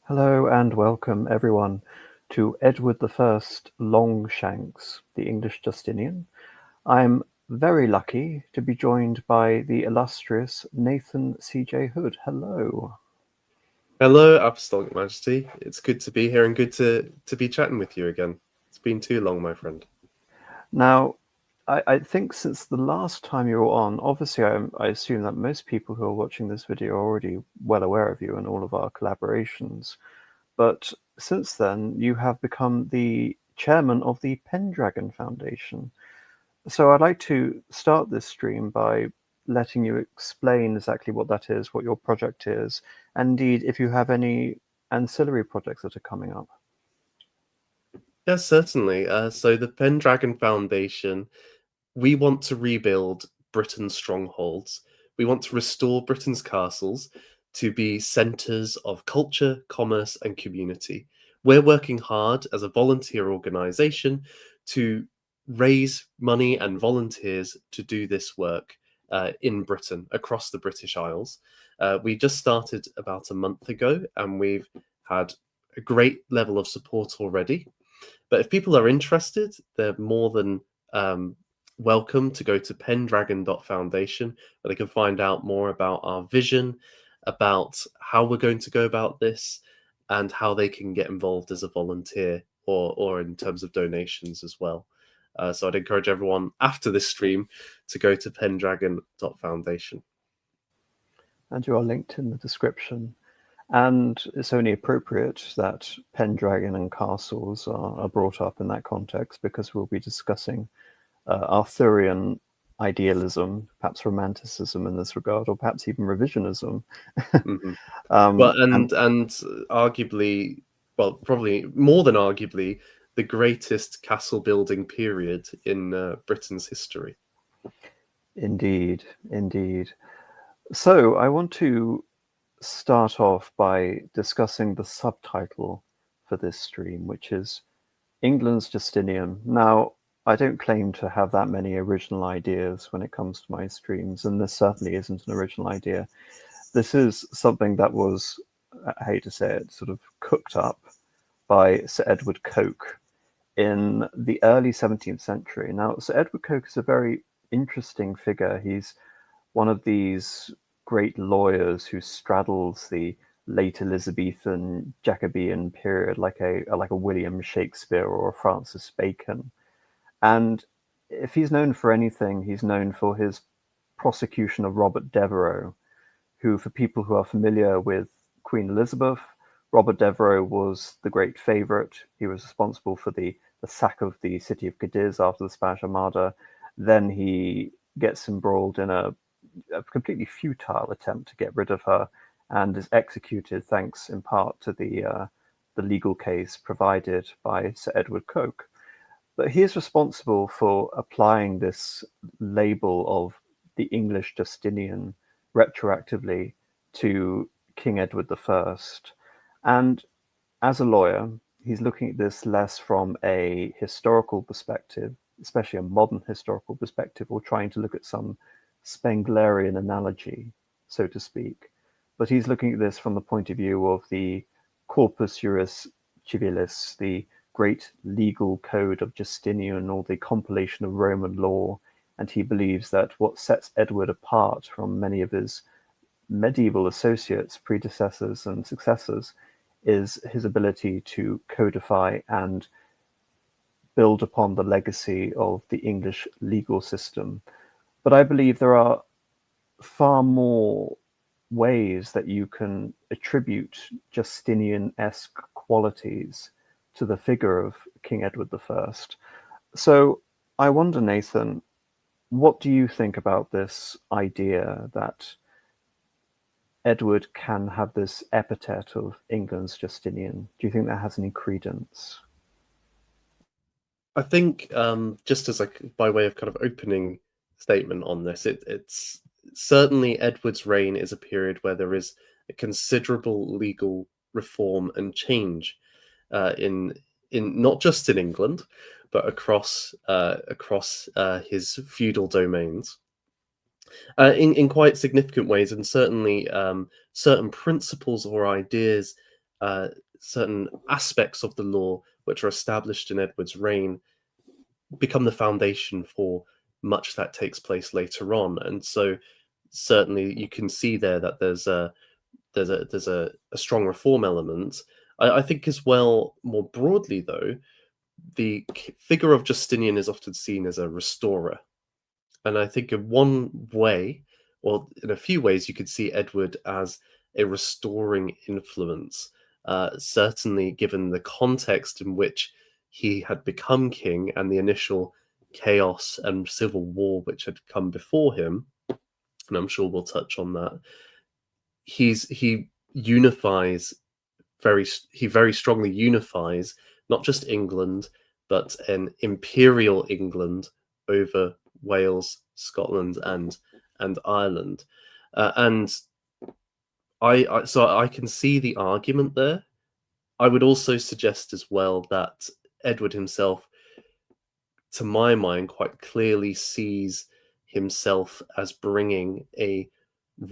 Hello and welcome everyone to Edward I Longshanks, the English Justinian. I'm very lucky to be joined by the illustrious Nathan C.J. Hood. Hello. Hello, Apostolic Majesty. It's good to be here and good to be chatting with you again. It's been too long, my friend. Now, I think since the last time you were on, obviously I assume that most people who are watching this video are already well aware of you and all of our collaborations. But since then, you have become the chairman of the Pendragon Foundation. So I'd like to start this stream by letting you explain exactly what that is, what your project is, and indeed if you have any ancillary projects that are coming up. Yes, certainly. So the Pendragon Foundation, we want to rebuild Britain's strongholds. We want to restore Britain's castles to be centres of culture, commerce, and community. We're working hard as a volunteer organisation to raise money and volunteers to do this work in Britain, across the British Isles. We just started about a month ago, and we've had a great level of support already. But if people are interested, they're more than welcome to go to pendragon.foundation, where they can find out more about our vision, about how we're going to go about this, and how they can get involved as a volunteer or in terms of donations as well. So I'd encourage everyone after this stream to go to pendragon.foundation. And you are linked in the description. And it's only appropriate that Pendragon and castles are brought up in that context, because we'll be discussing Arthurian idealism, perhaps romanticism in this regard, or perhaps even revisionism. Mm-hmm. And arguably, well, probably more than arguably, the greatest castle building period in Britain's history. Indeed, indeed. So I want to start off by discussing the subtitle for this stream, which is England's Justinian. Now, I don't claim to have that many original ideas when it comes to my streams, and this certainly isn't an original idea. This is something that was, I hate to say it, sort of cooked up by Sir Edward Coke in the early 17th century. Now, Sir Edward Coke is a very interesting figure. He's one of these great lawyers who straddles the late Elizabethan Jacobean period, like a William Shakespeare or a Francis Bacon. And if he's known for anything, he's known for his prosecution of Robert Devereux, who, for people who are familiar with Queen Elizabeth, Robert Devereux was the great favourite. He was responsible for the sack of the city of Cadiz after the Spanish Armada. Then he gets embroiled in a completely futile attempt to get rid of her, and is executed thanks in part to the legal case provided by Sir Edward Coke. But he is responsible for applying this label of the English Justinian retroactively to King Edward I. And as a lawyer, he's looking at this less from a historical perspective, especially a modern historical perspective, or trying to look at some Spenglerian analogy, so to speak. But he's looking at this from the point of view of the Corpus Juris Civilis, the great legal code of Justinian, or the compilation of Roman law. And he believes that what sets Edward apart from many of his medieval associates, predecessors and successors, is his ability to codify and build upon the legacy of the English legal system. But I believe there are far more ways that you can attribute Justinianesque qualities to the figure of King Edward I. So I wonder, Nathan, what do you think about this idea that Edward can have this epithet of England's Justinian? Do you think that has any credence? I think just as like by way of kind of opening statement on this, it's certainly Edward's reign is a period where there is a considerable legal reform and change in not just in England, but across his feudal domains in quite significant ways, and certainly certain principles or ideas, certain aspects of the law which are established in Edward's reign become the foundation for much that takes place later on. And so certainly you can see there that there's a strong reform element. I think as well, more broadly though, the figure of Justinian is often seen as a restorer. And I think in one way, or in a few ways, you could see Edward as a restoring influence. Certainly, given the context in which he had become king and the initial chaos and civil war which had come before him, and I'm sure we'll touch on that. He unifies he very strongly unifies not just England but an imperial England over Wales, Scotland, and Ireland, and so I can see the argument there. I would also suggest as well that Edward himself, to my mind, quite clearly sees himself as bringing a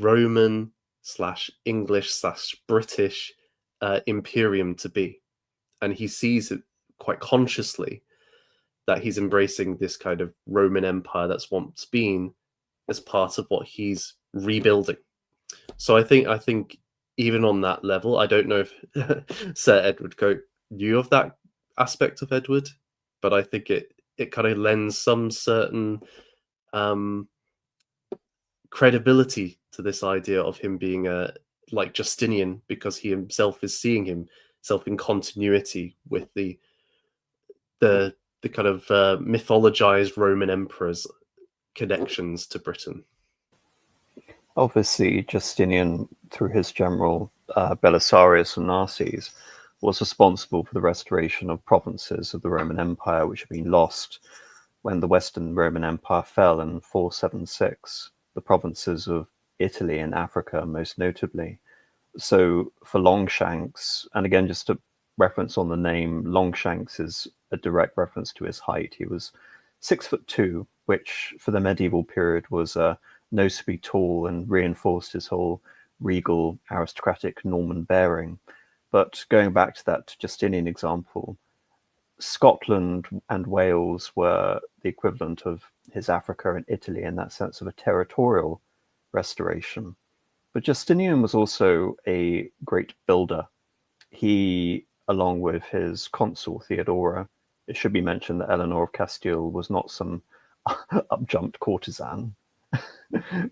Roman slash English slash British imperium to be, and he sees it quite consciously that he's embracing this kind of Roman Empire that's once been as part of what he's rebuilding. So I think even on that level, I don't know if Sir Edward Coke knew of that aspect of Edward, but I think it kind of lends some certain credibility to this idea of him being a like Justinian, because he himself is seeing himself in continuity with the kind of mythologized Roman emperors' connections to Britain. Obviously, Justinian, through his general Belisarius and Narses, was responsible for the restoration of provinces of the Roman Empire, which had been lost when the Western Roman Empire fell in 476, the provinces of Italy and Africa most notably. So for Longshanks, and again, just a reference on the name, Longshanks is a direct reference to his height. He was 6'2", which for the medieval period was noticeably tall and reinforced his whole regal, aristocratic Norman bearing. But going back to that Justinian example, Scotland and Wales were the equivalent of his Africa and Italy in that sense of a territorial restoration. But Justinian was also a great builder. He, along with his consul Theodora, it should be mentioned that Eleanor of Castile was not some upjumped courtesan.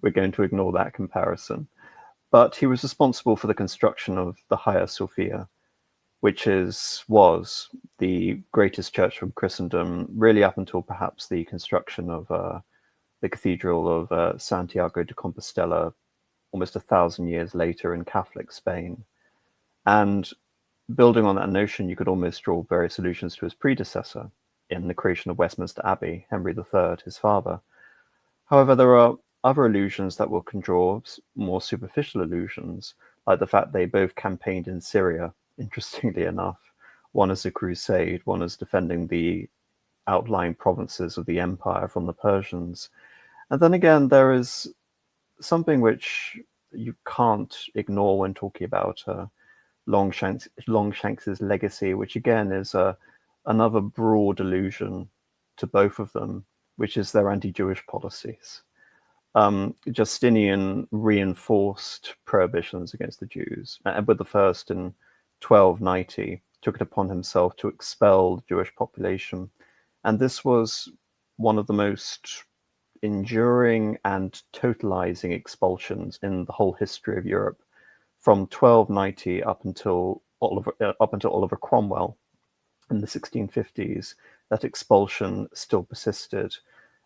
We're going to ignore that comparison. But he was responsible for the construction of the Hagia Sophia, which was the greatest church of Christendom, really up until perhaps the construction of the Cathedral of Santiago de Compostela almost 1,000 years later in Catholic Spain. And building on that notion, you could almost draw various allusions to his predecessor in the creation of Westminster Abbey, Henry III, his father. However, there are other allusions that will can draw more superficial allusions, like the fact they both campaigned in Syria, interestingly enough. One as a crusade, one as defending the outlying provinces of the empire from the Persians. And then again, there is something which you can't ignore when talking about Longshanks's legacy, which again is another broad allusion to both of them, which is their anti-Jewish policies. Justinian reinforced prohibitions against the Jews. Edward I in 1290 took it upon himself to expel the Jewish population. And this was one of the most enduring and totalizing expulsions in the whole history of Europe, from 1290 up until Oliver Cromwell in the 1650s. That expulsion still persisted.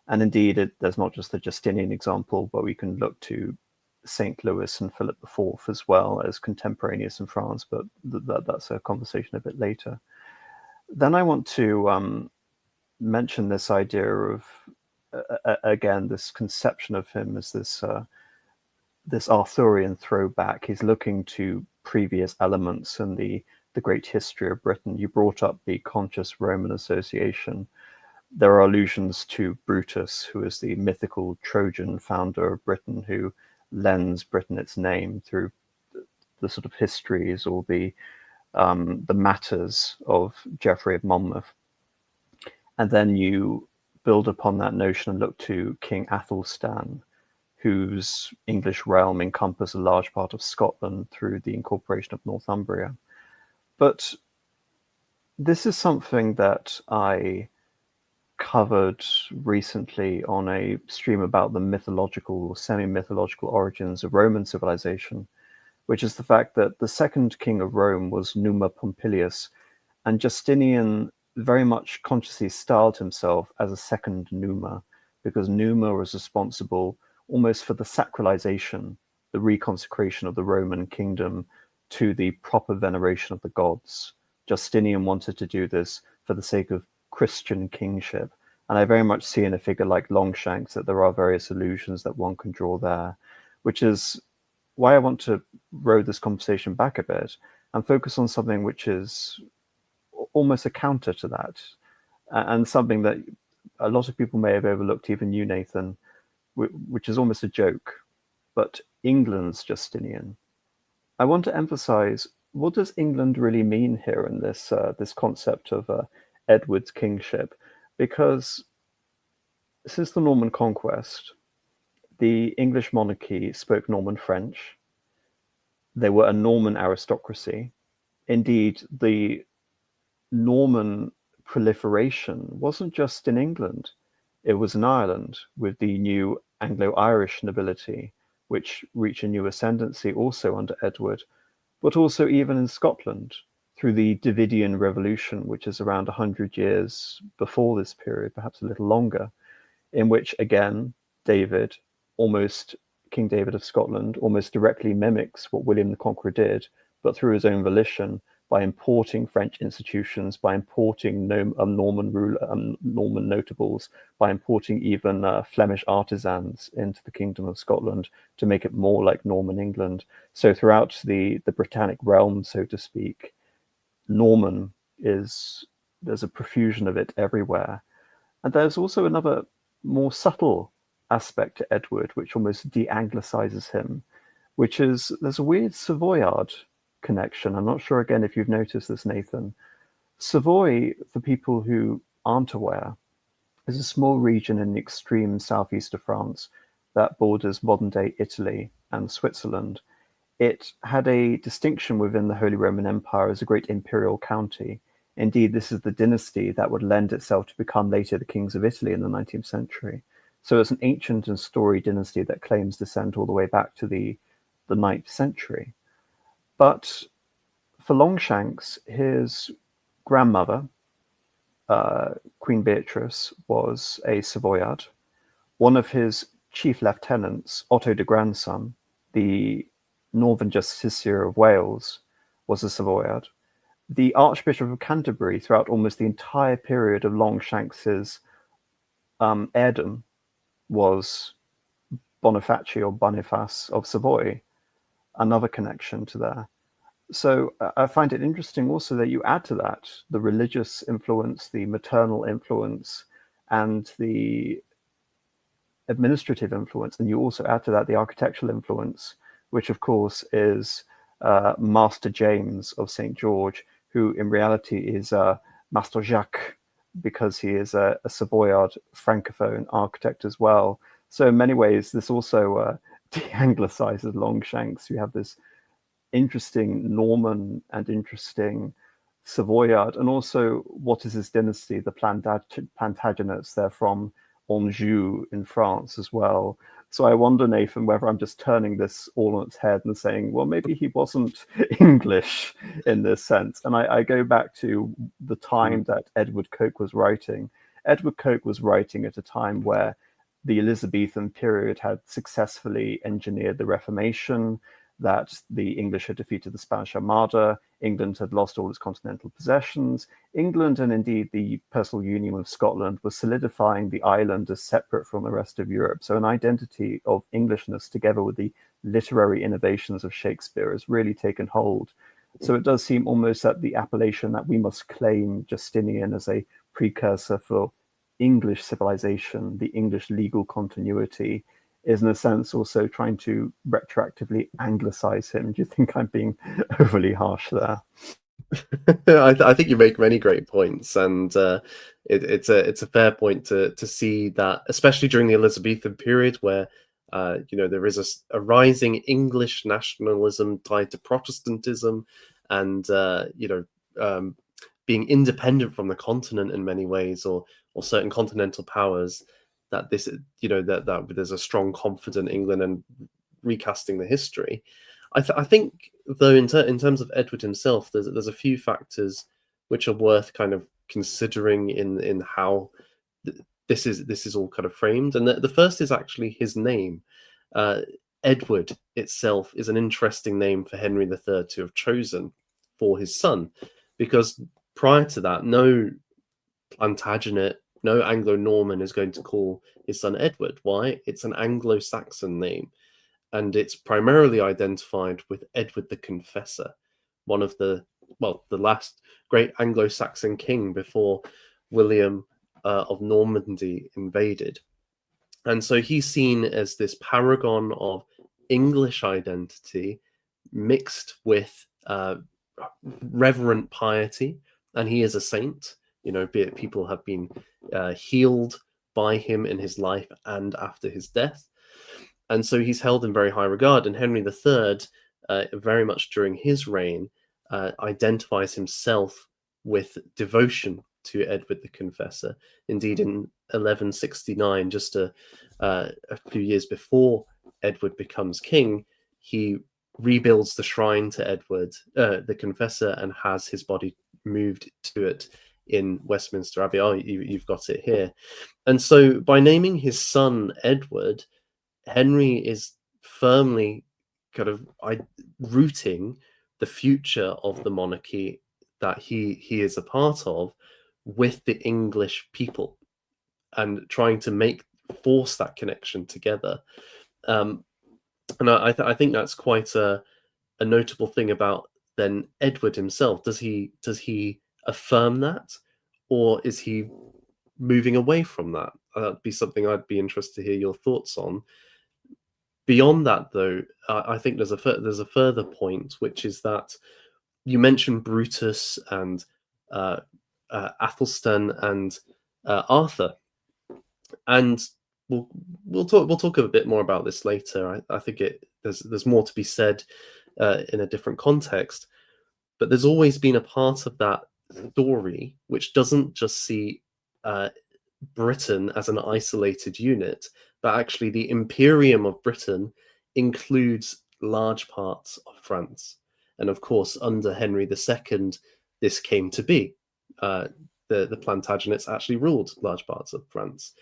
And indeed, there's not just the Justinian example, but we can look to St. Louis and Philip IV as well as contemporaneous in France, but that's a conversation a bit later. Then I want to mention this idea of, again, this conception of him as this Arthurian throwback. He's looking to previous elements in the great history of Britain. You brought up the conscious Roman association. There are allusions to Brutus, who is the mythical Trojan founder of Britain, who lends Britain its name through the sort of histories or the matters of Geoffrey of Monmouth. And then you build upon that notion and look to King Athelstan, whose English realm encompassed a large part of Scotland through the incorporation of Northumbria. But this is something that I covered recently on a stream about the mythological or semi-mythological origins of Roman civilization, which is the fact that the second king of Rome was Numa Pompilius, and Justinian very much consciously styled himself as a second Numa, because Numa was responsible almost for the sacralization, the reconsecration of the Roman kingdom to the proper veneration of the gods. Justinian wanted to do this for the sake of Christian kingship. And I very much see in a figure like Longshanks that there are various allusions that one can draw there, which is why I want to row this conversation back a bit and focus on something which is almost a counter to that, and something that a lot of people may have overlooked, even you, Nathan, which is almost a joke, but England's Justinian. I want to emphasize, what does England really mean here in this concept of Edward's kingship? Because since the Norman conquest, the English monarchy spoke Norman French. They were a Norman aristocracy. Indeed, the Norman proliferation wasn't just in England. It was in Ireland with the new Anglo-Irish nobility, which reached a new ascendancy also under Edward, but also even in Scotland through the Davidian Revolution, which is around 100 years before this period, perhaps a little longer, in which, again, King David of Scotland, almost directly mimics what William the Conqueror did, but through his own volition, by importing French institutions, by importing Norman notables, by importing even Flemish artisans into the Kingdom of Scotland to make it more like Norman England. So throughout the Britannic realm, so to speak, Norman there's a profusion of it everywhere. And there's also another more subtle aspect to Edward, which almost de-anglicizes him, which is there's a weird Savoyard connection. I'm not sure, again, if you've noticed this, Nathan. Savoy, for people who aren't aware, is a small region in the extreme southeast of France that borders modern-day Italy and Switzerland. It had a distinction within the Holy Roman Empire as a great imperial county. Indeed, this is the dynasty that would lend itself to become later the kings of Italy in the 19th century. So it's an ancient and storied dynasty that claims descent all the way back to the 9th century. But for Longshanks, his grandmother, Queen Beatrice, was a Savoyard. One of his chief lieutenants, Otto de Grandson, the Northern Justiciar of Wales, was a Savoyard. The Archbishop of Canterbury, throughout almost the entire period of Longshanks's heirdom, was Boniface of Savoy, another connection to there. So I find it interesting also that you add to that the religious influence, the maternal influence, and the administrative influence, and you also add to that the architectural influence, which of course is Master James of St. George, who in reality is Master Jacques, because he is a Savoyard Francophone architect as well. So in many ways, this also de-anglicizes Longshanks. You have this interesting Norman and interesting Savoyard, and also what is his dynasty, the Plantagenets. They're from Anjou in France as well. So I wonder, Nathan, whether I'm just turning this all on its head and saying, well, maybe he wasn't English in this sense. And I go back to the time that Edward Coke was writing. Edward Coke was writing at a time where the Elizabethan period had successfully engineered the Reformation, that the English had defeated the Spanish Armada, England had lost all its continental possessions. England, and indeed the personal union with Scotland, was solidifying the island as separate from the rest of Europe. So an identity of Englishness, together with the literary innovations of Shakespeare, has really taken hold. So it does seem almost that the appellation that we must claim Justinian as a precursor for English civilization, the English legal continuity, is in a sense also trying to retroactively anglicize him. Do you think I'm being overly harsh there? I think you make many great points, and it's a fair point to see that, especially during the Elizabethan period, where there is a rising English nationalism tied to Protestantism, and being independent from the continent in many ways, or certain continental powers. That this that there's a strong, confident England, and recasting the history. I think, though, in terms of Edward himself, there's a few factors which are worth kind of considering in how this is all kind of framed. And the first is actually his name. Edward itself is an interesting name for Henry III to have chosen for his son, because prior to that, no Plantagenet, no Anglo-Norman is going to call his son Edward. Why? It's an Anglo-Saxon name, and it's primarily identified with Edward the Confessor, one of the last great Anglo-Saxon king before William of Normandy invaded. And so he's seen as this paragon of English identity mixed with reverent piety, and he is a saint. People have been healed by him in his life and after his death. And so he's held in very high regard. And Henry III, very much during his reign, identifies himself with devotion to Edward the Confessor. Indeed, in 1169, just a few years before Edward becomes king, he rebuilds the shrine to Edward the Confessor and has his body moved to it in Westminster Abbey. Oh, you've got it here. And so by naming his son Edward, Henry is firmly kind of rooting the future of the monarchy that he is a part of with the English people, and trying to force that connection together. And I think that's quite a notable thing about then Edward himself. Does he affirm that, or is he moving away from that? That'd be something I'd be interested to hear your thoughts on. Beyond that, though, I think there's a further point, which is that you mentioned Brutus and Athelstan and Arthur, and we'll talk a bit more about this later. I think there's more to be said in a different context, but there's always been a part of that story which doesn't just see Britain as an isolated unit, but actually the Imperium of Britain includes large parts of France. And of course, under Henry II, this came to be. The Plantagenets actually ruled large parts of France.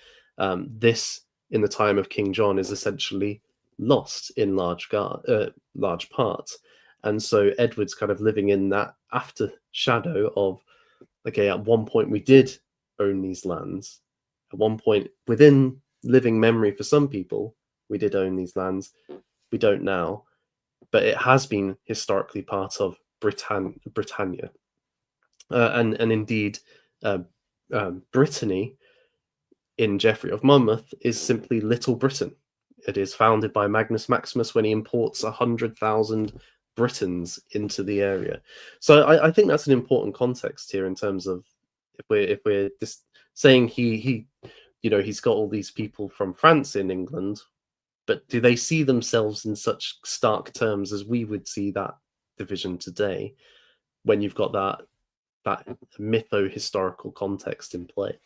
This, in the time of King John, is essentially lost in large part. And so Edward's kind of living in that after shadow of, okay, at one point we did own these lands. At one point, within living memory for some people, we did own these lands. We don't now, but it has been historically part of Britannia. And indeed, Brittany in Geoffrey of Monmouth is simply Little Britain. It is founded by Magnus Maximus when he imports 100,000 Britons into the area. So I think that's an important context here in terms of if we're just saying he's got all these people from France in England, but do they see themselves in such stark terms as we would see that division today, when you've got that mytho-historical context in play?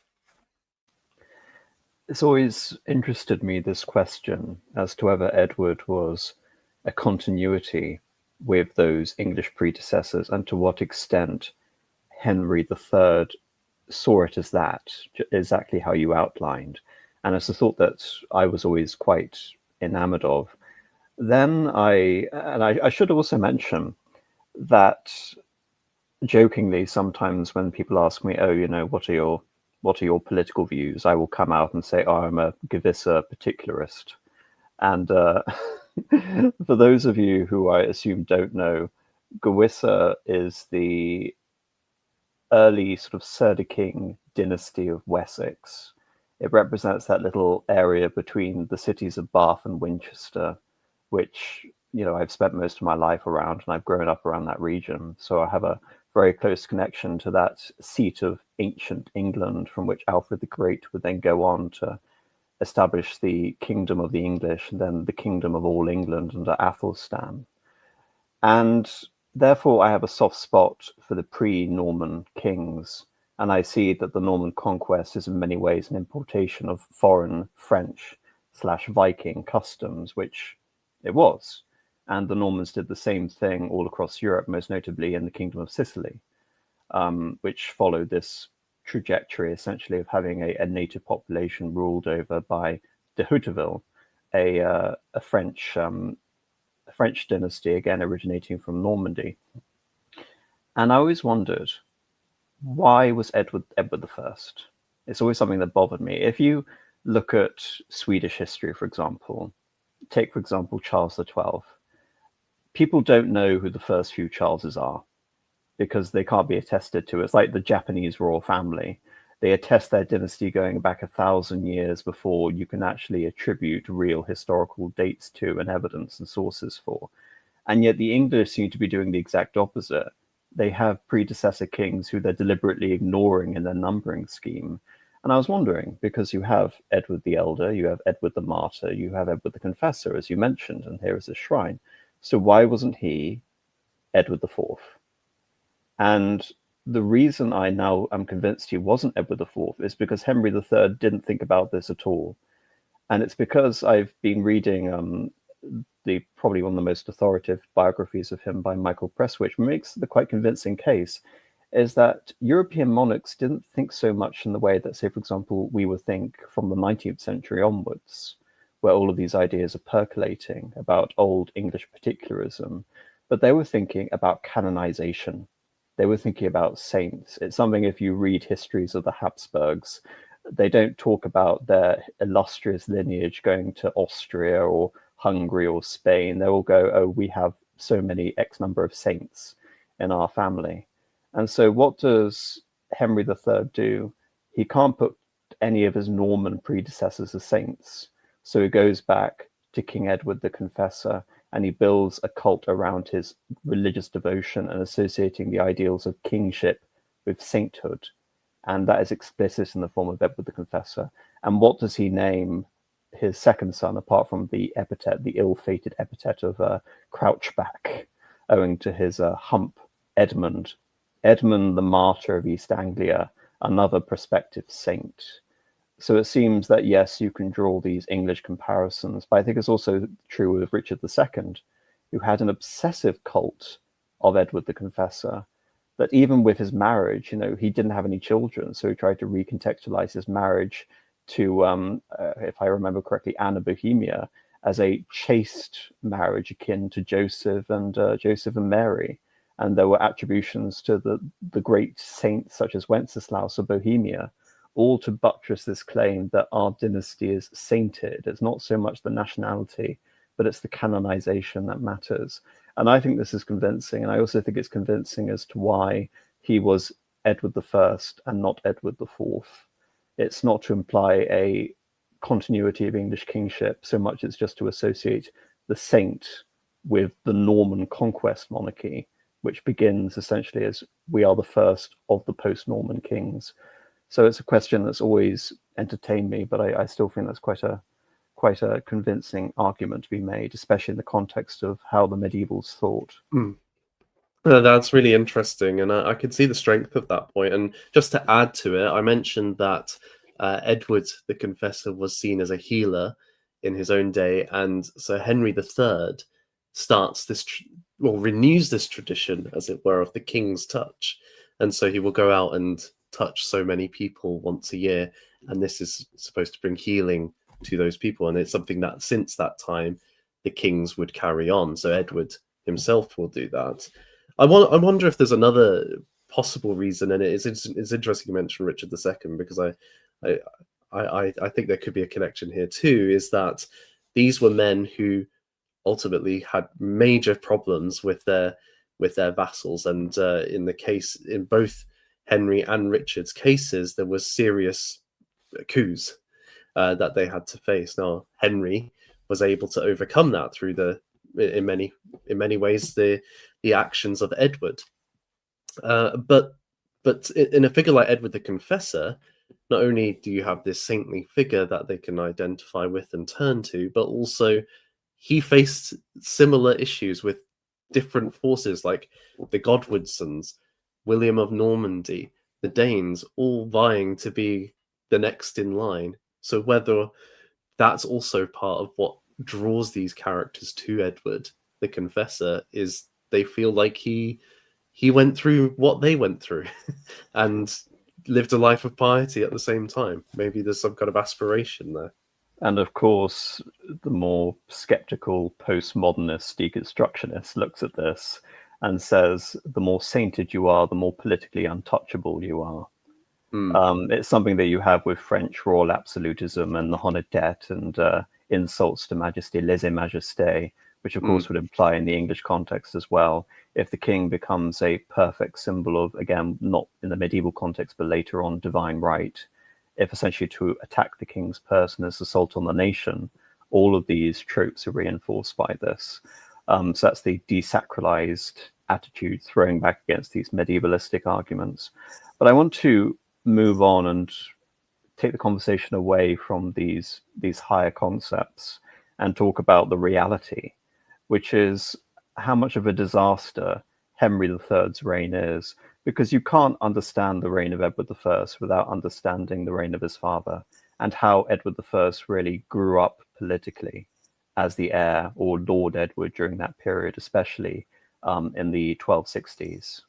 It's always interested me, this question, as to whether Edward was a continuity with those English predecessors, and to what extent Henry III saw it as that, exactly how you outlined. And it's a thought that I was always quite enamored of. Then I should also mention that jokingly, sometimes when people ask me, "Oh, what are your political views?" I will come out and say, "Oh, I'm a Gewisser particularist." And for those of you who I assume don't know, Gewisser is the early sort of Surrey King dynasty of Wessex. It represents that little area between the cities of Bath and Winchester, which I've spent most of my life around, and I've grown up around that region. So I have a very close connection to that seat of ancient England, from which Alfred the Great would then go on to establish the kingdom of the English, and then the kingdom of all England under Athelstan. And therefore, I have a soft spot for the pre-Norman kings. And I see that the Norman conquest is in many ways an importation of foreign French/Viking customs, which it was. And the Normans did the same thing all across Europe, most notably in the Kingdom of Sicily, which followed this trajectory essentially of having a native population ruled over by de Hauteville, a French dynasty, again originating from Normandy. And I always wondered, why was Edward the First? It's always something that bothered me. If you look at Swedish history, for example, take for example Charles XII. People don't know who the first few Charleses are because they can't be attested to. It's like the Japanese royal family. They attest their dynasty going back 1,000 years before you can actually attribute real historical dates to and evidence and sources for. And yet the English seem to be doing the exact opposite. They have predecessor kings who they're deliberately ignoring in their numbering scheme. And I was wondering, because you have Edward the Elder, you have Edward the Martyr, you have Edward the Confessor, as you mentioned, and here is his shrine. So why wasn't he Edward the Fourth? And the reason I now am convinced he wasn't Edward the Fourth is because Henry III didn't think about this at all. And it's because I've been reading the probably one of the most authoritative biographies of him by Michael Presswich, makes the quite convincing case, is that European monarchs didn't think so much in the way that, say, for example, we would think from the 19th century onwards, where all of these ideas are percolating about old English particularism, but they were thinking about canonization. They were thinking about saints. It's something, if you read histories of the Habsburgs, they don't talk about their illustrious lineage going to Austria or Hungary or Spain. They will go, oh, we have so many X number of saints in our family. And so what does Henry III do? He can't put any of his Norman predecessors as saints. So he goes back to King Edward the Confessor, and he builds a cult around his religious devotion and associating the ideals of kingship with sainthood. And that is explicit in the form of Edward the Confessor. And what does he name his second son, apart from the epithet, the ill-fated epithet of Crouchback, owing to his hump, Edmund. Edmund, the martyr of East Anglia, another prospective saint. So it seems that, yes, you can draw these English comparisons, but I think it's also true with Richard II, who had an obsessive cult of Edward the Confessor, that even with his marriage, he didn't have any children, so he tried to recontextualize his marriage to, if I remember correctly, Anne of Bohemia, as a chaste marriage akin to Joseph and Mary. And there were attributions to the great saints such as Wenceslaus of Bohemia, all to buttress this claim that our dynasty is sainted. It's not so much the nationality, but it's the canonization that matters. And I think this is convincing. And I also think it's convincing as to why he was Edward I and not Edward IV. It's not to imply a continuity of English kingship so much as just to associate the saint with the Norman conquest monarchy, which begins essentially as we are the first of the post-Norman kings. So it's a question that's always entertained me, but I still think that's quite a convincing argument to be made, especially in the context of how the medievals thought. That's really interesting, and I can see the strength of that point. And just to add to it, I mentioned that Edward the Confessor was seen as a healer in his own day, and so Henry III starts this, renews this tradition, as it were, of the king's touch, and so he will go out and touch so many people once a year, and this is supposed to bring healing to those people, and it's something that since that time the kings would carry on. So Edward himself will do that. I wonder if there's another possible reason, and it's interesting you mentioned Richard II, because I think there could be a connection here too. Is that these were men who ultimately had major problems with their vassals, and in both Henry and Richard's cases, there was serious coups that they had to face. Now Henry was able to overcome that through in many ways the actions of Edward. But in a figure like Edward the Confessor, not only do you have this saintly figure that they can identify with and turn to, but also he faced similar issues with different forces like the Godwinsons, William of Normandy, the Danes, all vying to be the next in line. So whether that's also part of what draws these characters to Edward the Confessor is they feel like he went through what they went through and lived a life of piety at the same time. Maybe there's some kind of aspiration there. And of course, the more skeptical postmodernist deconstructionist looks at this and says, the more sainted you are, the more politically untouchable you are. It's something that you have with French royal absolutism and the honnêteté and insults to majesty, lèse-majesté, which of course would imply in the English context as well. If the king becomes a perfect symbol of, again, not in the medieval context, but later on, divine right, if essentially to attack the king's person is assault on the nation, all of these tropes are reinforced by this. So that's the desacralized attitude throwing back against these medievalistic arguments. But I want to move on and take the conversation away from these higher concepts and talk about the reality, which is how much of a disaster Henry III's reign is, because you can't understand the reign of Edward I without understanding the reign of his father and how Edward I really grew up politically as the heir, or Lord Edward, during that period, especially in the 1260s.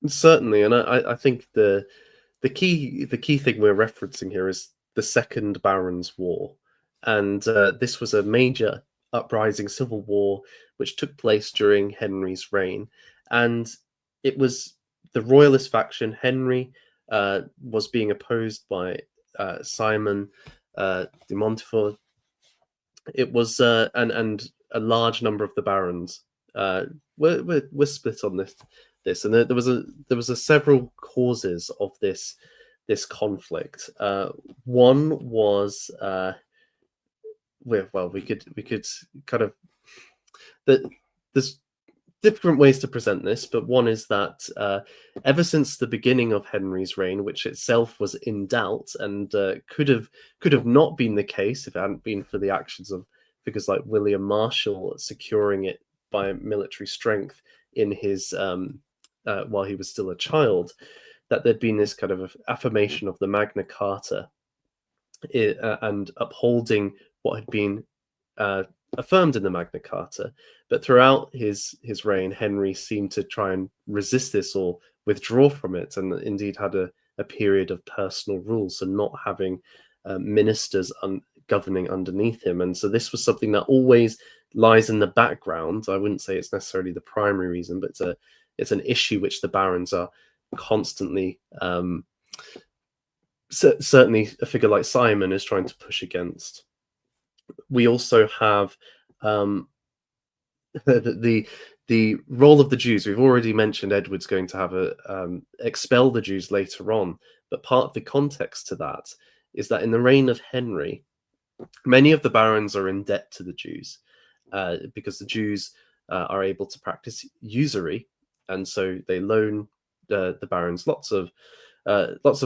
Certainly, and I think the key thing we're referencing here is the Second Barons' War, and this was a major uprising civil war which took place during Henry's reign, and it was the royalist faction. Henry was being opposed by Simon de Montfort. It was and a large number of the barons were split on this, and there was a several causes of this conflict. One was we could kind of there's different ways to present this, but one is that ever since the beginning of Henry's reign, which itself was in doubt and could have not been the case if it hadn't been for the actions of figures like William Marshall securing it by military strength in his while he was still a child, that there'd been this kind of affirmation of the Magna Carta and upholding what had been affirmed in the Magna Carta. But throughout his reign, Henry seemed to try and resist this or withdraw from it, and indeed had a period of personal rule, so not having ministers governing underneath him. And so this was something that always lies in the background. I wouldn't say it's necessarily the primary reason, but it's an issue which the barons are constantly certainly a figure like Simon is trying to push against. We also have the role of the Jews. We've already mentioned Edward's going to have expel the Jews later on, but part of the context to that is that in the reign of Henry, many of the barons are in debt to the Jews because the Jews are able to practice usury, and so they loan the barons lots of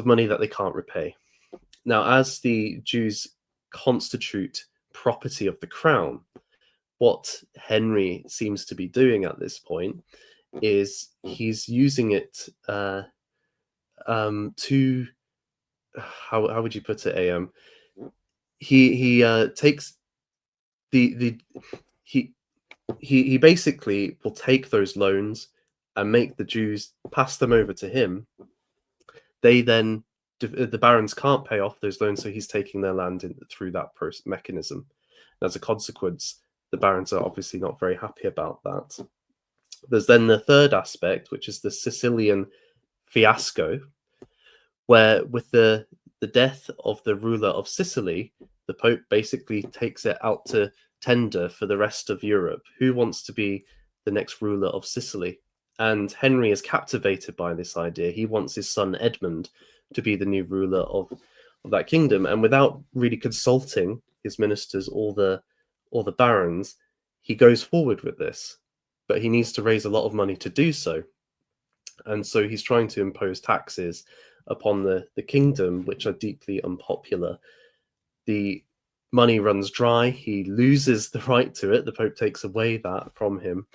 money that they can't repay. Now, as the Jews constitute property of the crown, what Henry seems to be doing at this point is he's using it to how would you put it? He takes he basically will take those loans and make the Jews pass them over to him. They then, the barons can't pay off those loans, so he's taking their land through that mechanism. And as a consequence, the barons are obviously not very happy about that. There's then the third aspect, which is the Sicilian fiasco, where with the death of the ruler of Sicily, the Pope basically takes it out to tender for the rest of Europe. Who wants to be the next ruler of Sicily? And Henry is captivated by this idea. He wants his son Edmund to be the new ruler of that kingdom. And without really consulting his ministers or the barons, he goes forward with this. But he needs to raise a lot of money to do so. And so he's trying to impose taxes upon the kingdom, which are deeply unpopular. The money runs dry. He loses the right to it. The Pope takes away that from him,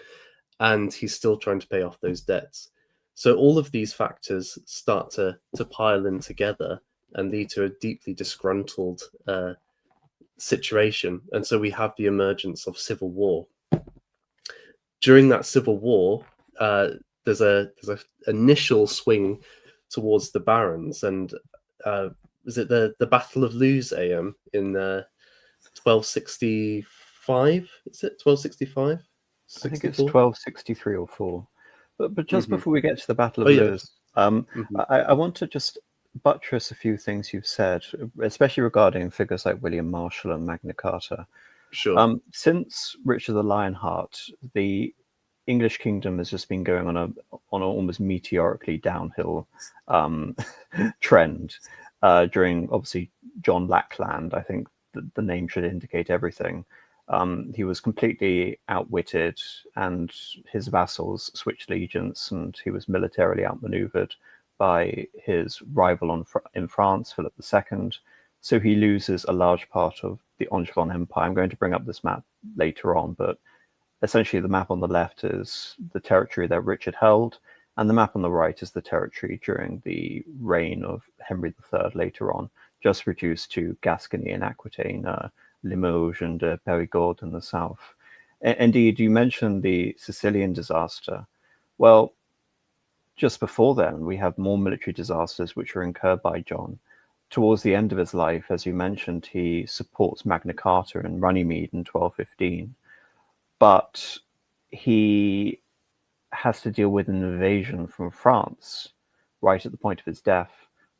and he's still trying to pay off those debts. So all of these factors start to pile in together and lead to a deeply disgruntled situation. And so we have the emergence of civil war. During that civil war, there's a initial swing towards the barons, and is it the Battle of Loos-Am in 1265? Is it 1265? I think it's 1263 or 4. But just before we get to the Battle of Loos, I want to just buttress a few things you've said, especially regarding figures like William Marshall and Magna Carta. Sure. Since Richard the Lionheart, the English kingdom has just been going on an almost meteorically downhill trend. During, obviously, John Lackland, I think the name should indicate everything. He was completely outwitted, and his vassals switched allegiance, and he was militarily outmaneuvered by his rival in France, Philip II. So he loses a large part of the Angevin Empire. I'm going to bring up this map later on, but essentially the map on the left is the territory that Richard held, and the map on the right is the territory during the reign of Henry III later on, just reduced to Gascony and Aquitaine, Limoges and Périgord in the south. Indeed, you mentioned the Sicilian disaster. Well, just before then, we have more military disasters which were incurred by John. Towards the end of his life, as you mentioned, he supports Magna Carta and Runnymede in 1215. But he has to deal with an invasion from France right at the point of his death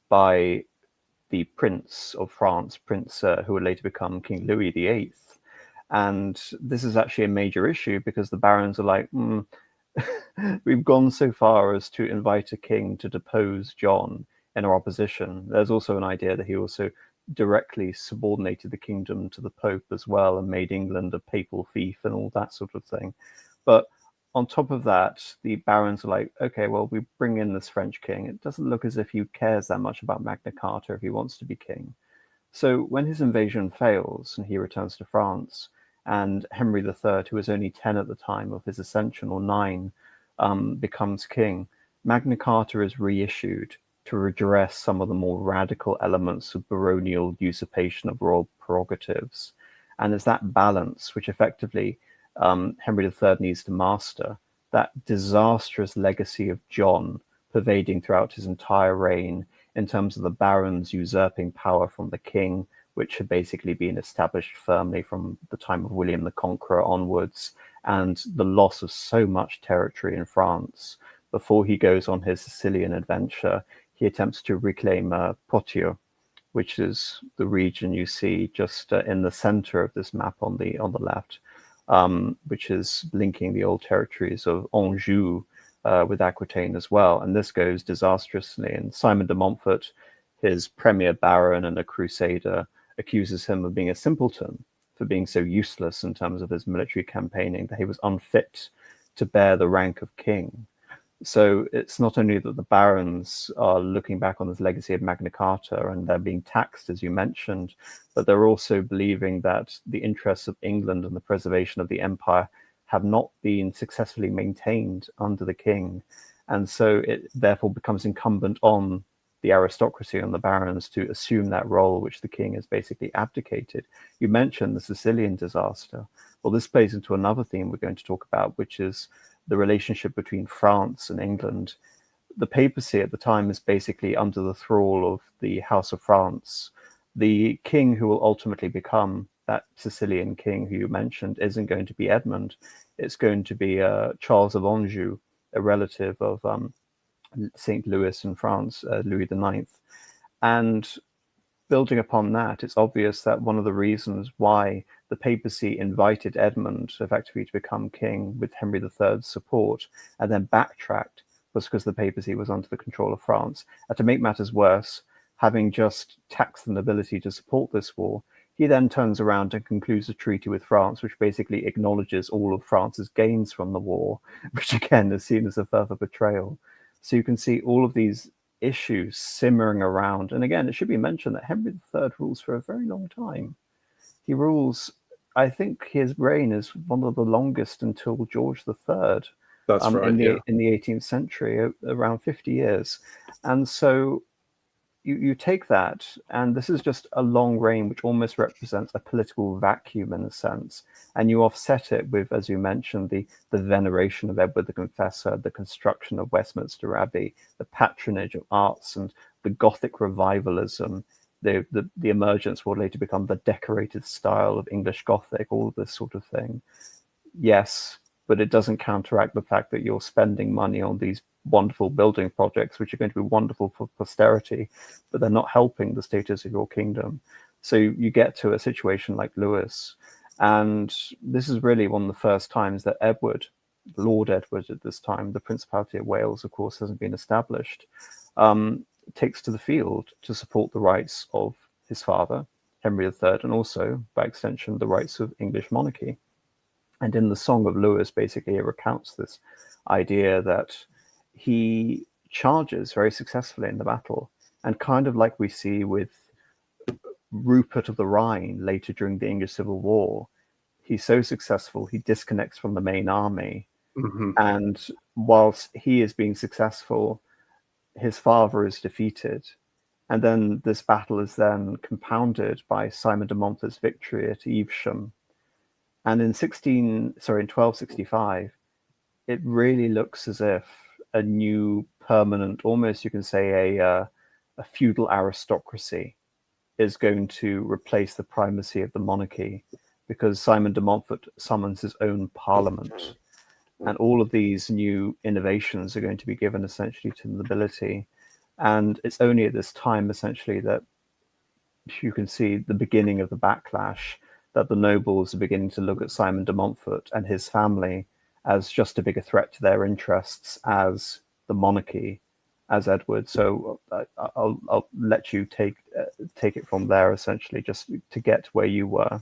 by the Prince of France, who would later become King Louis VIII. And this is actually a major issue because the barons are like, we've gone so far as to invite a king to depose John in our opposition. There's also an idea that he also directly subordinated the kingdom to the Pope as well and made England a papal fief and all that sort of thing. But on top of that, the barons are like, okay, well, we bring in this French king. It doesn't look as if he cares that much about Magna Carta if he wants to be king. So when his invasion fails and he returns to France, and Henry III, who was only 10 at the time of his ascension, or 9, becomes king, Magna Carta is reissued to redress some of the more radical elements of baronial usurpation of royal prerogatives. And it's that balance which effectively Henry III needs to master, that disastrous legacy of John pervading throughout his entire reign in terms of the barons usurping power from the king, which had basically been established firmly from the time of William the Conqueror onwards, and the loss of so much territory in France. Before he goes on his Sicilian adventure, he attempts to reclaim Poitiers, which is the region you see just in the center of this map on the left, which is linking the old territories of Anjou with Aquitaine as well. And this goes disastrously. And Simon de Montfort, his premier baron and a crusader, accuses him of being a simpleton for being so useless in terms of his military campaigning, that he was unfit to bear the rank of king. So it's not only that the barons are looking back on this legacy of Magna Carta and they're being taxed, as you mentioned, but they're also believing that the interests of England and the preservation of the empire have not been successfully maintained under the king. And so it therefore becomes incumbent on the aristocracy and the barons to assume that role, which the king has basically abdicated. You mentioned the Sicilian disaster. Well, this plays into another theme we're going to talk about, which is the relationship between France and England. the papacy at the time is basically under the thrall of the House of France. The king who will ultimately become that Sicilian king who you mentioned isn't going to be Edmund. It's going to be Charles of Anjou, a relative of St. Louis in France, Louis IX. And building upon that, it's obvious that one of the reasons why the papacy invited Edmund effectively to become king with Henry III's support and then backtracked was because the papacy was under the control of France. And to make matters worse, having just taxed the nobility to support this war, he then turns around and concludes a treaty with France, which basically acknowledges all of France's gains from the war, which again is seen as a further betrayal. So you can see all of these issues simmering around. And again, it should be mentioned that Henry III rules for a very long time. He rules, I think his reign is one of the longest until George III. That's right, in yeah. the 18th century, around 50 years. And so you take that, and this is just a long reign which almost represents a political vacuum in a sense, and you offset it with, as you mentioned, the veneration of Edward the Confessor, the construction of Westminster Abbey, the patronage of arts and the Gothic revivalism, the emergence what will later become the decorated style of English Gothic, all of this sort of thing. Yes, but it doesn't counteract the fact that you're spending money on these wonderful building projects, which are going to be wonderful for posterity, but they're not helping the status of your kingdom. So you get to a situation like Lewis, and this is really one of the first times that Edward, Lord Edward at this time, the Principality of Wales, of course, hasn't been established, takes to the field to support the rights of his father, Henry III, and also, by extension, the rights of English monarchy. And in the Song of Lewis, basically, it recounts this idea that he charges very successfully in the battle. And kind of like we see with Rupert of the Rhine later during the English Civil War, he's so successful, he disconnects from the main army. Mm-hmm. And whilst he is being successful, his father is defeated. And then this battle is then compounded by Simon de Montfort's victory at Evesham. And in 1265, it really looks as if a new permanent, almost you can say a feudal aristocracy is going to replace the primacy of the monarchy, because Simon de Montfort summons his own parliament. And all of these new innovations are going to be given essentially to the nobility. And it's only at this time, essentially, that you can see the beginning of the backlash, that the nobles are beginning to look at Simon de Montfort and his family as just a bigger threat to their interests as the monarchy, as Edward. So I'll let you take it from there, essentially, just to get where you were.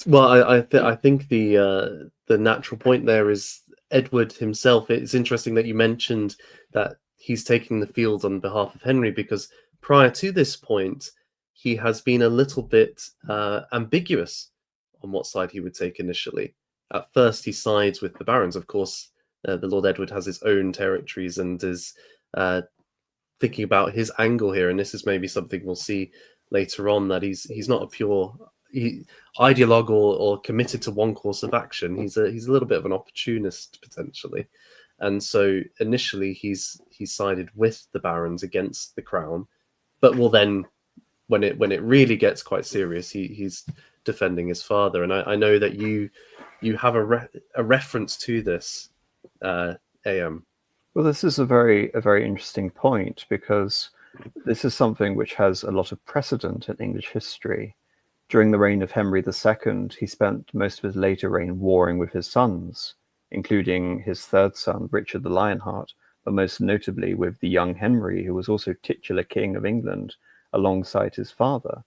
Well, I think the natural point there is Edward himself. It's interesting that you mentioned that he's taking the field on behalf of Henry, because prior to this point, he has been a little bit ambiguous on what side he would take initially. At first, he sides with the barons. Of course, the Lord Edward has his own territories and is thinking about his angle here. And this is maybe something we'll see later on, that he's not a pure ideologue or committed to one course of action. He's a little bit of an opportunist potentially. And so initially he's sided with the barons against the crown, but will then, when it really gets quite serious, he's defending his father. And I know that you have a reference to this, AM. Well, this is a very interesting point, because this is something which has a lot of precedent in English history. During the reign of Henry II, he spent most of his later reign warring with his sons, including his third son, Richard the Lionheart, but most notably with the young Henry, who was also titular King of England alongside his father.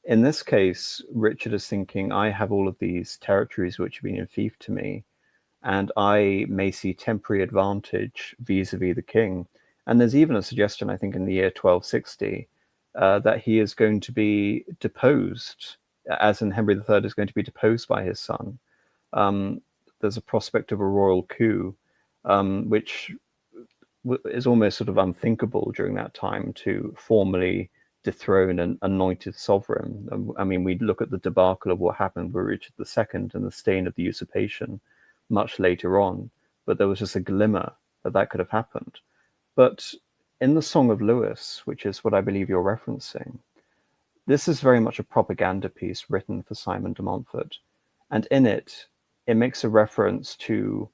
In this case, Richard is thinking, I have all of these territories which have been enfeoffed to me, and I may see temporary advantage vis-a-vis the king. And there's even a suggestion, I think, in the year 1260, that he is going to be deposed, as in Henry III is going to be deposed by his son. There's a prospect of a royal coup, which is almost sort of unthinkable during that time, to formally dethrone an anointed sovereign. I mean, we look at the debacle of what happened with Richard II and the stain of the usurpation much later on, but there was just a glimmer that could have happened. But in the Song of Lewis, which is what I believe you're referencing, this is very much a propaganda piece written for Simon de Montfort. And in it, it makes a reference to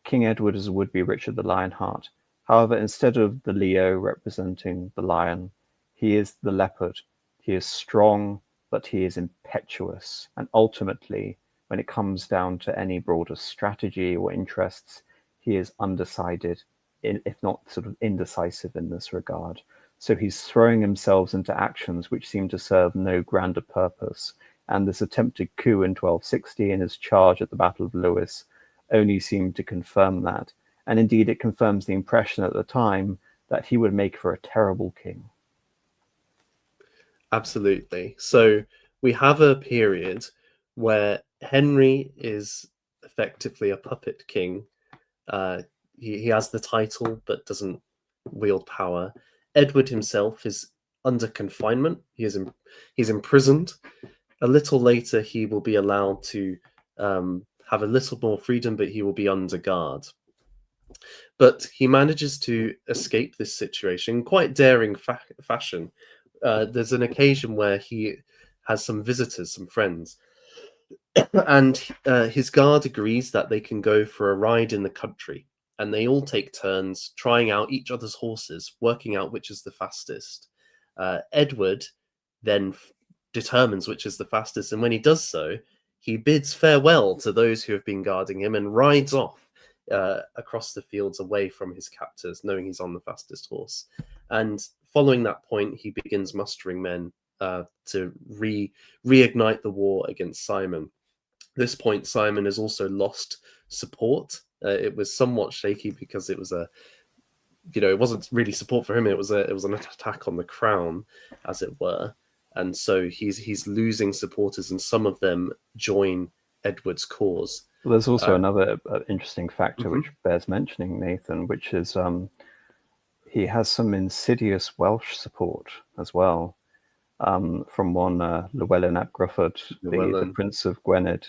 King Edward as a would-be Richard the Lionheart. However, instead of the Leo representing the lion, he is the leopard. He is strong, but he is impetuous. And ultimately, when it comes down to any broader strategy or interests, he is undecided, if not sort of indecisive in this regard. So he's throwing himself into actions which seem to serve no grander purpose. And this attempted coup in 1260 and his charge at the Battle of Lewis only seemed to confirm that. And indeed, it confirms the impression at the time that he would make for a terrible king. Absolutely. So we have a period where Henry is effectively a puppet king. He has the title but doesn't wield power. Edward himself is under confinement. He's imprisoned. A little later, he will be allowed to have a little more freedom, but he will be under guard. But he manages to escape this situation in quite daring fashion. There's an occasion where he has some visitors, some friends, and his guard agrees that they can go for a ride in the country. And they all take turns trying out each other's horses, working out which is the fastest. Edward then determines which is the fastest, and when he does so, he bids farewell to those who have been guarding him and rides off across the fields away from his captors, knowing he's on the fastest horse. And following that point, he begins mustering men to reignite the war against Simon. At this point, Simon has also lost support. It was somewhat shaky because it was it wasn't really support for him. It was an attack on the crown, as it were. And so he's losing supporters, and some of them join Edward's cause. Well, there's also another interesting factor Mm-hmm. which bears mentioning, Nathan, which is he has some insidious Welsh support as well, from one Llewellyn ap Grufford, the Prince of Gwynedd.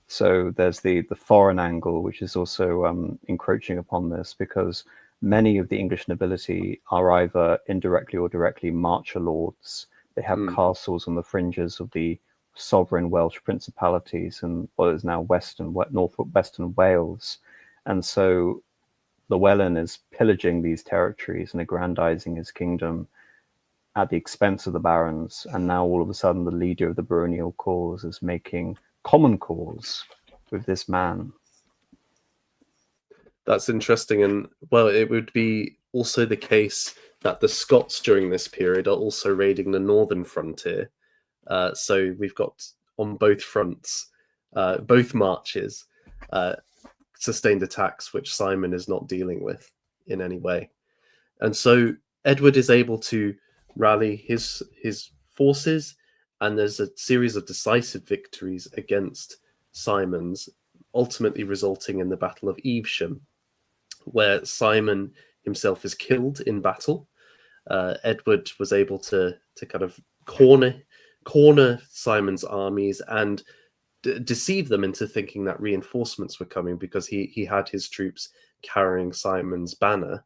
So there's the foreign angle, which is also encroaching upon this, because many of the English nobility are either indirectly or directly marcher lords. They have castles on the fringes of the sovereign Welsh principalities and what is now northwestern Wales. And so Llewellyn is pillaging these territories and aggrandizing his kingdom at the expense of the barons. And now all of a sudden the leader of the baronial cause is making common cause with this man. That's interesting. And well, it would be also the case that the Scots during this period are also raiding the northern frontier. So we've got on both fronts, both marches, sustained attacks, which Simon is not dealing with in any way. And so Edward is able to rally his forces, and there's a series of decisive victories against Simon's, ultimately resulting in the Battle of Evesham, where Simon himself is killed in battle. Edward was able to kind of corner Simon's armies and deceive them into thinking that reinforcements were coming, because he had his troops carrying Simon's banner,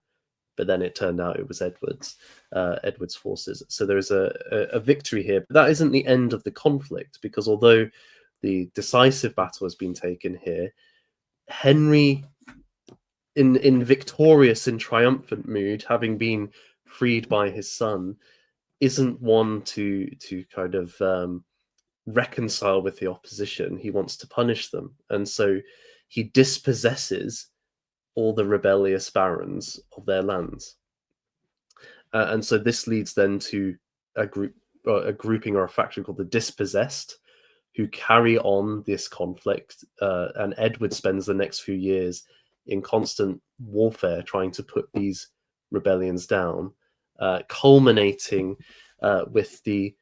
but then it turned out it was Edward's forces. So there's a victory here, but that isn't the end of the conflict, because although the decisive battle has been taken here, Henry, in victorious and triumphant mood, having been freed by his son, isn't one to kind of reconcile with the opposition. He wants to punish them, and so he dispossesses all the rebellious barons of their lands. And so this leads then to a grouping or a faction called the Dispossessed, who carry on this conflict. And Edward spends the next few years in constant warfare trying to put these rebellions down, culminating with the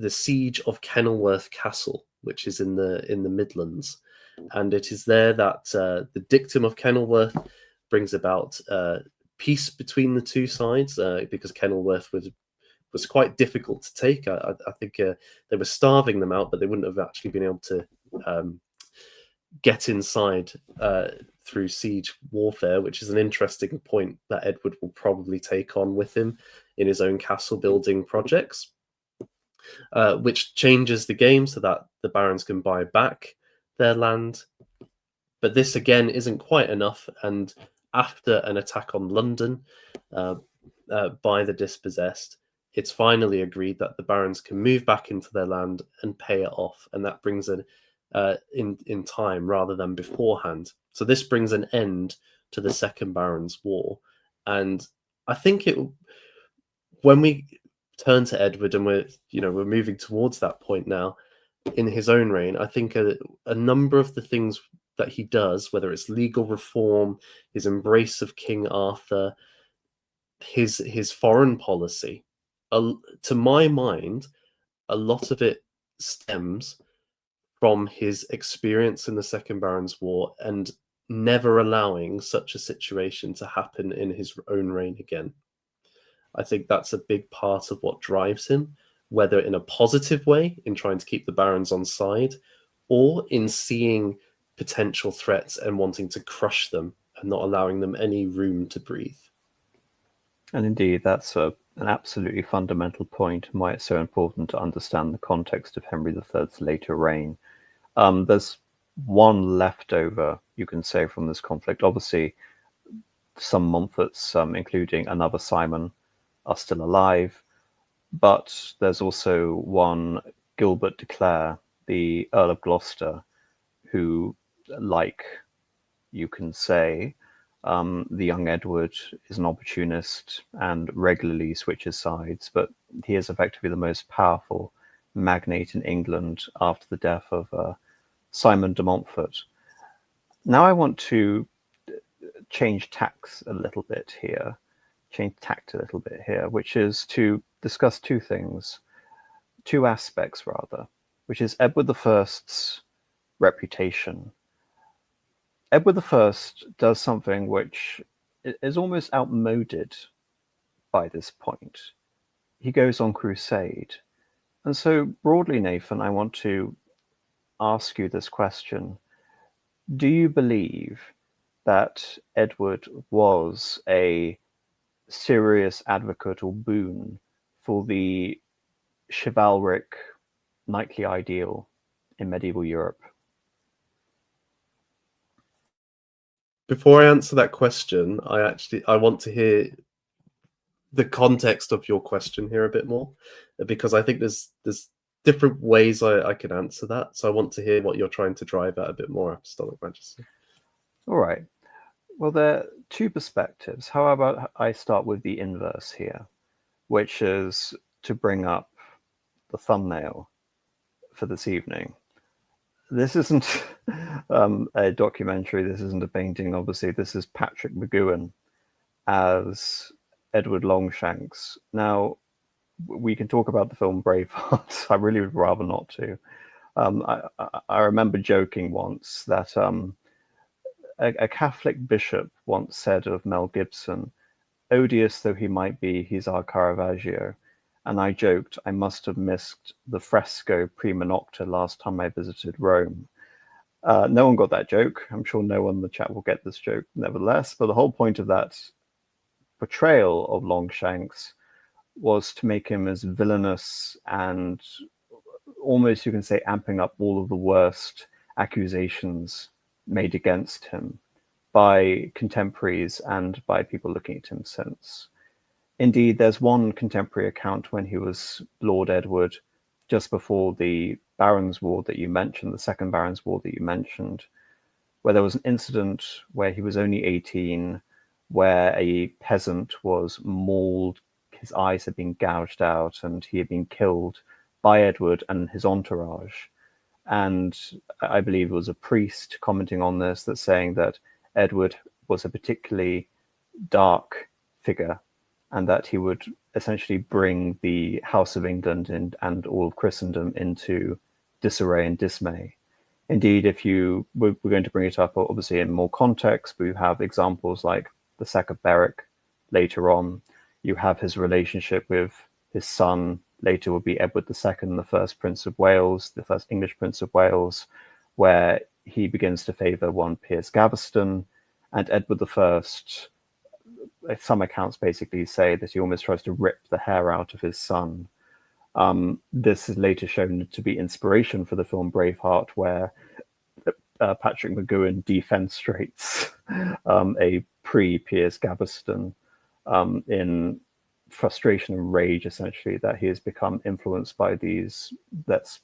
siege of Kenilworth Castle, which is in the Midlands. And it is there that the dictum of Kenilworth brings about peace between the two sides, because Kenilworth was quite difficult to take. I think they were starving them out, but they wouldn't have actually been able to get inside through siege warfare, which is an interesting point that Edward will probably take on with him in his own castle building projects, which changes the game so that the barons can buy back their land. But this again isn't quite enough, and after an attack on London by the dispossessed, it's finally agreed that the barons can move back into their land and pay it off, and that brings it in time rather than beforehand. So this brings an end to the Second Barons' War, and I think when we turn to Edward and we're moving towards that point now in his own reign, I think a number of the things that he does, whether it's legal reform, his embrace of King Arthur, his foreign policy, to my mind, a lot of it stems from his experience in the Second Barons' War and never allowing such a situation to happen in his own reign again. I think that's a big part of what drives him, whether in a positive way, in trying to keep the barons on side, or in seeing potential threats and wanting to crush them and not allowing them any room to breathe. And indeed, that's an absolutely fundamental point and why it's so important to understand the context of Henry III's later reign. There's one leftover, you can say, from this conflict. Obviously, some Montforts, including another Simon, are still alive, but there's also one Gilbert de Clare, the Earl of Gloucester, who, like you can say, the young Edward is an opportunist and regularly switches sides, but he is effectively the most powerful magnate in England after the death of Simon de Montfort. Now I want to change tact a little bit here, which is to discuss two aspects rather, which is Edward I's reputation. Edward I does something which is almost outmoded by this point. He goes on crusade. And so broadly, Nathan, I want to ask you this question. Do you believe that Edward was a serious advocate or boon for the chivalric knightly ideal in medieval Europe? Before I answer that question, I want to hear the context of your question here a bit more, because I think there's different ways I can answer that. So I want to hear what you're trying to drive at a bit more, Apostolic Majesty. All right. Well, there are two perspectives. How about I start with the inverse here, which is to bring up the thumbnail for this evening. This isn't a documentary. This isn't a painting, obviously. This is Patrick McGoohan as Edward Longshanks. Now, we can talk about the film Braveheart. I really would rather not to. I remember joking once that a Catholic bishop once said of Mel Gibson, odious though he might be, he's our Caravaggio. And I joked I must have missed the fresco Prima Nocte last time I visited Rome. No one got that joke. I'm sure no one in the chat will get this joke nevertheless. But the whole point of that portrayal of Longshanks was to make him as villainous and almost, you can say, amping up all of the worst accusations made against him by contemporaries and by people looking at him since. Indeed, there's one contemporary account when he was Lord Edward, just before the Barons' War that you mentioned, the Second Barons' War that you mentioned, where there was an incident where he was only 18, where a peasant was mauled, his eyes had been gouged out, and he had been killed by Edward and his entourage. And I believe it was a priest commenting on this that's saying that Edward was a particularly dark figure and that he would essentially bring the House of England and all of Christendom into disarray and dismay. Indeed, we're going to bring it up obviously in more context, but you have examples like the sack of Berwick later on. You have his relationship with his son, later will be Edward II, the first Prince of Wales, the first English Prince of Wales, where he begins to favour one Piers Gaveston, and Edward I, some accounts basically say that he almost tries to rip the hair out of his son. This is later shown to be inspiration for the film Braveheart, where Patrick McGoohan defenestrates a pre-Piers Gaveston in frustration and rage, essentially, that he has become influenced by these, let's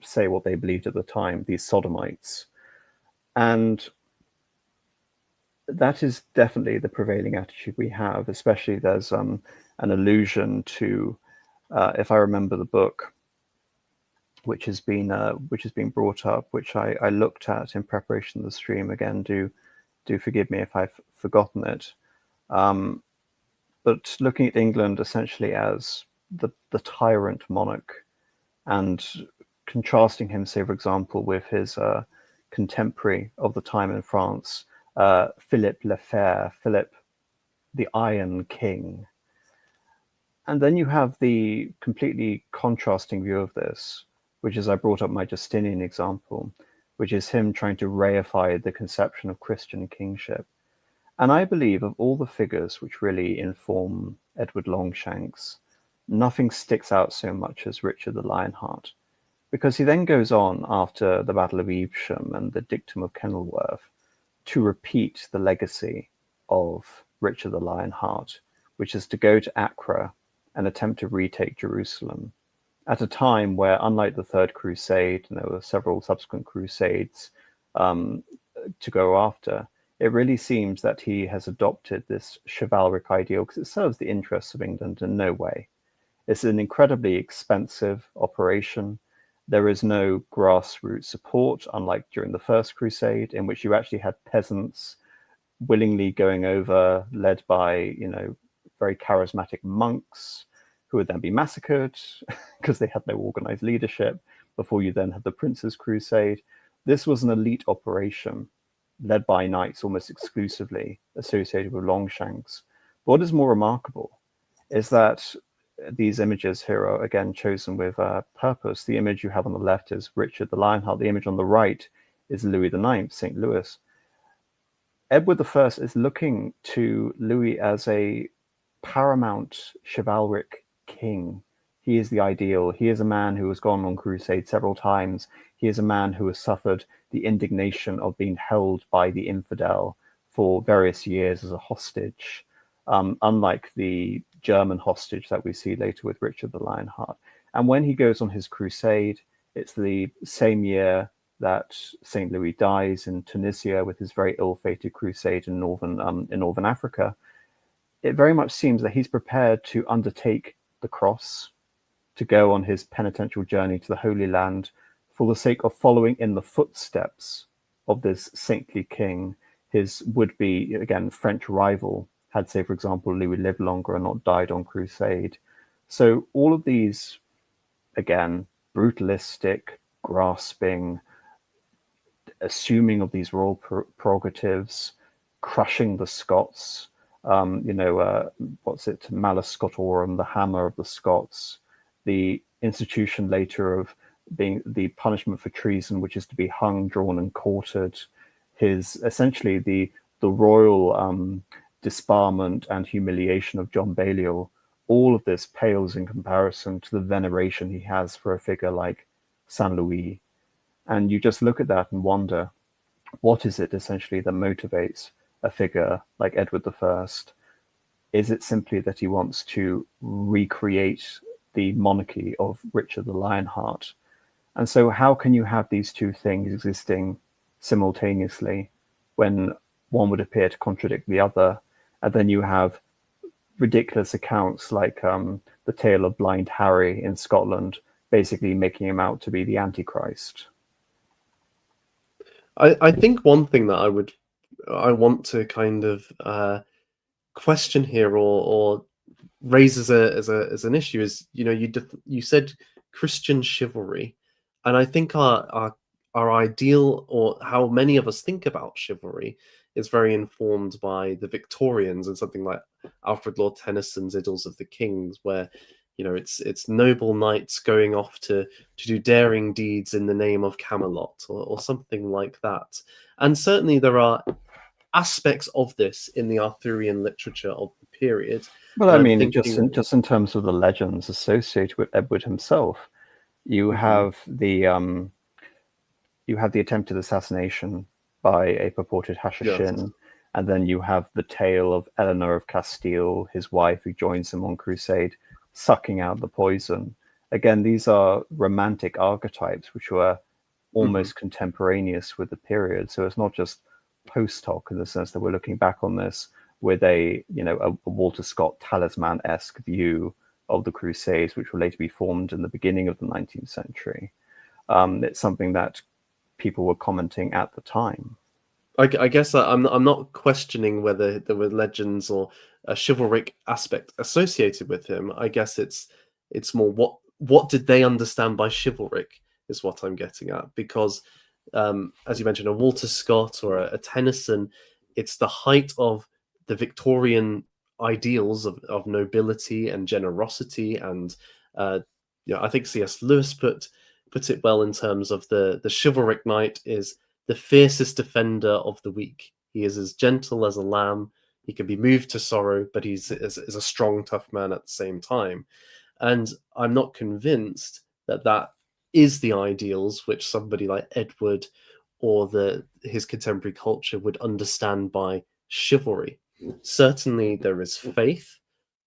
say what they believed at the time, these sodomites. And that is definitely the prevailing attitude we have, especially there's an allusion to, if I remember the book, which has been brought up, which I looked at in preparation of the stream. Again, do forgive me if I've forgotten it. But looking at England essentially as the tyrant monarch, and contrasting him, say, for example, with his contemporary of the time in France, Philippe le Fer, Philip the Iron King. And then you have the completely contrasting view of this, which is, I brought up my Justinian example, which is him trying to reify the conception of Christian kingship. And I believe of all the figures which really inform Edward Longshanks, nothing sticks out so much as Richard the Lionheart, because he then goes on after the Battle of Evesham and the Dictum of Kenilworth to repeat the legacy of Richard the Lionheart, which is to go to Acre and attempt to retake Jerusalem at a time where, unlike the Third Crusade, and there were several subsequent crusades to go after, it really seems that he has adopted this chivalric ideal because it serves the interests of England in no way. It's an incredibly expensive operation. There is no grassroots support, unlike during the First Crusade, in which you actually had peasants willingly going over, led by, very charismatic monks who would then be massacred because they had no organized leadership before you then had the Prince's Crusade. This was an elite operation led by knights almost exclusively associated with Longshanks. But what is more remarkable is that these images here are again chosen with purpose. The image you have on the left is Richard the Lionheart. The image on the right is Louis IX, St. Louis. Edward I is looking to Louis as a paramount chivalric king. He is the ideal. He is a man who has gone on crusade several times. He is a man who has suffered the indignation of being held by the infidel for various years as a hostage, unlike the German hostage that we see later with Richard the Lionheart. And when he goes on his crusade, it's the same year that St. Louis dies in Tunisia with his very ill-fated crusade in northern Africa. It very much seems that he's prepared to undertake the cross, to go on his penitential journey to the Holy Land for the sake of following in the footsteps of this saintly king, his would-be, again, French rival, had, say, for example, Louis lived longer and not died on crusade. So all of these, again, brutalistic, grasping, assuming of these royal prerogatives, crushing the Scots, Malus Scotorum, the hammer of the Scots, the institution later of being the punishment for treason, which is to be hung, drawn, and quartered, his essentially the royal disbarment and humiliation of John Balliol. All of this pales in comparison to the veneration he has for a figure like Saint Louis. And you just look at that and wonder, what is it essentially that motivates a figure like Edward I? Is it simply that he wants to recreate the monarchy of Richard the Lionheart? And so how can you have these two things existing simultaneously when one would appear to contradict the other? And then you have ridiculous accounts like the tale of Blind Harry in Scotland, basically making him out to be the Antichrist. I think one thing that I want to kind of question here or raise as an issue is, you said Christian chivalry, and I think our ideal, or how many of us think about chivalry, is very informed by the Victorians and something like Alfred Lord Tennyson's Idylls of the Kings, where it's noble knights going off to do daring deeds in the name of Camelot, or something like that. And certainly there are aspects of this in the Arthurian literature of the period. Well, And I I'm mean, thinking, just in terms of the legends associated with Edward himself, you Mhm, have the attempted assassination by a purported yes, Hashishin, and then you have the tale of Eleanor of Castile, his wife, who joins him on crusade, sucking out the poison. Again, these are romantic archetypes which were mhm. almost contemporaneous with the period. So it's not just post hoc in the sense that we're looking back on this with a Walter Scott talisman-esque view of the Crusades, which will later be formed in the beginning of the 19th century. It's something that people were commenting at the time. I guess I'm not questioning whether there were legends or a chivalric aspect associated with him. I guess it's more what did they understand by chivalric is what I'm getting at. Because as you mentioned, a Walter Scott or a Tennyson, it's the height of the Victorian ideals of nobility and generosity, and uh, I think C.S. Lewis put it well in terms of the chivalric knight is the fiercest defender of the weak. He is as gentle as a lamb. He can be moved to sorrow, but is a strong, tough man at the same time. And I'm not convinced that that is the ideals which somebody like Edward or his contemporary culture would understand by chivalry. Certainly, there is faith,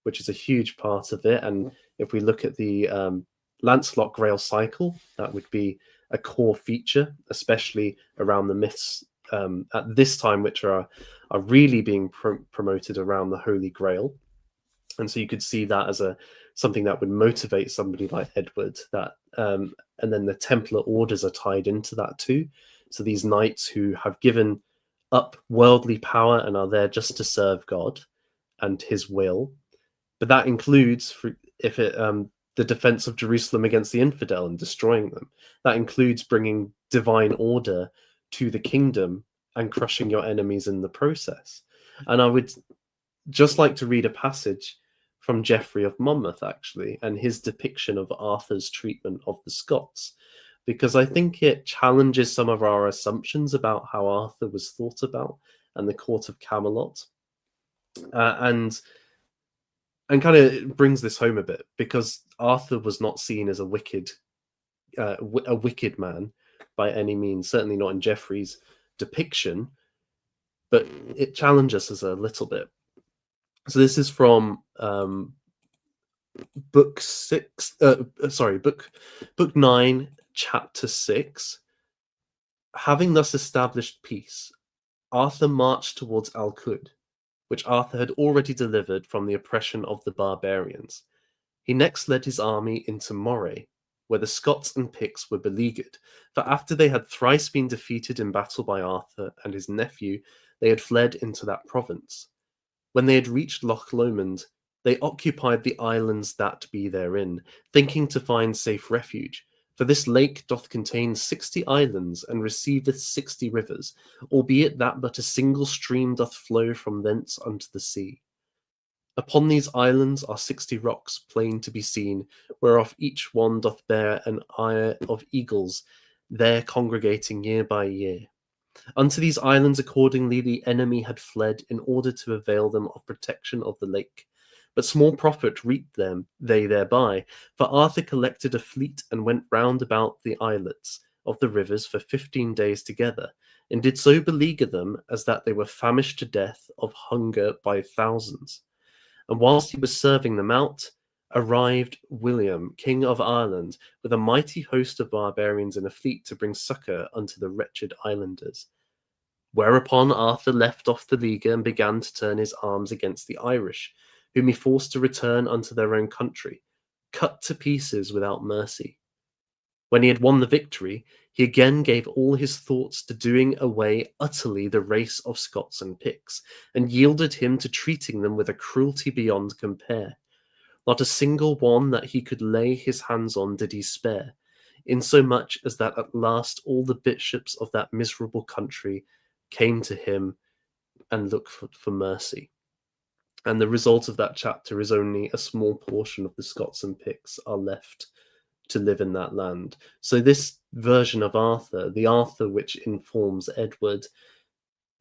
which is a huge part of it. And if we look at the Lancelot Grail cycle, that would be a core feature, especially around the myths at this time, which are really being promoted around the Holy Grail. And so you could see that as something that would motivate somebody like Edward. And then the Templar orders are tied into that too. So these knights who have given up worldly power and are there just to serve God and His will, but that includes if it the defense of Jerusalem against the infidel and destroying them. That includes bringing divine order to the kingdom and crushing your enemies in the process. And I would just like to read a passage from Geoffrey of Monmouth, actually, and his depiction of Arthur's treatment of the Scots, because I think it challenges some of our assumptions about how Arthur was thought about and the court of Camelot. And kind of brings this home a bit, because Arthur was not seen as a wicked man by any means, certainly not in Geoffrey's depiction, but it challenges us a little bit. So this is from book six. Book 9, chapter 6. Having thus established peace, Arthur marched towards Alcud, which Arthur had already delivered from the oppression of the barbarians. He next led his army into Moray, where the Scots and Picts were beleaguered, for after they had thrice been defeated in battle by Arthur and his nephew, they had fled into that province. When they had reached Loch Lomond, they occupied the islands that be therein, thinking to find safe refuge. For this lake doth contain 60 islands, and receiveth 60 rivers, albeit that but a single stream doth flow from thence unto the sea. Upon these islands are 60 rocks plain to be seen, whereof each one doth bear an ire of eagles, there congregating year by year. Unto these islands accordingly the enemy had fled in order to avail them of protection of the lake. But small profit reaped them they thereby, for Arthur collected a fleet and went round about the islets of the rivers for 15 days together, and did so beleaguer them as that they were famished to death of hunger by thousands. And whilst he was serving them out, arrived William, King of Ireland, with a mighty host of barbarians in a fleet to bring succour unto the wretched islanders. Whereupon Arthur left off the leaguer and began to turn his arms against the Irish, whom he forced to return unto their own country, cut to pieces without mercy. When he had won the victory, he again gave all his thoughts to doing away utterly the race of Scots and Picts, and yielded him to treating them with a cruelty beyond compare. Not a single one that he could lay his hands on did he spare, insomuch as that at last all the bishops of that miserable country came to him and looked for mercy. And the result of that chapter is only a small portion of the Scots and Picts are left to live in that land. So this version of Arthur, the Arthur which informs Edward,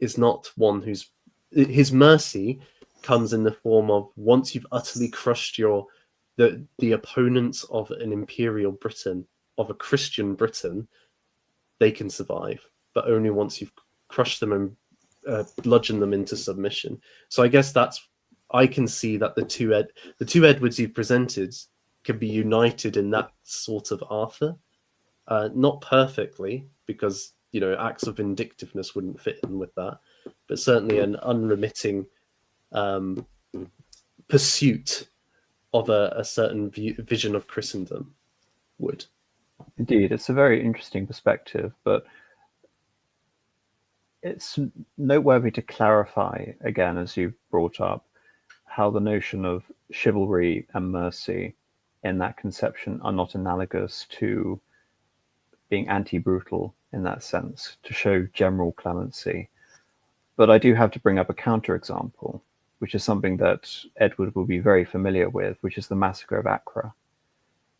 is not one his mercy comes in the form of, once you've utterly crushed the opponents of an imperial Britain, of a Christian Britain, they can survive, but only once you've crushed them and bludgeoned them into submission. So I guess I can see that the two Edwards you've presented can be united in that sort of Arthur. Not perfectly, because acts of vindictiveness wouldn't fit in with that, but certainly an unremitting pursuit of a certain vision of Christendom would. Indeed, it's a very interesting perspective, but it's noteworthy to clarify, again, as you brought up, how the notion of chivalry and mercy in that conception are not analogous to being anti-brutal in that sense, to show general clemency. But I do have to bring up a counterexample, which is something that Edward will be very familiar with, which is the Massacre of Acre.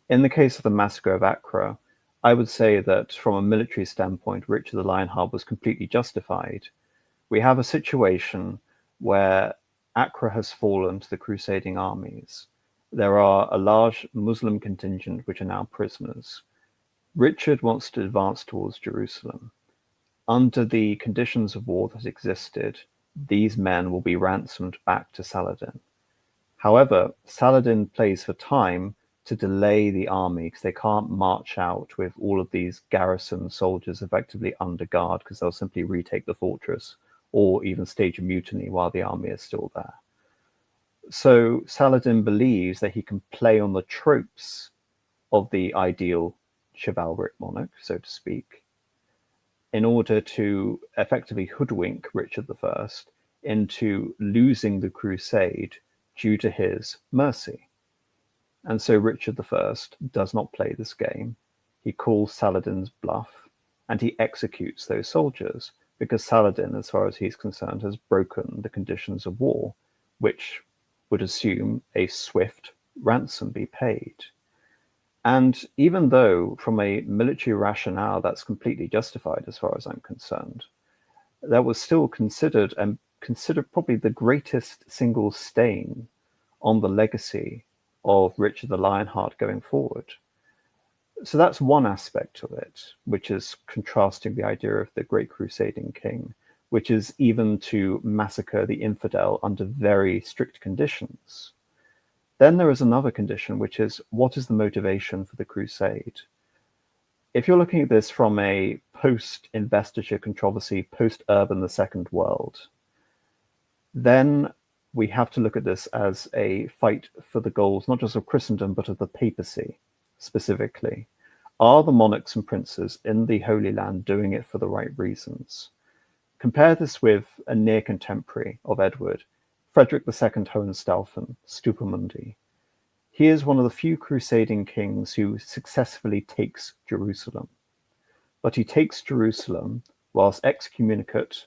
In the case of the Massacre of Acre, I would say that from a military standpoint, Richard the Lionheart was completely justified. We have a situation where Acre has fallen to the crusading armies. There are a large Muslim contingent which are now prisoners. Richard wants to advance towards Jerusalem. Under the conditions of war that existed, these men will be ransomed back to Saladin. However, Saladin plays for time to delay the army because they can't march out with all of these garrison soldiers effectively under guard, because they'll simply retake the fortress or even stage a mutiny while the army is still there. So Saladin believes that he can play on the tropes of the ideal chivalric monarch, so to speak, in order to effectively hoodwink Richard I into losing the crusade due to his mercy. And so Richard I does not play this game. He calls Saladin's bluff and he executes those soldiers, because Saladin, as far as he's concerned, has broken the conditions of war, which would assume a swift ransom be paid. And even though from a military rationale that's completely justified as far as I'm concerned, that was still considered probably the greatest single stain on the legacy of Richard the Lionheart going forward. So that's one aspect of it, which is contrasting the idea of the great crusading king, which is even to massacre the infidel under very strict conditions. Then there is another condition, which is, what is the motivation for the crusade? If you're looking at this from a post-investiture controversy, post-Urban II world, then we have to look at this as a fight for the goals, not just of Christendom, but of the papacy specifically. Are the monarchs and princes in the Holy Land doing it for the right reasons? Compare this with a near contemporary of Edward, Frederick II Hohenstaufen, Stupelmundi. He is one of the few crusading kings who successfully takes Jerusalem. But he takes Jerusalem whilst excommunicate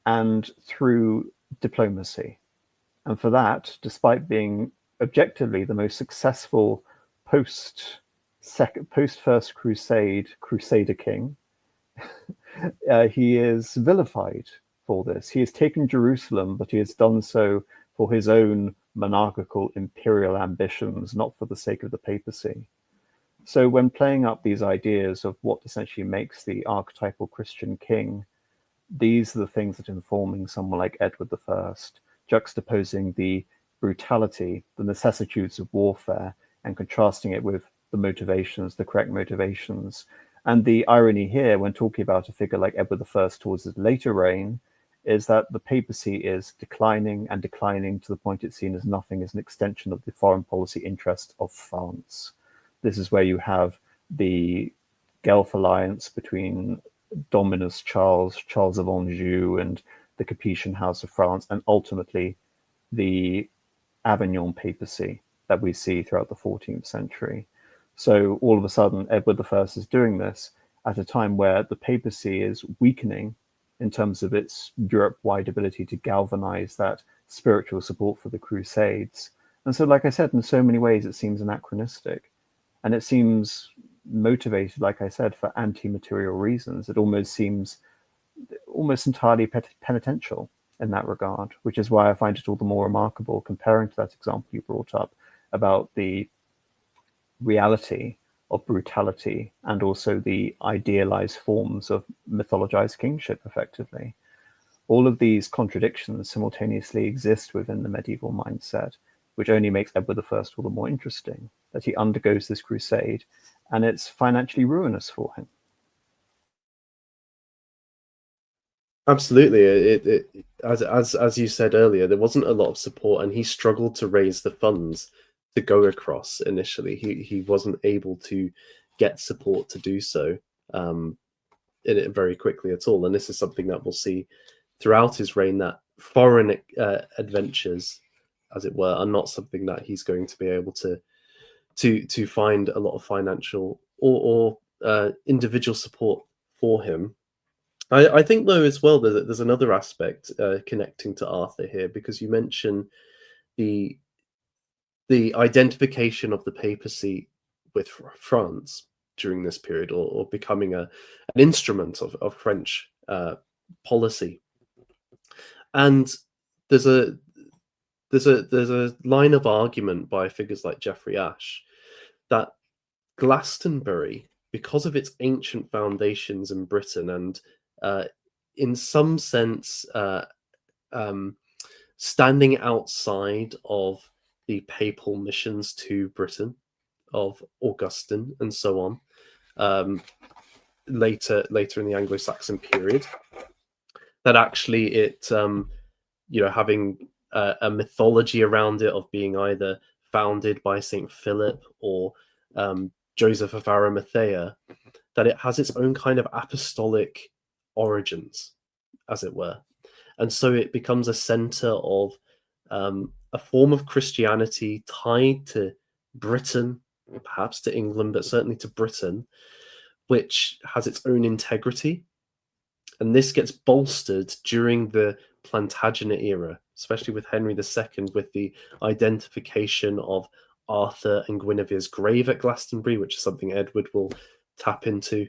and through diplomacy. And for that, despite being objectively the most successful post-First Crusade crusader king, he is vilified for this. He has taken Jerusalem, but he has done so for his own monarchical imperial ambitions, not for the sake of the papacy. So when playing up these ideas of what essentially makes the archetypal Christian king, these are the things that are informing someone like Edward I, juxtaposing the brutality, the necessitudes of warfare, and contrasting it with the motivations, the correct motivations. And the irony here, when talking about a figure like Edward I towards his later reign, is that the papacy is declining and declining to the point it's seen as nothing as an extension of the foreign policy interest of France. This is where you have the Guelph alliance between Dominus Charles of Anjou, and the Capetian House of France, and ultimately the Avignon papacy that we see throughout the 14th century. So all of a sudden, Edward I is doing this at a time where the papacy is weakening in terms of its Europe-wide ability to galvanize that spiritual support for the Crusades. And so, like I said, in so many ways, it seems anachronistic. And it seems motivated, like I said, for anti-material reasons. It almost seems almost entirely penitential in that regard, which is why I find it all the more remarkable comparing to that example you brought up about the reality of brutality and also the idealized forms of mythologized kingship, effectively. All of these contradictions simultaneously exist within the medieval mindset, which only makes Edward I all the more interesting, that he undergoes this crusade and it's financially ruinous for him. Absolutely. As you said earlier, there wasn't a lot of support, and he struggled to raise the funds to go across initially. He wasn't able to get support to do so in it very quickly at all. And this is something that we'll see throughout his reign, that foreign adventures, as it were, are not something that he's going to be able to find a lot of financial or individual support for him. I think, though, as well, that there's another aspect connecting to Arthur here, because you mention the identification of the papacy with France during this period, or becoming an instrument of French policy. And there's a line of argument by figures like Geoffrey Ashe that Glastonbury, because of its ancient foundations in Britain and in some sense standing outside of the papal missions to Britain of Augustine and so on, later in the Anglo-Saxon period, that actually it having a mythology around it of being either founded by Saint Philip or Joseph of Arimathea, that it has its own kind of apostolic origins, as it were. And so it becomes a center of a form of Christianity tied to Britain, perhaps to England, but certainly to Britain, which has its own integrity. And this gets bolstered during the Plantagenet era, especially with Henry II, with the identification of Arthur and Guinevere's grave at Glastonbury, which is something Edward will tap into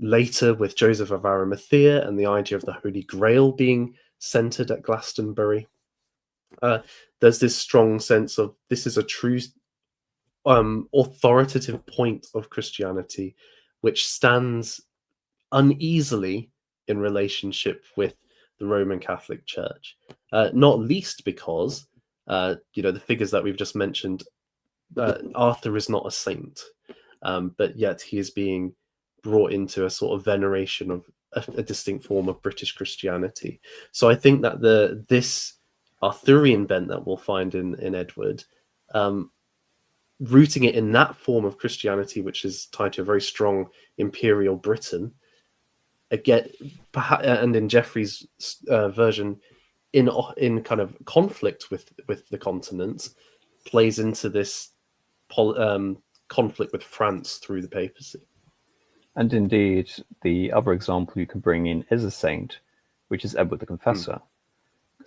later with Joseph of Arimathea and the idea of the Holy Grail being centered at Glastonbury. There's this strong sense of this is a true authoritative point of Christianity, which stands uneasily in relationship with the Roman Catholic Church, not least because the figures that we've just mentioned, Arthur is not a saint, but yet he is being brought into a sort of veneration of a distinct form of British Christianity. So I think that this Arthurian bent that we'll find in Edward, rooting it in that form of Christianity, which is tied to a very strong imperial Britain, again, and in Geoffrey's version, in kind of conflict with the continent, plays into this conflict with France through the papacy. And indeed, the other example you can bring in is a saint, which is Edward the Confessor.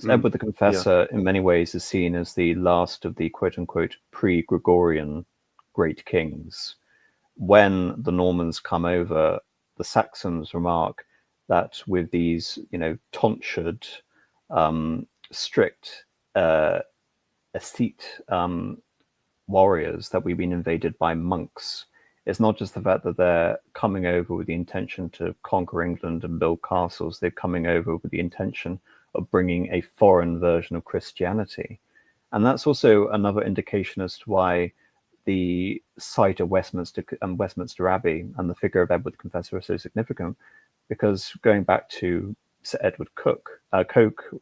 Edward the Confessor, in many ways, is seen as the last of the quote-unquote pre-Gregorian great kings. When the Normans come over, the Saxons remark that with these, tonsured, strict, ascete warriors, that we've been invaded by monks. It's not just the fact that they're coming over with the intention to conquer England and build castles. They're coming over with the intention of bringing a foreign version of Christianity. And that's also another indication as to why the site of Westminster Abbey and the figure of Edward the Confessor are so significant, because going back to Sir Edward Coke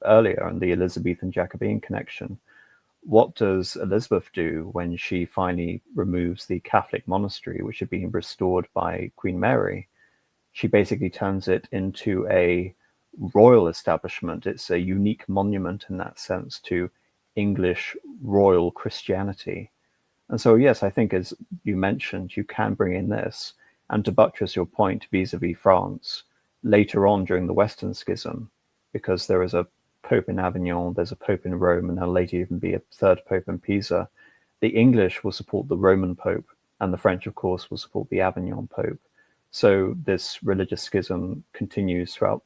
earlier and the Elizabethan Jacobean connection, what does Elizabeth do when she finally removes the Catholic monastery, which had been restored by Queen Mary? She basically turns it into a royal establishment. It's a unique monument in that sense to English royal Christianity. And so, yes, I think, as you mentioned, you can bring in this. And to buttress your point vis-a-vis France, later on during the Western Schism, because there is a Pope in Avignon, there's a Pope in Rome, and there'll later even be a third Pope in Pisa. The English will support the Roman Pope, and the French, of course, will support the Avignon Pope. So this religious schism continues throughout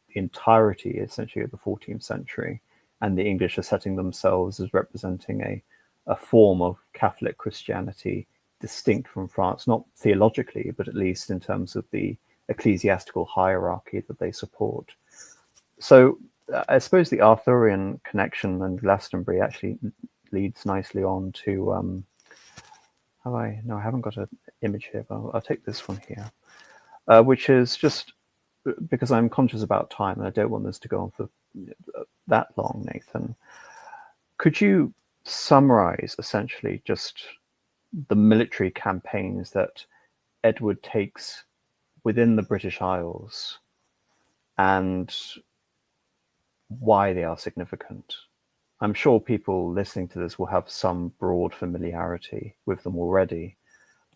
the entirety, essentially, of the 14th century, and the English are setting themselves as representing a form of Catholic Christianity distinct from France, not theologically, but at least in terms of the ecclesiastical hierarchy that they support. So I suppose the Arthurian connection and Glastonbury actually leads nicely on to I haven't got an image here, but I'll take this one here, which is just because I'm conscious about time and I don't want this to go on for that long, Nathan. Could you summarize essentially just the military campaigns that Edward takes within the British Isles and why they are significant? I'm sure people listening to this will have some broad familiarity with them already,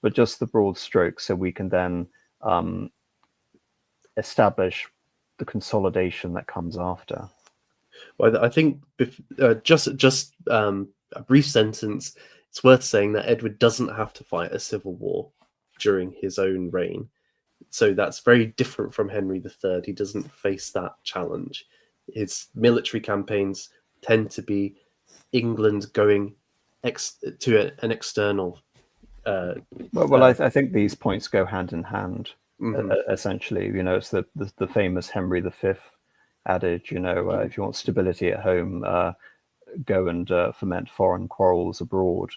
but just the broad strokes so we can then establish the consolidation that comes after. Well, I think just a brief sentence. It's worth saying that Edward doesn't have to fight a civil war during his own reign, so that's very different from Henry III. He doesn't face that challenge. His military campaigns tend to be England going to an external. I think these points go hand in hand. Mm-hmm. Essentially, it's the famous Henry V adage. If you want stability at home, go and foment foreign quarrels abroad.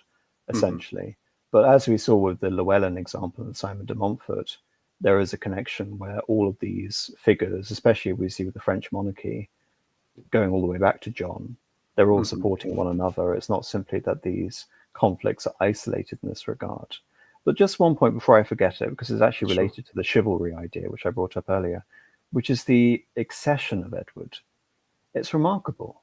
Essentially, mm-hmm. But as we saw with the Llewellyn example of Simon de Montfort, there is a connection where all of these figures, especially we see with the French monarchy, going all the way back to John, they're all mm-hmm. supporting one another. It's not simply that these conflicts are isolated in this regard. But just one point before I forget it, because it's actually related to the chivalry idea, which I brought up earlier, which is the accession of Edward. It's remarkable.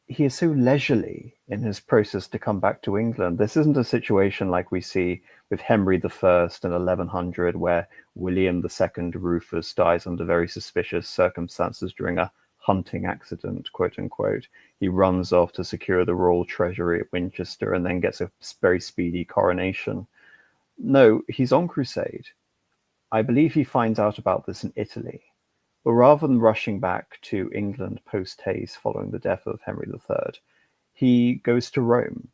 He is so leisurely in his process to come back to England. This isn't a situation like we see with Henry I in 1100, where William II Rufus dies under very suspicious circumstances during a hunting accident, quote unquote. He runs off to secure the royal treasury at Winchester and then gets a very speedy coronation. No, he's on crusade. I believe he finds out about this in Italy. But rather than rushing back to England post-haste following the death of Henry III, he goes to Rome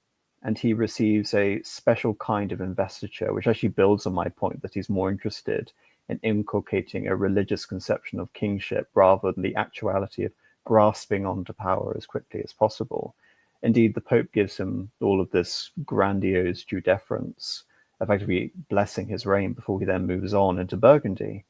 and he receives a special kind of investiture, which actually builds on my point that he's more interested in inculcating a religious conception of kingship rather than the actuality of grasping onto power as quickly as possible. Indeed, the Pope gives him all of this grandiose due deference, effectively blessing his reign before he then moves on into Burgundy.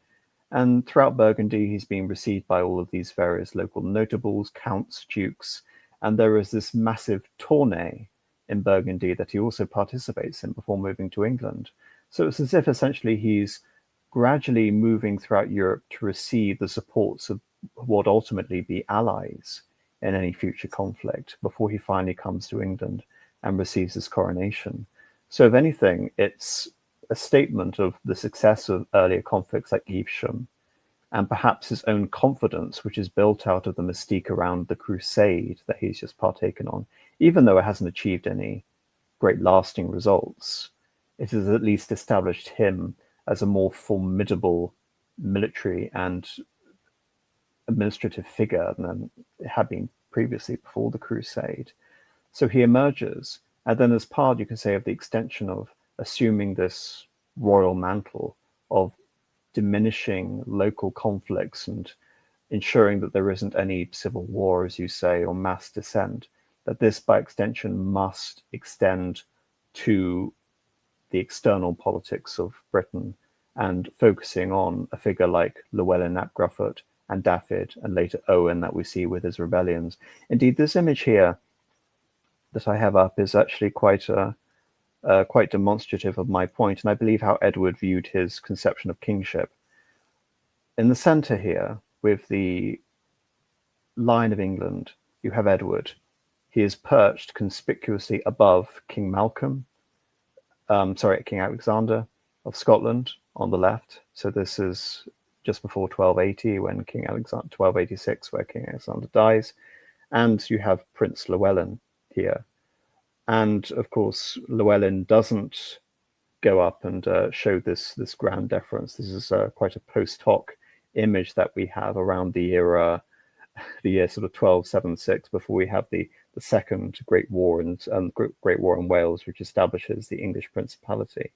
And throughout Burgundy, he's being received by all of these various local notables, counts, dukes, and there is this massive tourney in Burgundy that he also participates in before moving to England. So it's as if essentially he's gradually moving throughout Europe to receive the supports of what ultimately be allies in any future conflict before he finally comes to England and receives his coronation. So if anything, it's a statement of the success of earlier conflicts like Evesham, and perhaps his own confidence, which is built out of the mystique around the crusade that he's just partaken on. Even though it hasn't achieved any great lasting results, it has at least established him as a more formidable military and administrative figure than it had been previously before the crusade. So he emerges, and then as part, you can say, of the extension of assuming this royal mantle of diminishing local conflicts and ensuring that there isn't any civil war, as you say, or mass dissent, that this by extension must extend to the external politics of Britain and focusing on a figure like Llewellyn ap Grufford and Dafydd and later Owen that we see with his rebellions. Indeed, this image here that I have up is actually quite demonstrative of my point, and I believe how Edward viewed his conception of kingship. In the center here, with the line of England, you have Edward. He is perched conspicuously above King Alexander of Scotland on the left. So this is just before 1280, when King Alexander, 1286, where King Alexander dies, and you have Prince Llewellyn here. And of course, Llewellyn doesn't go up and show this grand deference. This is quite a post hoc image that we have around the year sort of 1276, before we have the second Great War and Great War in Wales, which establishes the English Principality.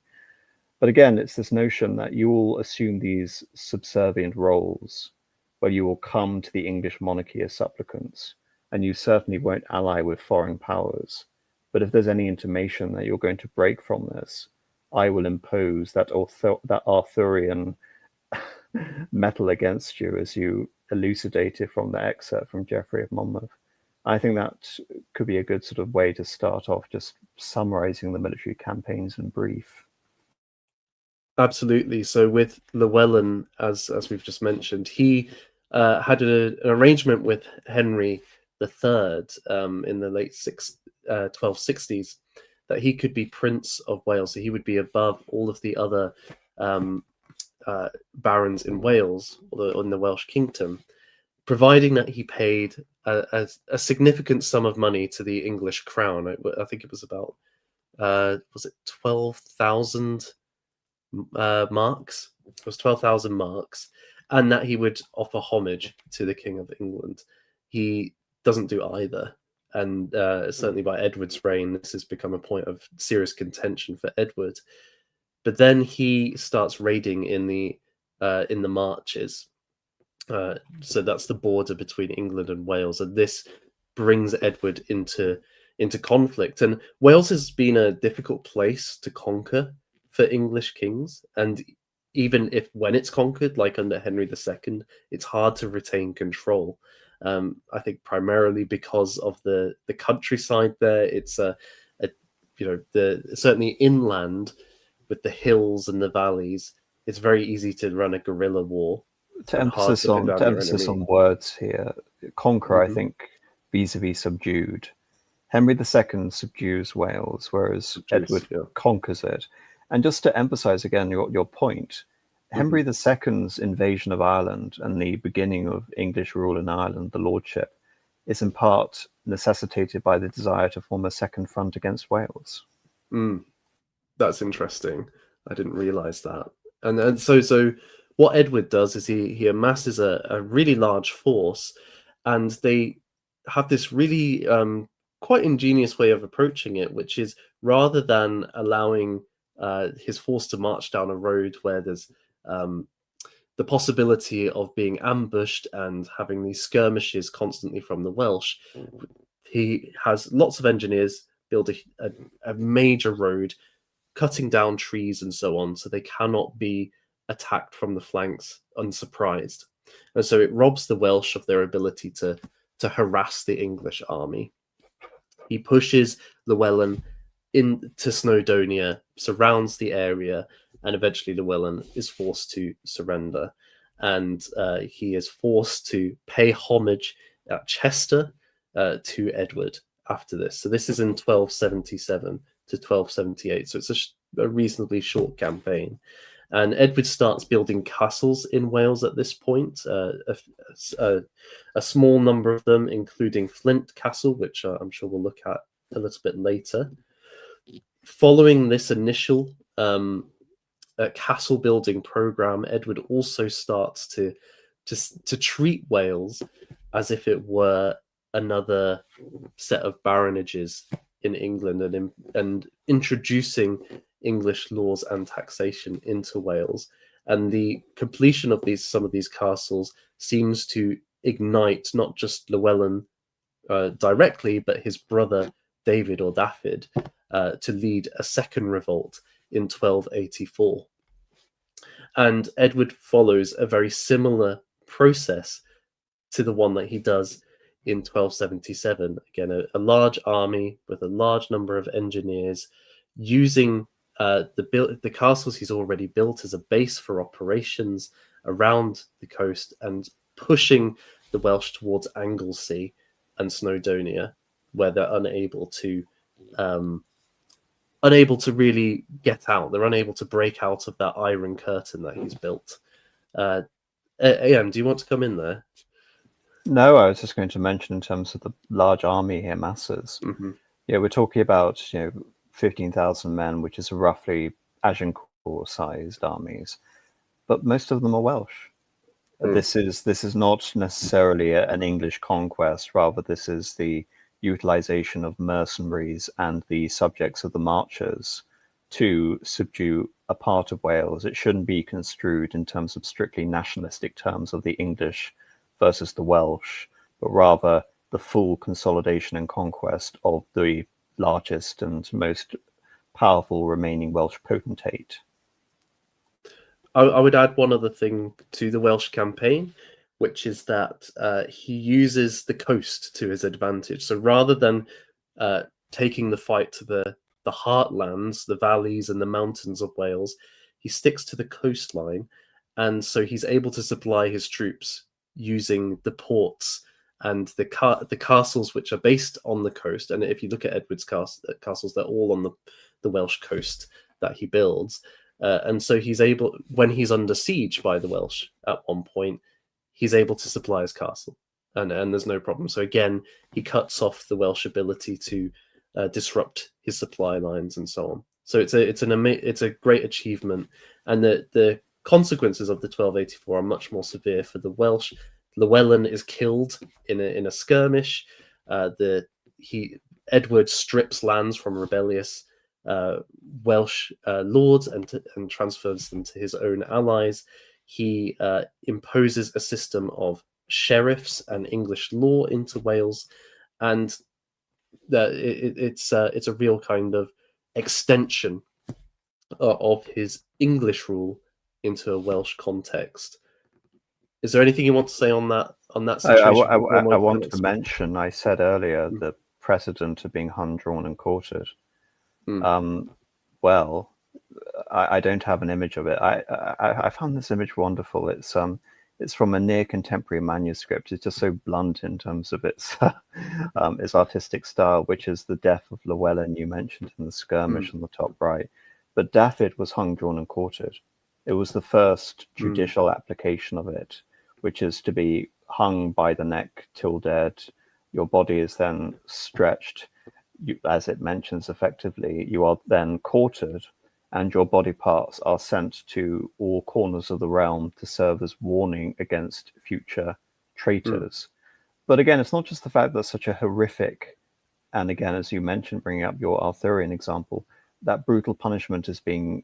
But again, it's this notion that you will assume these subservient roles, where you will come to the English monarchy as supplicants, and you certainly won't ally with foreign powers. But if there's any intimation that you're going to break from this, I will impose that Arthurian metal against you, as you elucidated from the excerpt from Geoffrey of Monmouth. I think that could be a good sort of way to start off, just summarizing the military campaigns in brief. Absolutely. So with Llewellyn, as we've just mentioned, he had an arrangement with Henry III in the late 1260s that he could be Prince of Wales. So he would be above all of the other barons in Wales, or in the Welsh kingdom, providing that he paid a significant sum of money to the English crown. I think it was about, was it 12,000 marks? It was 12,000 marks, and that he would offer homage to the King of England. He doesn't do either, and certainly by Edward's reign, this has become a point of serious contention for Edward. But then he starts raiding in the marches. So that's the border between England and Wales, and this brings Edward into conflict. And Wales has been a difficult place to conquer for English kings, and even if when it's conquered, like under Henry II, it's hard to retain control. I think primarily because of the countryside there. It's certainly inland with the hills and the valleys. It's very easy to run a guerrilla war. To emphasis on words here, conquer, I think, vis-a-vis subdued. Henry II subdues Wales, whereas Edward conquers it. And just to emphasize again your point, Henry II's invasion of Ireland and the beginning of English rule in Ireland, the lordship, is in part necessitated by the desire to form a second front against Wales. That's interesting. I didn't realize that. And so what Edward does is he amasses a really large force, and they have this really quite ingenious way of approaching it, which is, rather than allowing his force to march down a road where there's the possibility of being ambushed and having these skirmishes constantly from the Welsh, he has lots of engineers build a major road, cutting down trees and so on, so they cannot be attacked from the flanks unsurprised. And so it robs the Welsh of their ability to harass the English army. He pushes Llewellyn into Snowdonia, surrounds the area, and eventually Llewellyn is forced to surrender. And he is forced to pay homage at Chester to Edward after this. So this is in 1277 to 1278. So it's a reasonably short campaign. And Edward starts building castles in Wales at this point, a small number of them, including Flint Castle, which I'm sure we'll look at a little bit later. Following this initial castle building program, Edward also starts to treat Wales as if it were another set of baronages in England, and introducing English laws and taxation into Wales. And the completion of some of these castles seems to ignite not just Llewellyn directly, but his brother David, or Dafydd, to lead a second revolt in 1284. And Edward follows a very similar process to the one that he does in 1277. Again, a large army with a large number of engineers, using the castles he's already built as a base for operations around the coast, and pushing the Welsh towards Anglesey and Snowdonia, where they're unable to really get out. They're unable to break out of that iron curtain that he's built. Am, do you want to come in there? No, I was just going to mention in terms of the large army here, masses. Hmm. Yeah, we're talking about 15,000 men, which is roughly Agincourt-sized armies, but most of them are Welsh. Mm. This is not necessarily an English conquest. Rather, this is the utilization of mercenaries and the subjects of the marchers to subdue a part of Wales. It shouldn't be construed in terms of strictly nationalistic terms of the English versus the Welsh, but rather the full consolidation and conquest of the largest and most powerful remaining Welsh potentate. I would add one other thing to the Welsh campaign, which is that he uses the coast to his advantage. So rather than taking the fight to the heartlands, the valleys, and the mountains of Wales, he sticks to the coastline, and so he's able to supply his troops using the ports and the castles which are based on the coast. And if you look at Edward's castles, they're all on the Welsh coast that he builds. And so he's able, when he's under siege by the Welsh at one point, he's able to supply his castle, and there's no problem. So again, he cuts off the Welsh ability to disrupt his supply lines and so on. So it's a great achievement, and the consequences of the 1284 are much more severe for the Welsh. Llewellyn is killed in a skirmish. Edward strips lands from rebellious Welsh lords and transfers them to his own allies. He imposes a system of sheriffs and English law into Wales, and it's a real kind of extension of his English rule into a Welsh context. Is there anything you want to say on that situation? I want to mention, I said earlier, the precedent of being hung, drawn, and quartered. Well, I don't have an image of it. I found this image wonderful. It's from a near contemporary manuscript. It's just so blunt in terms of its artistic style, which is the death of Llewellyn you mentioned in the skirmish on the top right. But Dafydd was hung, drawn, and quartered. It was the first judicial application of it, which is to be hung by the neck till dead. Your body is then stretched. As it mentions effectively, you are then quartered, and your body parts are sent to all corners of the realm to serve as warning against future traitors. But again, it's not just the fact that such a horrific, and again, as you mentioned, bringing up your Arthurian example, that brutal punishment is being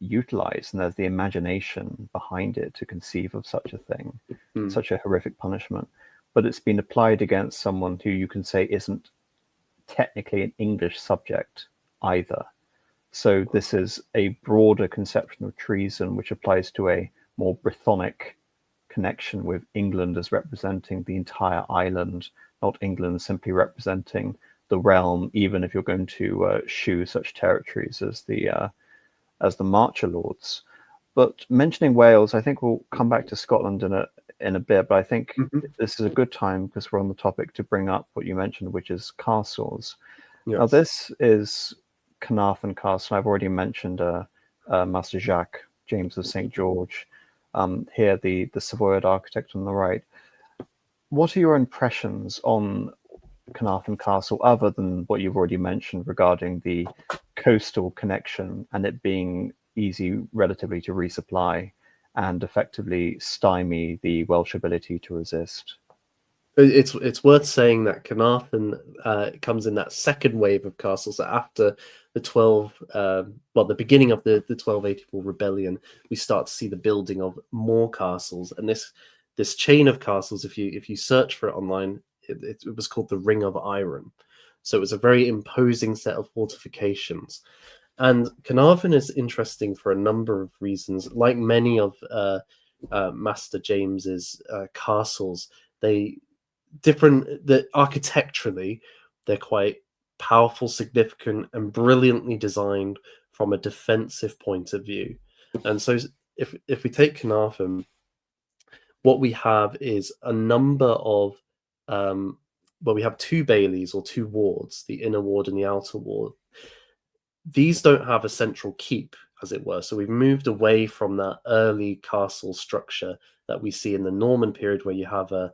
utilized, and there's the imagination behind it to conceive of such a thing, such a horrific punishment. But it's been applied against someone who you can say isn't technically an English subject either. So this is a broader conception of treason, which applies to a more Brythonic connection with England as representing the entire island, not England simply representing the realm, even if you're going to shew such territories as the Marcher Lords. But mentioning Wales, I think we'll come back to Scotland in a bit, but I think this is a good time, because we're on the topic, to bring up what you mentioned, which is castles. Yes. Now, this is Carnarvon Castle. I've already mentioned Master Jacques, James of St. George. Here, the Savoyard architect on the right. What are your impressions on Carnarvon Castle, other than what you've already mentioned regarding the coastal connection and it being easy relatively to resupply and effectively stymie the Welsh ability to resist? It's worth saying that Carnarvon comes in that second wave of castles, that after the beginning of the 1284 rebellion, we start to see the building of more castles, and this chain of castles, if you search for it online, it was called the Ring of Iron. So it was a very imposing set of fortifications. And Carnarvon is interesting for a number of reasons. Like many of Master James's castles, architecturally, they're quite powerful, significant, and brilliantly designed from a defensive point of view. And so if we take Carnarvon, what we have is a number of we have two baileys, or two wards, the inner ward and the outer ward. These don't have a central keep, as it were. So we've moved away from that early castle structure that we see in the Norman period, where you have a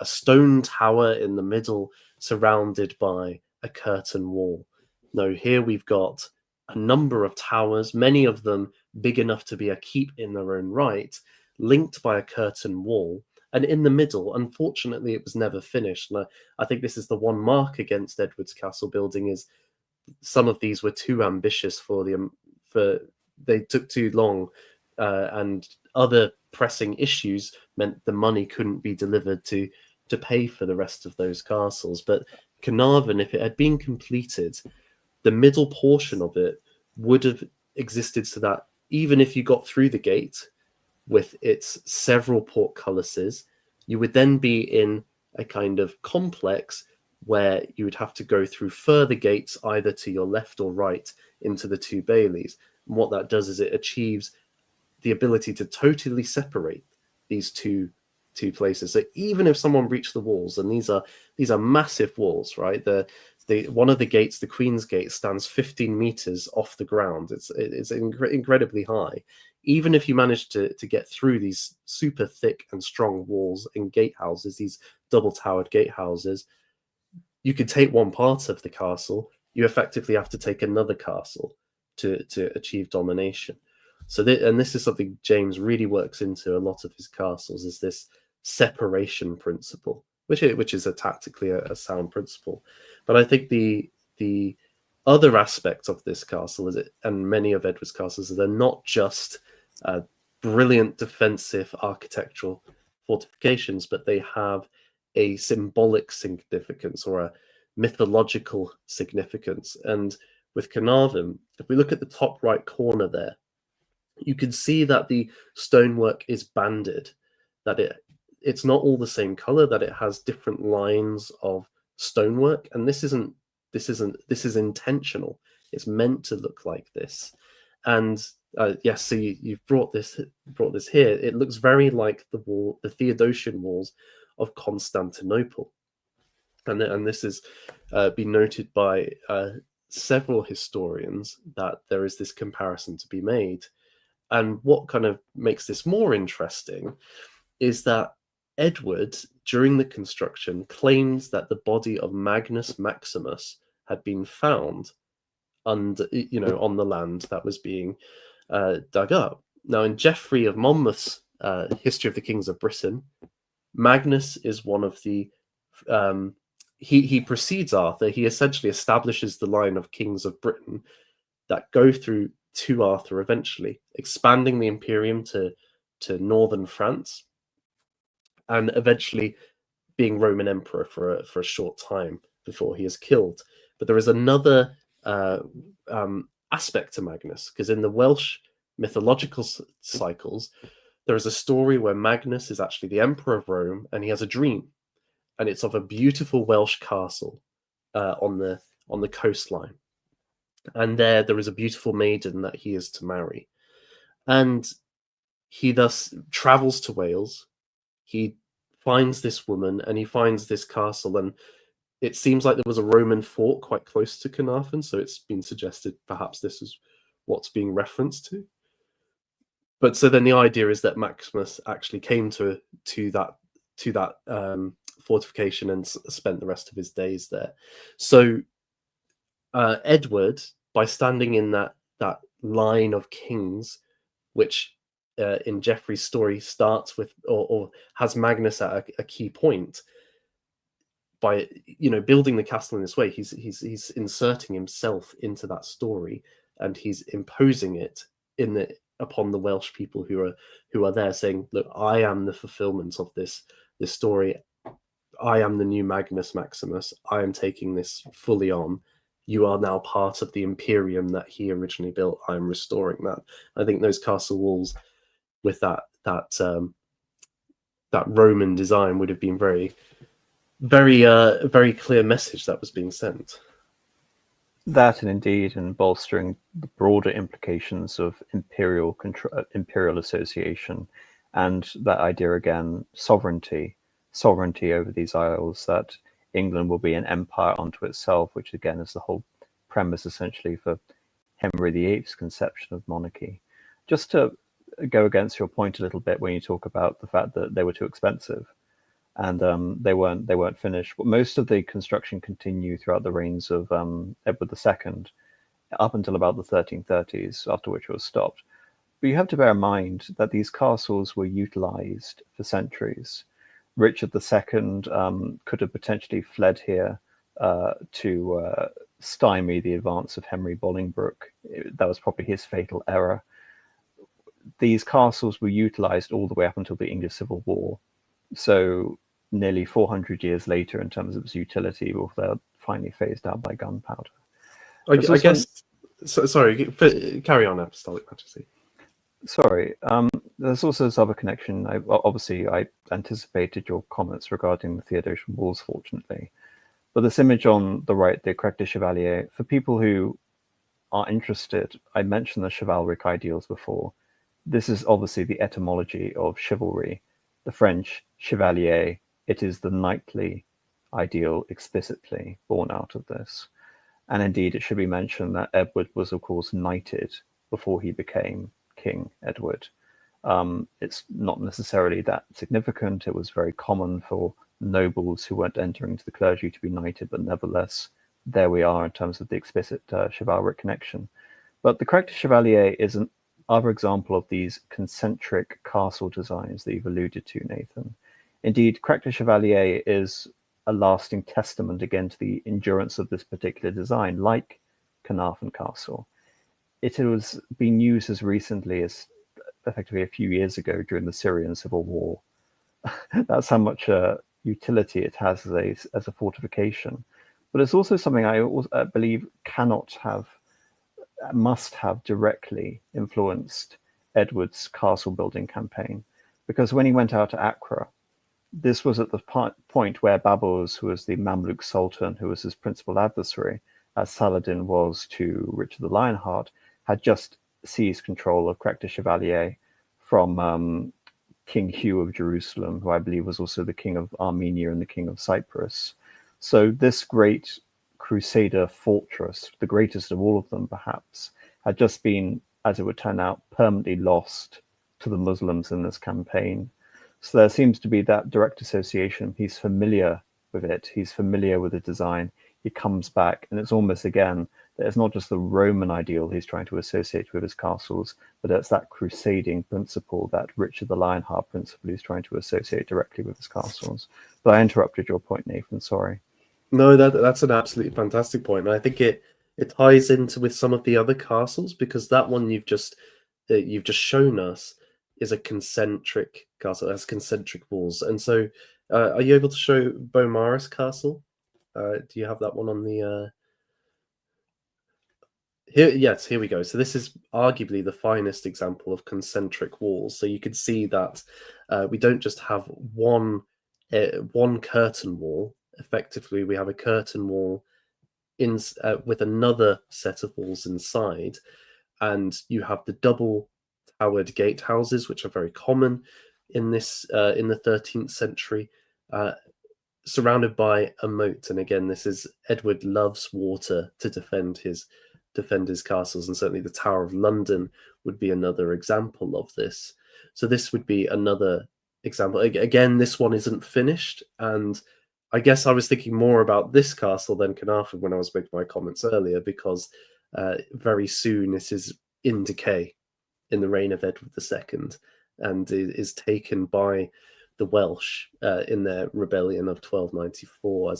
stone tower in the middle surrounded by a curtain wall. No, here we've got a number of towers, many of them big enough to be a keep in their own right, linked by a curtain wall. And in the middle, unfortunately, it was never finished. And I think this is the one mark against Edward's castle building, is some of these were too ambitious for they took too long, and other pressing issues meant the money couldn't be delivered to pay for the rest of those castles. But Carnarvon, if it had been completed, the middle portion of it would have existed, so that even if you got through the gate with its several portcullises, you would then be in a kind of complex where you would have to go through further gates either to your left or right into the two bailies. And what that does is it achieves the ability to totally separate these two places. So even if someone breached the walls, and these are massive walls, right? The one of the gates, the Queen's Gate, stands 15 meters off the ground. It's incredibly high. Even if you manage to get through these super thick and strong walls and gatehouses, these double-towered gatehouses, you could take one part of the castle. You effectively have to take another castle to achieve domination. So, this is something James really works into a lot of his castles, is this separation principle, which is tactically a sound principle. But I think the other aspect of this castle is and many of Edward's castles, is they're not just brilliant defensive architectural fortifications, but they have a symbolic significance or a mythological significance. And with Carnarvon, if we look at the top right corner there, you can see that the stonework is banded, that it's not all the same color, that it has different lines of stonework, and this is intentional. It's meant to look like this. And yes, so you've brought this here. It looks very like the Theodosian walls of Constantinople, and this has been noted by several historians, that there is this comparison to be made. And what kind of makes this more interesting is that Edward, during the construction, claims that the body of Magnus Maximus had been found on the land that was being dug up. Now, in Geoffrey of Monmouth's History of the Kings of Britain, Magnus is one of the he precedes Arthur. He essentially establishes the line of kings of Britain that go through to Arthur, eventually expanding the Imperium to northern France, and eventually being Roman Emperor for a short time before he is killed. But there is another aspect to Magnus, because in the Welsh mythological cycles, there is a story where Magnus is actually the Emperor of Rome, and he has a dream, and it's of a beautiful Welsh castle on the coastline. And there is a beautiful maiden that he is to marry. And he thus travels to Wales. He finds this woman, and he finds this castle, and it seems like there was a Roman fort quite close to Carnarvon, so it's been suggested perhaps this is what's being referenced to. But so then the idea is that Maximus actually came to that fortification and spent the rest of his days there. So Edward, by standing in that line of kings, which in Geoffrey's story starts with or has Magnus at a key point, by building the castle in this way, he's inserting himself into that story, and he's imposing it upon the Welsh people who are there, saying, look, I am the fulfillment of this story. I am the new Magnus Maximus. I am taking this fully on. You are now part of the Imperium that he originally built. I'm restoring that. I think those castle walls with that Roman design would have been very, very clear message that was being sent. That, and indeed, and bolstering the broader implications of imperial association, and that idea again, sovereignty over these isles, that England will be an empire unto itself, which again is the whole premise essentially for Henry VIII's conception of monarchy. Just to go against your point a little bit when you talk about the fact that they were too expensive and they weren't finished. But most of the construction continued throughout the reigns of Edward II up until about the 1330s, after which it was stopped. But you have to bear in mind that these castles were utilized for centuries. Richard II could have potentially fled here to stymie the advance of Henry Bolingbroke. That was probably his fatal error. These castles were utilized all the way up until the English Civil War. So nearly 400 years later, in terms of its utility, they're finally phased out by gunpowder. I guess. Sorry, carry on, Apostolic Majesty. Sorry, there's also this other connection. Obviously, I anticipated your comments regarding the Theodosian walls, fortunately. But this image on the right, the Crête de Chevalier, for people who are interested, I mentioned the chivalric ideals before. This is obviously the etymology of chivalry. The French chevalier, it is the knightly ideal explicitly born out of this. And indeed, it should be mentioned that Edward was, of course, knighted before he became King Edward. It's not necessarily that significant. It was very common for nobles who weren't entering into the clergy to be knighted, but nevertheless, there we are in terms of the explicit chivalric connection. But the Crête de Chevalier is an other example of these concentric castle designs that you've alluded to, Nathan. Indeed, Crête de Chevalier is a lasting testament again to the endurance of this particular design, like Carnarvon Castle. It has been used as recently as effectively a few years ago during the Syrian civil war. That's how much utility it has as a fortification. But it's also something I believe must have directly influenced Edward's castle building campaign. Because when he went out to Accra, this was at the point where Baburs, who was the Mamluk Sultan, who was his principal adversary, as Saladin was to Richard the Lionheart, had just seized control of Crête de Chevalier from King Hugh of Jerusalem, who I believe was also the king of Armenia and the king of Cyprus. So this great Crusader fortress, the greatest of all of them perhaps, had just been, as it would turn out, permanently lost to the Muslims in this campaign. So there seems to be that direct association. He's familiar with it. He's familiar with the design. He comes back, and it's almost, again, that it's not just the Roman ideal he's trying to associate with his castles, but it's that crusading principle, that Richard the Lionheart principle he's trying to associate directly with his castles. But I interrupted your point, Nathan. Sorry. No, that's an absolutely fantastic point. And I think it ties into with some of the other castles, because that one you've just shown us is a concentric castle. It has concentric walls. And so are you able to show Beaumaris Castle? Do you have that one on the here? Yes, here we go. So this is arguably the finest example of concentric walls. So you can see that we don't just have one curtain wall. Effectively, we have a curtain wall with another set of walls inside, and you have the double towered gatehouses, which are very common in this in the 13th century, surrounded by a moat. And again, this is Edward loves water to defend his castles, and certainly the Tower of London would be another example of this. So this would be another example. Again, this one isn't finished, and I guess I was thinking more about this castle than Carnarvon when I was making my comments earlier, because very soon it is in decay in the reign of Edward II, and is taken by the Welsh in their rebellion of 1294,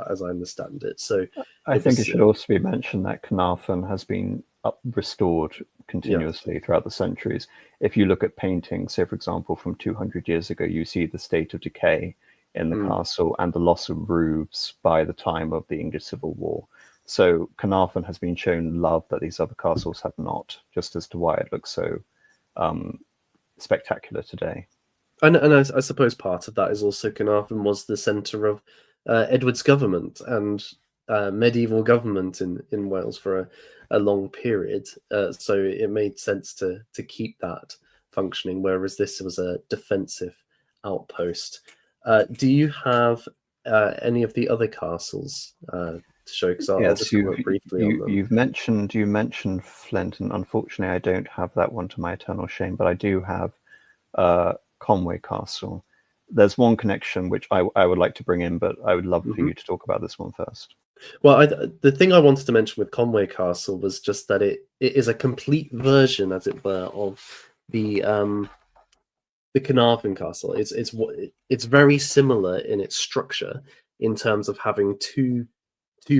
as I understand it. So I think it should also be mentioned that Carnarvon has been restored continuously throughout the centuries. If you look at paintings, say for example from 200 years ago, you see the state of decay in the castle and the loss of roofs by the time of the English Civil War. So Carnarvon has been shown love that these other castles have not, just as to why it looks so spectacular today. And I suppose part of that is also Carnarvon was the centre of Edward's government and medieval government in Wales for a long period. So it made sense to keep that functioning, whereas this was a defensive outpost. Do you have any of the other castles to show? Because I'll Yes, just comment briefly on them. you mentioned Flint, and unfortunately, I don't have that one, to my eternal shame. But I do have Conway Castle. There's one connection which I would like to bring in, but I would love for you to talk about this one first. Well, the thing I wanted to mention with Conway Castle was just that it is a complete version, as it were, of the Carnarvon Castle. It's very similar in its structure in terms of having two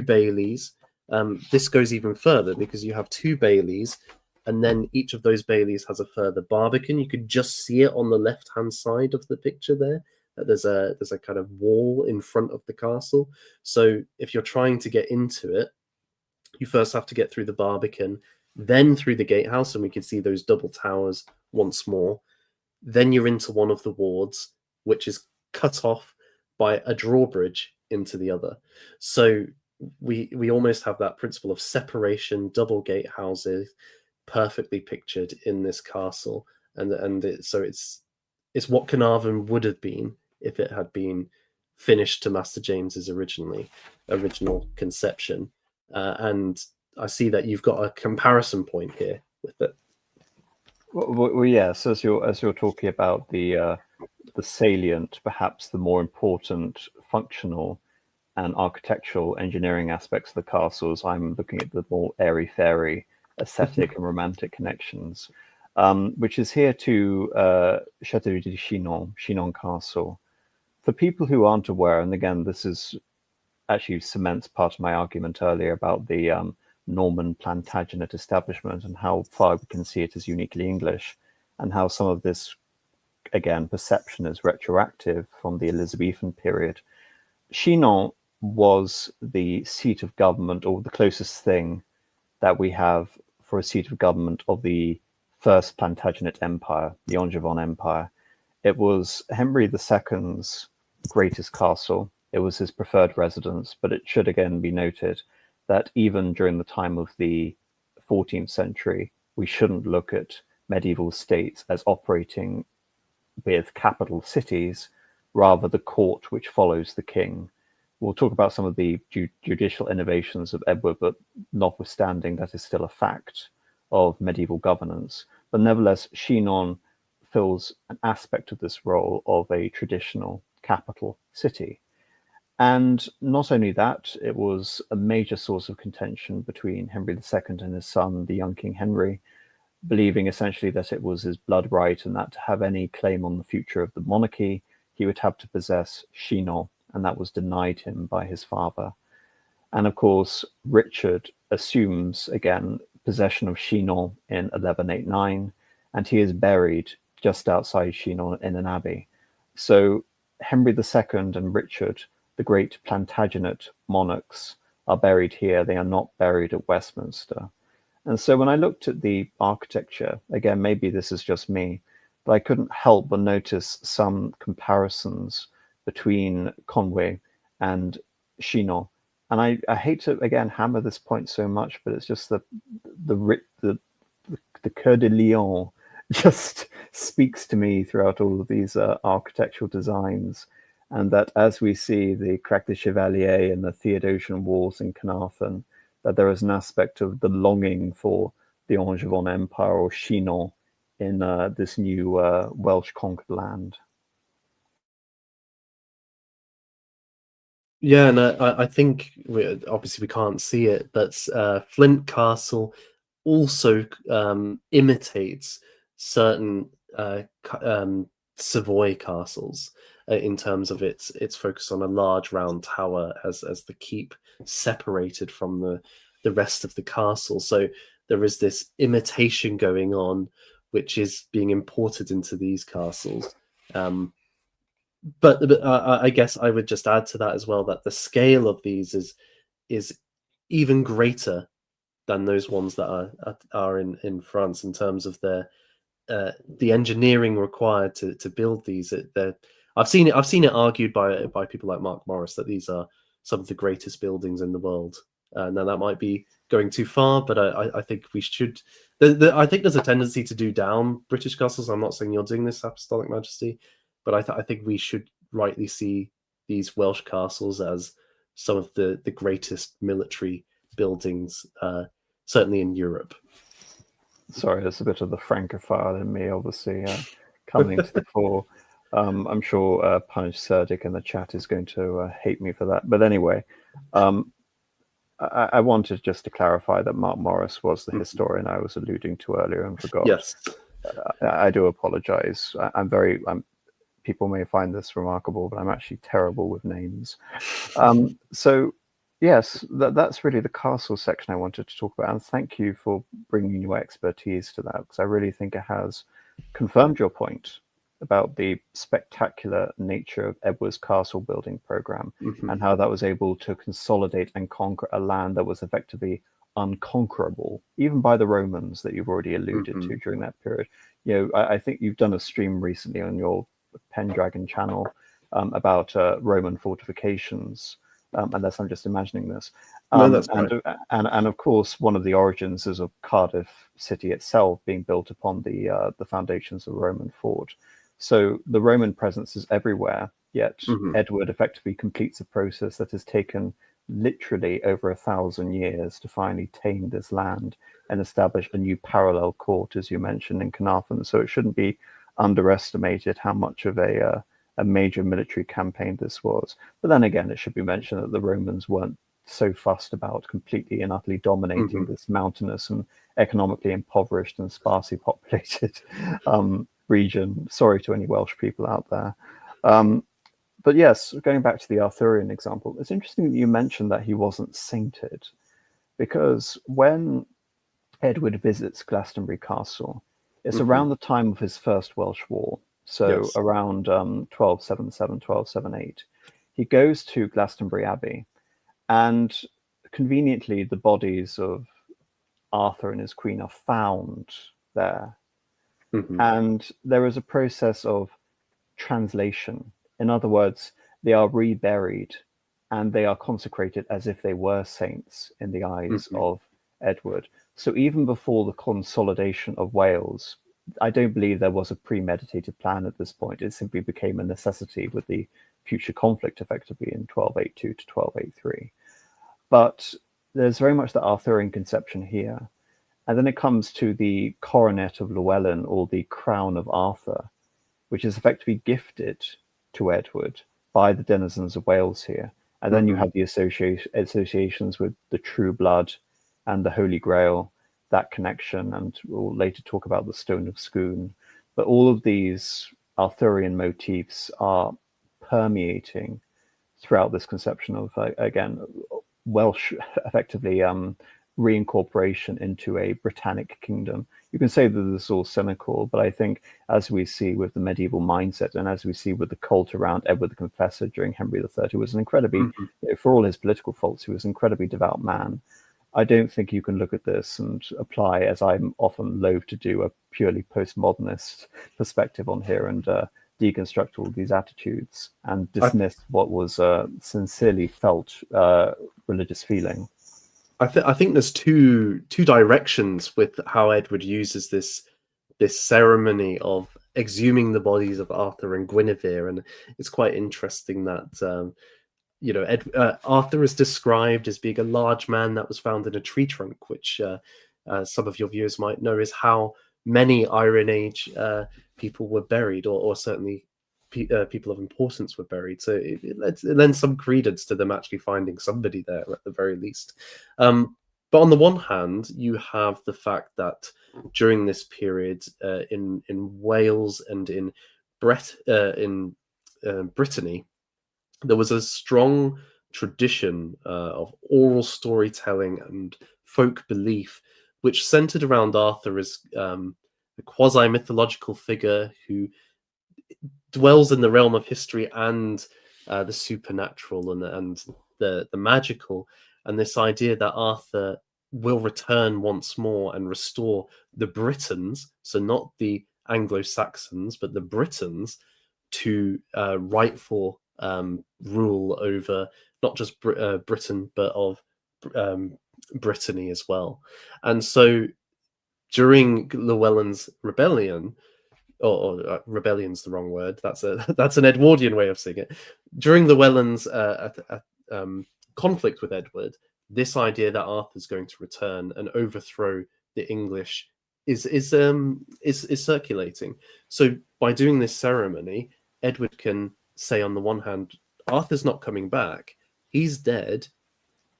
baileys. This goes even further because you have two baileys, and then each of those baileys has a further barbican. You could just see it on the left-hand side of the picture there. There's a kind of wall in front of the castle. So if you're trying to get into it, you first have to get through the barbican, then through the gatehouse, and we can see those double towers once more. Then you're into one of the wards, which is cut off by a drawbridge into the other. So we almost have that principle of separation, double gatehouses, perfectly pictured in this castle, so it's what Carnarvon would have been if it had been finished to Master James's original conception. And I see that you've got a comparison point here with it. Well, yes, as you're talking about the salient, perhaps the more important functional and architectural engineering aspects of the castles, I'm looking at the more airy-fairy aesthetic and romantic connections, which is here to Château de Chinon Castle. For people who aren't aware, and again, this is actually cements part of my argument earlier about the Norman Plantagenet establishment and how far we can see it as uniquely English, and how some of this, again, perception is retroactive from the Elizabethan period. Chinon was the seat of government, or the closest thing that we have for a seat of government of the first Plantagenet Empire, the Angevin Empire. It was Henry II's greatest castle. It was his preferred residence, but it should again be noted that even during the time of the 14th century, we shouldn't look at medieval states as operating with capital cities, rather the court which follows the king. We'll talk about some of the judicial innovations of Edward, but notwithstanding, that is still a fact of medieval governance. But nevertheless, Chinon fills an aspect of this role of a traditional capital city. And not only that, it was a major source of contention between Henry II and his son, the young King Henry, believing essentially that it was his blood right and that to have any claim on the future of the monarchy, he would have to possess Chinon, and that was denied him by his father. And of course, Richard assumes, again, possession of Chinon in 1189, and he is buried just outside Chinon in an abbey. So Henry II and Richard, the great Plantagenet monarchs, are buried here. They are not buried at Westminster. And so when I looked at the architecture, again, maybe this is just me, but I couldn't help but notice some comparisons between Conway and Chinon. And I hate to, again, hammer this point so much, but it's just the Coeur de Lion just speaks to me throughout all of these architectural designs. And that as we see the Crac de Chevalier and the Theodosian walls in Carnarvon, that there is an aspect of the longing for the Angevin Empire or Chinon in this new Welsh conquered land. Yeah, and I think obviously we can't see it, but Flint Castle also imitates certain Savoy castles in terms of its focus on a large round tower as the keep, separated from the rest of the castle. So there is this imitation going on, which is being imported into these castles. But I guess I would just add to that as well that the scale of these is even greater than those ones that are in France in terms of the engineering required to build these. I've seen it argued by people like Mark Morris that these are some of the greatest buildings in the world. Now that might be going too far, but I think we should. I think there's a tendency to do down British castles. I'm not saying you're doing this, Apostolic Majesty, but I think we should rightly see these Welsh castles as some of the greatest military buildings, certainly in Europe. Sorry, there's a bit of the Francophile in me, obviously, coming to the fore. I'm sure Punish Serdic in the chat is going to hate me for that. But anyway, I wanted just to clarify that Mark Morris was the historian I was alluding to earlier and forgot. Yes. I do apologize. People may find this remarkable, but I'm actually terrible with names. So, yes, that's really the castle section I wanted to talk about. And thank you for bringing your expertise to that, because I really think it has confirmed your point about the spectacular nature of Edward's castle building program and how that was able to consolidate and conquer a land that was effectively unconquerable, even by the Romans that you've already alluded to during that period. I think you've done a stream recently on your Pendragon channel about Roman fortifications, unless I'm just imagining this. No, that's right. And of course, one of the origins is of Cardiff city itself being built upon the foundations of a Roman fort. So the Roman presence is everywhere, yet Edward effectively completes a process that has taken literally over 1,000 years to finally tame this land and establish a new parallel court, as you mentioned, in Carnarvon. So it shouldn't be underestimated how much of a major military campaign this was. But then again, it should be mentioned that the Romans weren't so fussed about completely and utterly dominating this mountainous and economically impoverished and sparsely populated region. Sorry to any Welsh people out there. But yes, going back to the Arthurian example, it's interesting that you mentioned that he wasn't sainted, because when Edward visits Glastonbury Castle, it's around the time of his first Welsh War, so around 1277, 1278. He goes to Glastonbury Abbey, and conveniently the bodies of Arthur and his queen are found there. And there is a process of translation. In other words, they are reburied and they are consecrated as if they were saints in the eyes of Edward. So even before the consolidation of Wales, I don't believe there was a premeditated plan at this point. It simply became a necessity with the future conflict effectively in 1282 to 1283. But there's very much the Arthurian conception here. And then it comes to the coronet of Llewellyn, or the crown of Arthur, which is effectively gifted to Edward by the denizens of Wales here. And then you have the associations with the true blood and the Holy Grail, that connection, and we'll later talk about the Stone of Scone. But all of these Arthurian motifs are permeating throughout this conception of, again, Welsh effectively reincorporation into a Britannic kingdom. You can say that this is all cynical, but I think as we see with the medieval mindset and as we see with the cult around Edward the Confessor during Henry III, who was an incredibly, for all his political faults, he was an incredibly devout man. I don't think you can look at this and apply, as I'm often loath to do, a purely postmodernist perspective on here and deconstruct all these attitudes and dismiss what was sincerely felt religious feeling. I think there's two directions with how Edward uses this ceremony of exhuming the bodies of Arthur and Guinevere, and it's quite interesting that Arthur is described as being a large man that was found in a tree trunk, which some of your viewers might know is how many Iron Age people were buried, or certainly people of importance were buried. So it lends some credence to them actually finding somebody there at the very least. But on the one hand, you have the fact that during this period in Wales and in Brittany, there was a strong tradition of oral storytelling and folk belief, which centered around Arthur as a quasi-mythological figure who dwells in the realm of history and the supernatural and the magical, and this idea that Arthur will return once more and restore the Britons, so not the Anglo-Saxons, but the Britons, to rightful rule over not just Britain, but of Brittany as well. And so during Llewellyn's rebellion, or rebellion's the wrong word. That's an Edwardian way of saying it. During the Wellan's conflict with Edward, this idea that Arthur's going to return and overthrow the English is circulating. So by doing this ceremony, Edward can say on the one hand, Arthur's not coming back, he's dead,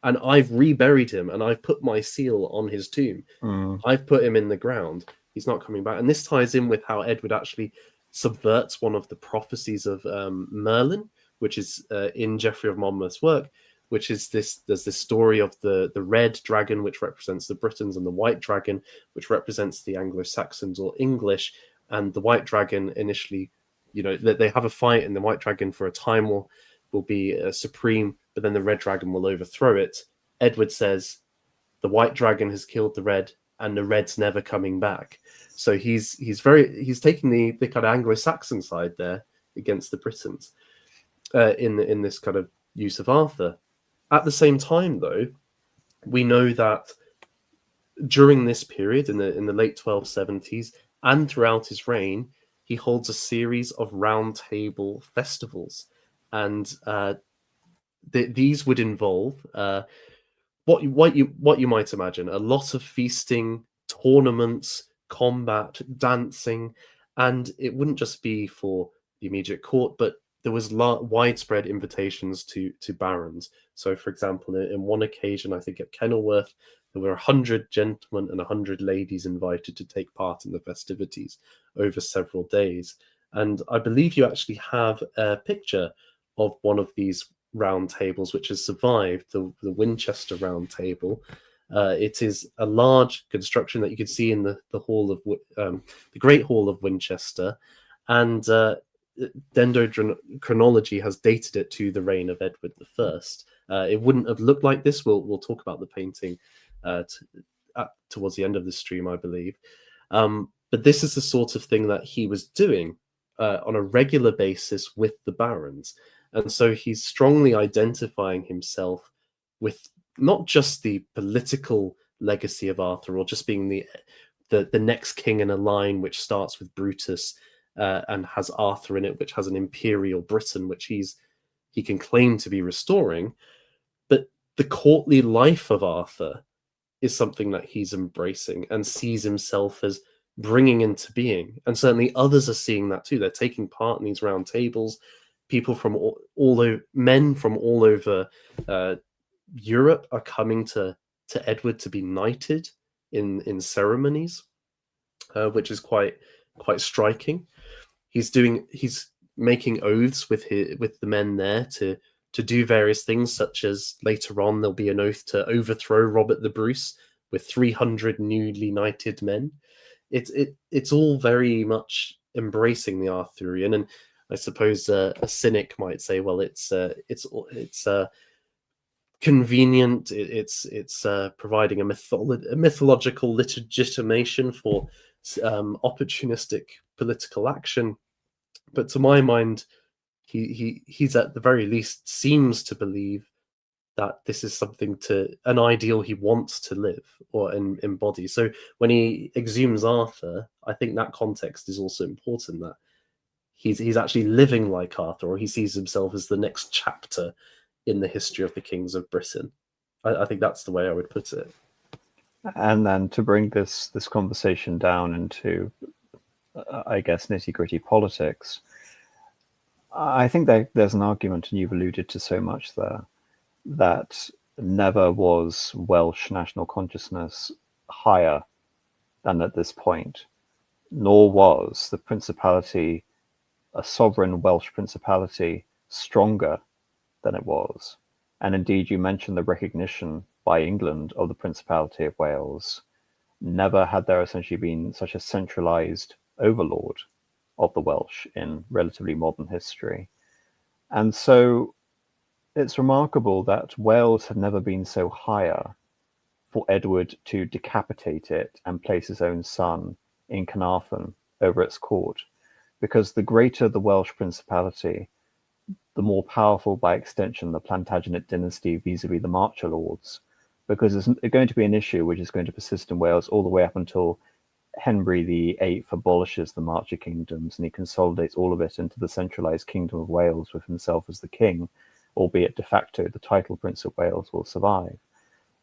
and I've reburied him and I've put my seal on his tomb. I've put him in the ground. He's not coming back. And this ties in with how Edward actually subverts one of the prophecies of Merlin, which is in Geoffrey of Monmouth's work, which is there's this story of the red dragon, which represents the Britons, and the white dragon, which represents the Anglo-Saxons or English. And the white dragon initially, they have a fight, and the white dragon for a time will be supreme, but then the red dragon will overthrow it. Edward says, the white dragon has killed the red, and the red's never coming back. So he's taking the kind of Anglo-Saxon side there against the Britons in this kind of use of Arthur. At the same time, though, we know that during this period in the late 1270s and throughout his reign, he holds a series of round table festivals, and these would involve what you might imagine: a lot of feasting, tournaments, combat, dancing, and it wouldn't just be for the immediate court, but there was widespread invitations to barons. So, for example, in one occasion, I think at Kenilworth, there were 100 gentlemen and 100 ladies invited to take part in the festivities over several days. And I believe you actually have a picture of one of these round tables, which has survived, the Winchester Round Table. It is a large construction that you can see in the hall of the Great Hall of Winchester, and dendrochronology has dated it to the reign of Edward I. It wouldn't have looked like this. We'll talk about the painting towards the end of the stream, I believe. But this is the sort of thing that he was doing on a regular basis with the barons. And so he's strongly identifying himself with not just the political legacy of Arthur, or just being the next king in a line which starts with Brutus and has Arthur in it, which has an imperial Britain, which he can claim to be restoring. But the courtly life of Arthur is something that he's embracing and sees himself as bringing into being. And certainly others are seeing that too. They're taking part in these round tables. People from men from all over Europe are coming to Edward to be knighted in ceremonies, which is quite striking. He's making oaths with the men there to do various things, such as later on there'll be an oath to overthrow Robert the Bruce with 300 newly knighted men. It's all very much embracing the Arthurian, and I suppose a cynic might say, well, it's convenient. It's providing a mythological legitimation for opportunistic political action. But to my mind, he's at the very least seems to believe that this is an ideal he wants to live or embody. So when he exhumes Arthur, I think that context is also important, that he's actually living like Arthur, or he sees himself as the next chapter in the history of the kings of Britain. I think that's the way I would put it. And then to bring this conversation down into, I guess, nitty-gritty politics, I think there's an argument, and you've alluded to so much there, that never was Welsh national consciousness higher than at this point, nor was the principality, a sovereign Welsh principality, stronger than it was. And indeed, you mentioned the recognition by England of the Principality of Wales. Never had there essentially been such a centralized overlord of the Welsh in relatively modern history. And so it's remarkable that Wales had never been so higher for Edward to decapitate it and place his own son in Carnarvon over its court, because the greater the Welsh Principality, the more powerful by extension the Plantagenet dynasty vis-a-vis the Marcher lords, because there's going to be an issue which is going to persist in Wales all the way up until Henry VIII abolishes the Marcher kingdoms and he consolidates all of it into the centralized Kingdom of Wales with himself as the king, albeit de facto the title Prince of Wales will survive.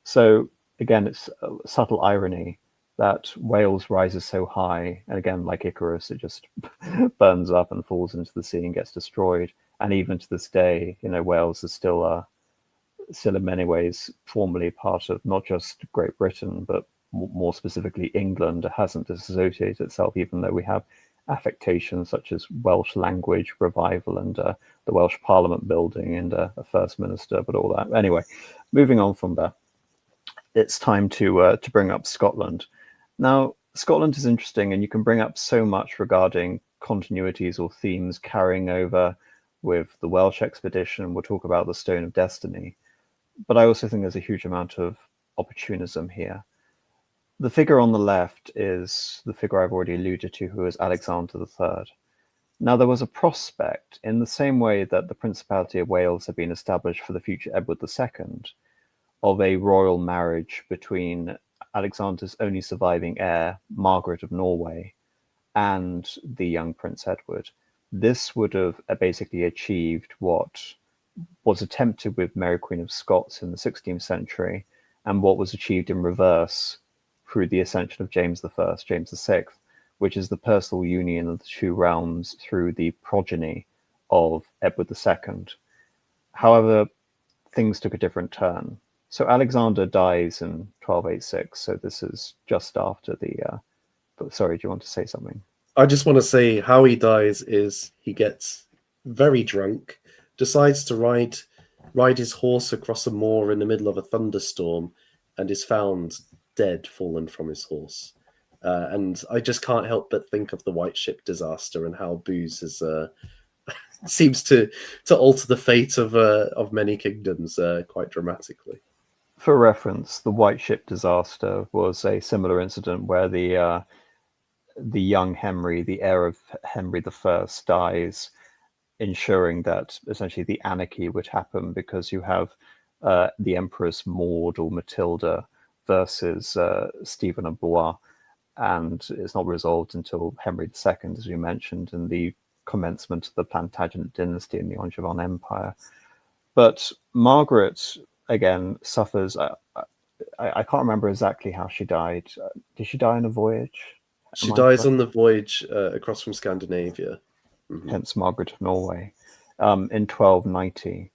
So again, it's a subtle irony that Wales rises so high, and again, like Icarus, it just burns up and falls into the sea and gets destroyed. And even to this day, Wales is still in many ways formally part of not just Great Britain, but more specifically England. It hasn't disassociated itself, even though we have affectations such as Welsh language revival and the Welsh Parliament building and a First Minister, but all that. Anyway, moving on from there, it's time to bring up Scotland. Now, Scotland is interesting, and you can bring up so much regarding continuities or themes carrying over with the Welsh expedition. We'll talk about the Stone of Destiny. But I also think there's a huge amount of opportunism here. The figure on the left is the figure I've already alluded to, who is Alexander III. Now, there was a prospect, in the same way that the Principality of Wales had been established for the future Edward II, of a royal marriage between Alexander's only surviving heir, Margaret of Norway, and the young Prince Edward. This would have basically achieved what was attempted with Mary Queen of Scots in the 16th century, and what was achieved in reverse through the ascension of James I, James VI, which is the personal union of the two realms through the progeny of Edward II. However, things took a different turn. So Alexander dies in 1286, so this is just after the... sorry, do you want to say something? I just want to say how he dies is he gets very drunk, decides to ride his horse across a moor in the middle of a thunderstorm, and is found dead, fallen from his horse. And I just can't help but think of the White Ship disaster and how booze is seems to alter the fate of many kingdoms quite dramatically. For reference, the White Ship disaster was a similar incident where the young Henry, the heir of Henry I, dies, ensuring that essentially the anarchy would happen, because you have the Empress Maud or Matilda versus Stephen of Blois, and it's not resolved until Henry II, as you mentioned, in the commencement of the Plantagenet dynasty in the Angevin Empire. But Margaret, again, suffers... I can't remember exactly how she died. Did she die on a voyage? She dies on the voyage across from Scandinavia. Mm-hmm. Hence Margaret of Norway, in 1290.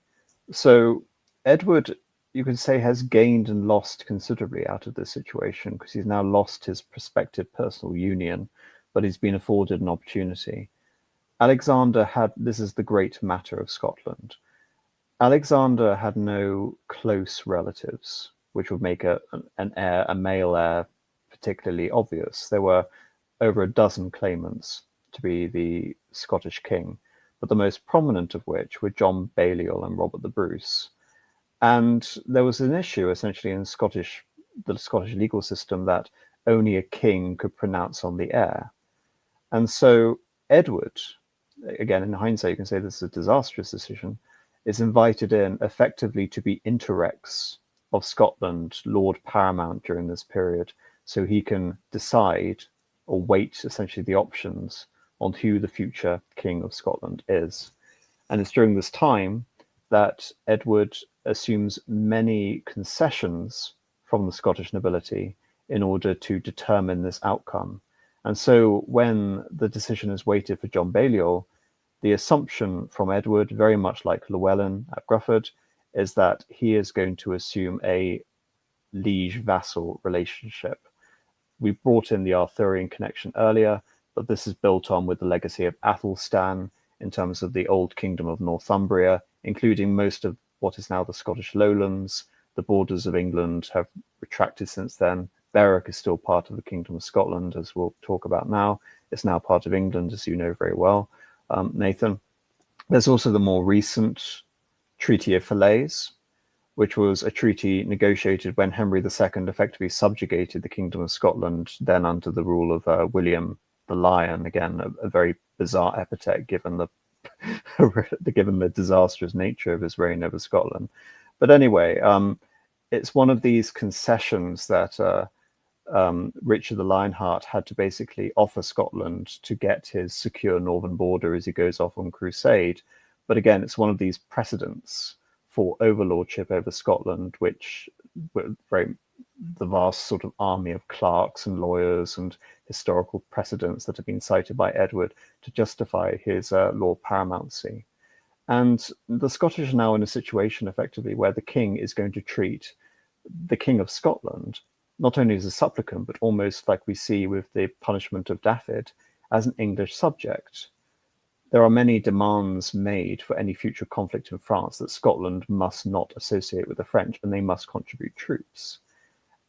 So Edward, you could say, has gained and lost considerably out of this situation, because he's now lost his prospective personal union, but he's been afforded an opportunity. Alexander had... This is the great matter of Scotland. Alexander had no close relatives, which would make an heir, a male heir, particularly obvious. There were over a dozen claimants to be the Scottish king, but the most prominent of which were John Balliol and Robert the Bruce. And there was an issue essentially in the Scottish legal system that only a king could pronounce on the heir. And so Edward, again, in hindsight, you can say this is a disastrous decision, is invited in effectively to be interrex of Scotland, Lord Paramount during this period, so he can decide or weight essentially the options on who the future king of Scotland is. And it's during this time that Edward assumes many concessions from the Scottish nobility in order to determine this outcome. And so when the decision is weighted for John Balliol, the assumption from Edward, very much like Llewellyn at Grufford, is that he is going to assume a liege-vassal relationship. We brought in the Arthurian connection earlier, but this is built on with the legacy of Athelstan in terms of the old kingdom of Northumbria, including most of what is now the Scottish lowlands. The borders of England have retracted since then. Berwick is still part of the Kingdom of Scotland, as we'll talk about now. It's now part of England, as you know very well, Nathan. There's also the more recent Treaty of Falaise, which was a treaty negotiated when Henry II effectively subjugated the Kingdom of Scotland, then under the rule of William the Lion. Again, a very bizarre epithet given the given the disastrous nature of his reign over Scotland. But anyway, it's one of these concessions that Richard the Lionheart had to basically offer Scotland to get his secure northern border as he goes off on crusade. But again, it's one of these precedents for overlordship over Scotland, which were the vast sort of army of clerks and lawyers and historical precedents that have been cited by Edward to justify his law paramountcy. And the Scottish are now in a situation effectively where the king is going to treat the King of Scotland not only as a supplicant, but almost like we see with the punishment of Dafydd, as an English subject. There are many demands made for any future conflict in France that Scotland must not associate with the French, and they must contribute troops.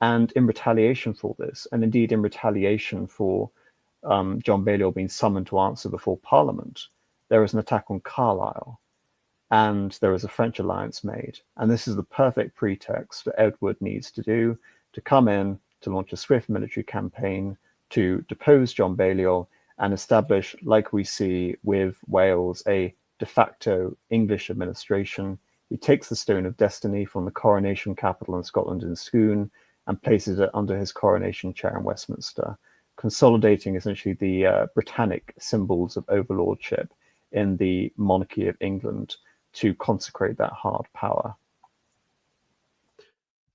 And in retaliation for this, and indeed in retaliation for John Balliol being summoned to answer before Parliament, there is an attack on Carlisle, and there is a French alliance made. And this is the perfect pretext that Edward needs to do to come in, to launch a swift military campaign, to depose John Balliol, and establish, like we see with Wales, a de facto English administration. He takes the Stone of Destiny from the coronation capital in Scotland in Scone and places it under his coronation chair in Westminster, consolidating essentially the Britannic symbols of overlordship in the monarchy of England to consecrate that hard power.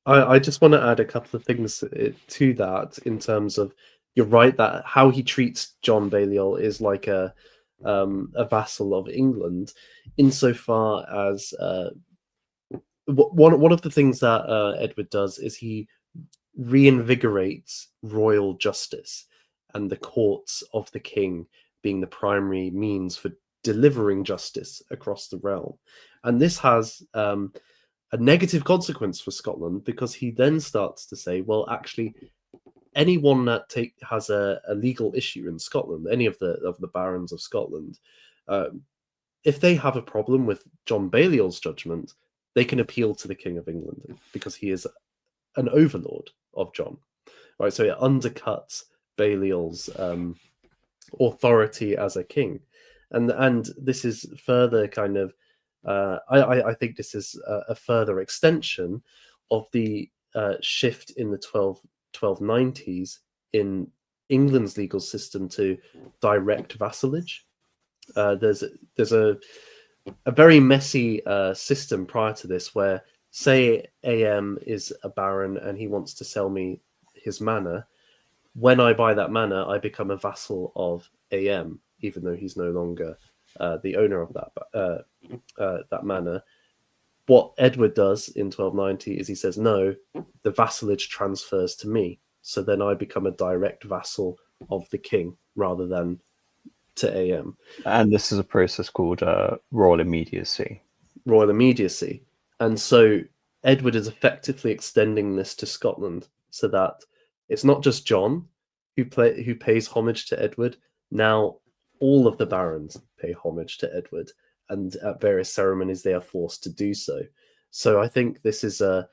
I just want to add a couple of things to that in terms of, you're right that how he treats John Balliol is like a vassal of England, insofar as one of the things that Edward does is he reinvigorates royal justice and the courts of the king being the primary means for delivering justice across the realm. And this has a negative consequence for Scotland, because he then starts to say, well, actually, anyone that has a legal issue in Scotland, any of the barons of Scotland, if they have a problem with John Balliol's judgment, they can appeal to the King of England, because he is an overlord of John. Right, so it undercuts Balliol's authority as a king, and this is further kind of. I think this is a further extension of the shift in the 1290s in England's legal system to direct vassalage. There's a very messy system prior to this, where, say, AM is a baron and he wants to sell me his manor. When I buy that manor, I become a vassal of AM, even though he's no longer the owner of that manor. What Edward does in 1290 is he says, no, the vassalage transfers to me. So then I become a direct vassal of the king rather than to AM. And this is a process called royal immediacy. Royal immediacy. And so Edward is effectively extending this to Scotland, so that it's not just John who pays homage to Edward. Now all of the barons pay homage to Edward, and at various ceremonies they are forced to do so. So I think this is a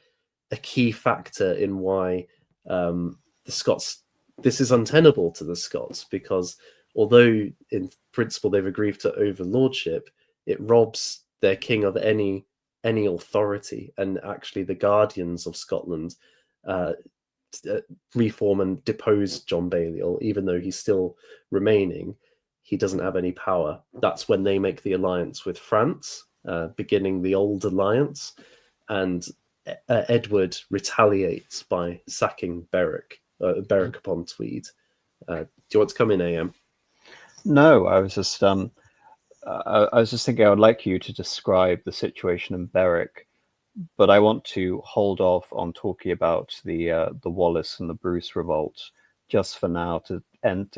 key factor in why the Scots, this is untenable to the Scots, because although in principle they've agreed to overlordship, it robs their king of any authority. And actually the guardians of Scotland reform and depose John Balliol, even though he's still remaining. He doesn't have any power. That's when they make the alliance with France, beginning the Old Alliance, and Edward retaliates by sacking Berwick upon Tweed. Do you want to come in, AM? No, I was just thinking I would like you to describe the situation in Berwick, but I want to hold off on talking about the Wallace and the Bruce revolt just for now, to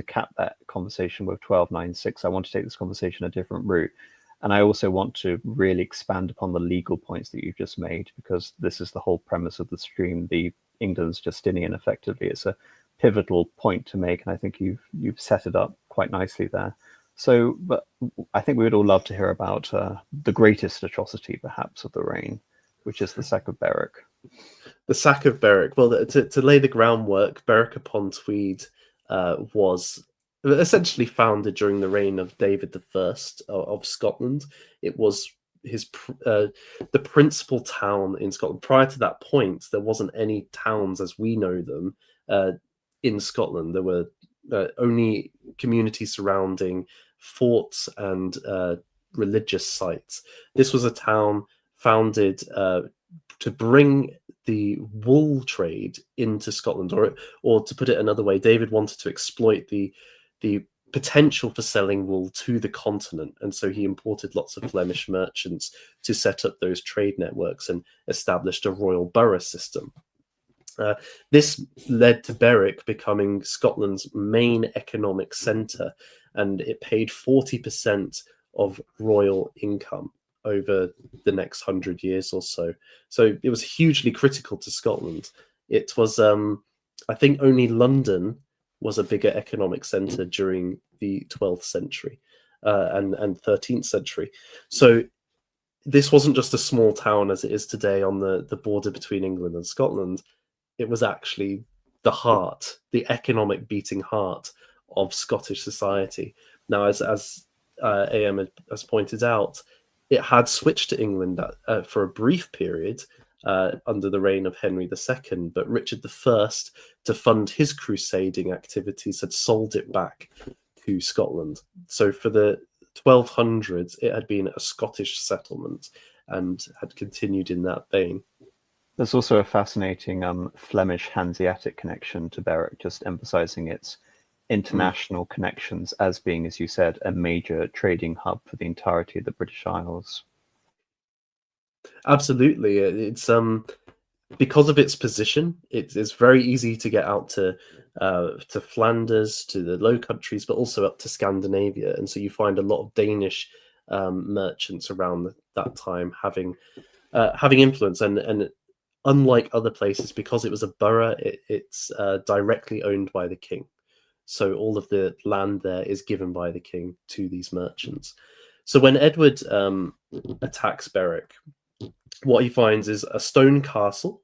cap that conversation with 1296. I want to take this conversation a different route. And I also want to really expand upon the legal points that you've just made, because this is the whole premise of the stream, the England's Justinian, effectively. It's a pivotal point to make, and I think you've set it up quite nicely there. So, but I think we would all love to hear about the greatest atrocity, perhaps, of the reign, which is the sack of Berwick. The sack of Berwick. Well, to lay the groundwork, Berwick upon Tweed was essentially founded during the reign of David I of Scotland. It was the principal town in Scotland. Prior to that point, there wasn't any towns as we know them. in Scotland. There were only communities surrounding forts and religious sites. This was a town founded to bring the wool trade into Scotland, or to put it another way, David wanted to exploit the potential for selling wool to the continent, and so he imported lots of Flemish merchants to set up those trade networks and established a royal borough system. This led to Berwick becoming Scotland's main economic centre, and it paid 40% of royal income over the next 100 years or so. So it was hugely critical to Scotland. It was, I think, only London was a bigger economic centre during the 12th century and 13th century. So this wasn't just a small town as it is today on the border between England and Scotland. It was actually the heart, the economic beating heart of Scottish society. Now, as AM has pointed out, it had switched to England for a brief period under the reign of Henry II, but Richard I, to fund his crusading activities, had sold it back to Scotland. So for the 1200s, it had been a Scottish settlement and had continued in that vein. There's also a fascinating Flemish Hanseatic connection to Berwick, just emphasizing its international connections as being, as you said, a major trading hub for the entirety of the British Isles. Absolutely. It's because of its position, it's very easy to get out to Flanders, to the Low Countries, but also up to Scandinavia. And so you find a lot of Danish merchants around that time having influence. And unlike other places, because it was a borough, it's directly owned by the king. So all of the land there is given by the king to these merchants. So when Edward attacks Berwick, what he finds is a stone castle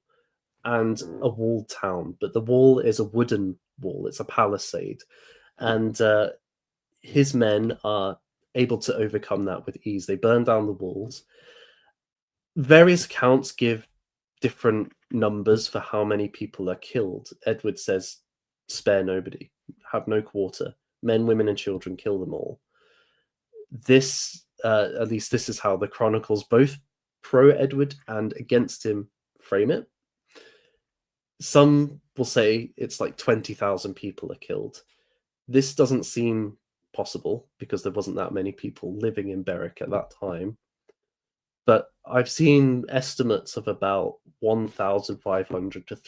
and a walled town, but the wall is a wooden wall. It's a palisade, and his men are able to overcome that with ease. They burn down the walls. Various accounts give different numbers for how many people are killed. Edward says, spare nobody, have no quarter, men, women, and children, kill them all. This, at least this is how the chronicles, both pro-Edward and against him, frame it. Some will say it's like 20,000 people are killed. This doesn't seem possible because there wasn't that many people living in Berwick at that time. But I've seen estimates of about 1,500 to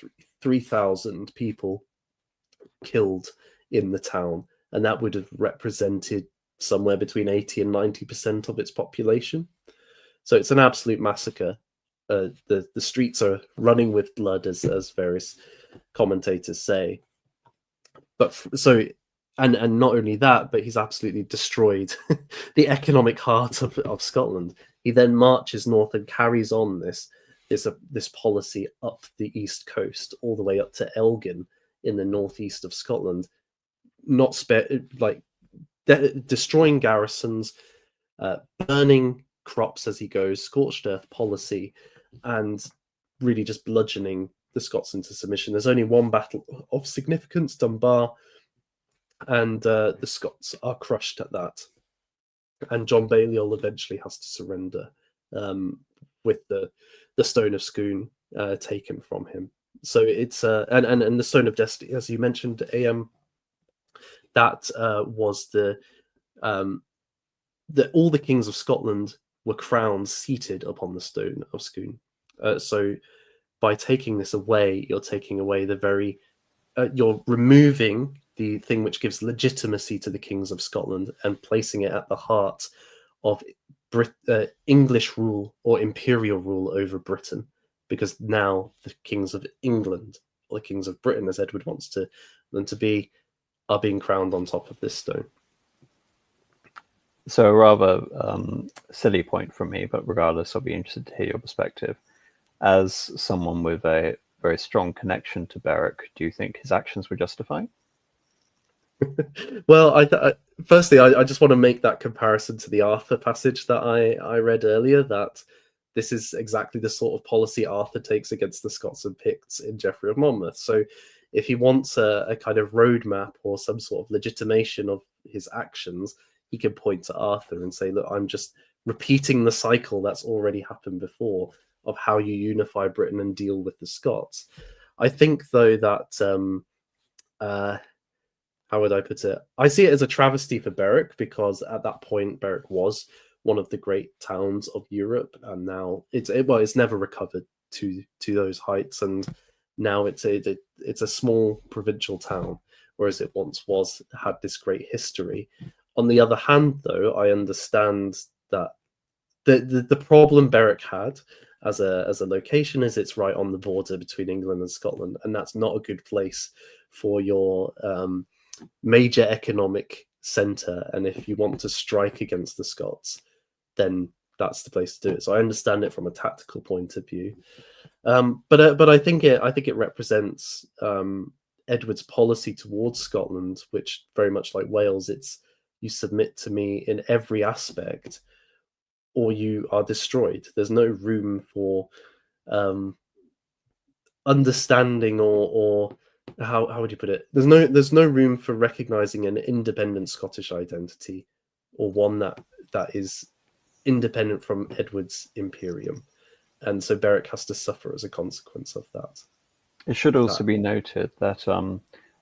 3,000 people killed in the town, and that would have represented somewhere between 80 and 90% of its population. So it's an absolute massacre. The streets are running with blood, as various commentators say. But so, and not only that, but he's absolutely destroyed the economic heart of Scotland. He then marches north and carries on this policy up the east coast, all the way up to Elgin in the northeast of Scotland, destroying garrisons, burning crops as he goes, scorched earth policy, and really just bludgeoning the Scots into submission. There's only one battle of significance, Dunbar, and the Scots are crushed at that. And John Balliol eventually has to surrender with the Stone of Scone taken from him. So it's and the Stone of Destiny, as you mentioned, AM. That was all the kings of Scotland were crowned seated upon the Stone of Scone. So by taking this away, you're taking away you're removing the thing which gives legitimacy to the kings of Scotland and placing it at the heart of English rule or imperial rule over Britain, because now the kings of England, or the kings of Britain, as Edward wants them to be, are being crowned on top of this stone. So a rather silly point from me, but regardless, I'll be interested to hear your perspective. As someone with a very strong connection to Berwick, do you think his actions were justified? Well, firstly, I just want to make that comparison to the Arthur passage that I read earlier, that this is exactly the sort of policy Arthur takes against the Scots and Picts in Geoffrey of Monmouth. So If he wants a kind of roadmap or some sort of legitimation of his actions, he can point to Arthur and say, look, I'm just repeating the cycle that's already happened before of how you unify Britain and deal with the Scots. I think, though, that how would I put it? I see it as a travesty for Berwick, because at that point Berwick was one of the great towns of Europe, and now it's never recovered to those heights, and now it's a small provincial town, whereas it once had this great history. On the other hand, though, I understand that the problem Berwick had as a location is it's right on the border between England and Scotland, and that's not a good place for your major economic centre. And if you want to strike against the Scots, then that's the place to do it. So I understand it from a tactical point of view, but I think it represents Edward's policy towards Scotland, which, very much like Wales, it's you submit to me in every aspect, or you are destroyed. There's no room for understanding, or how would you put it? There's no room for recognizing an independent Scottish identity, or one that is independent from Edward's imperium, and so Berwick has to suffer as a consequence of that. It should also be noted that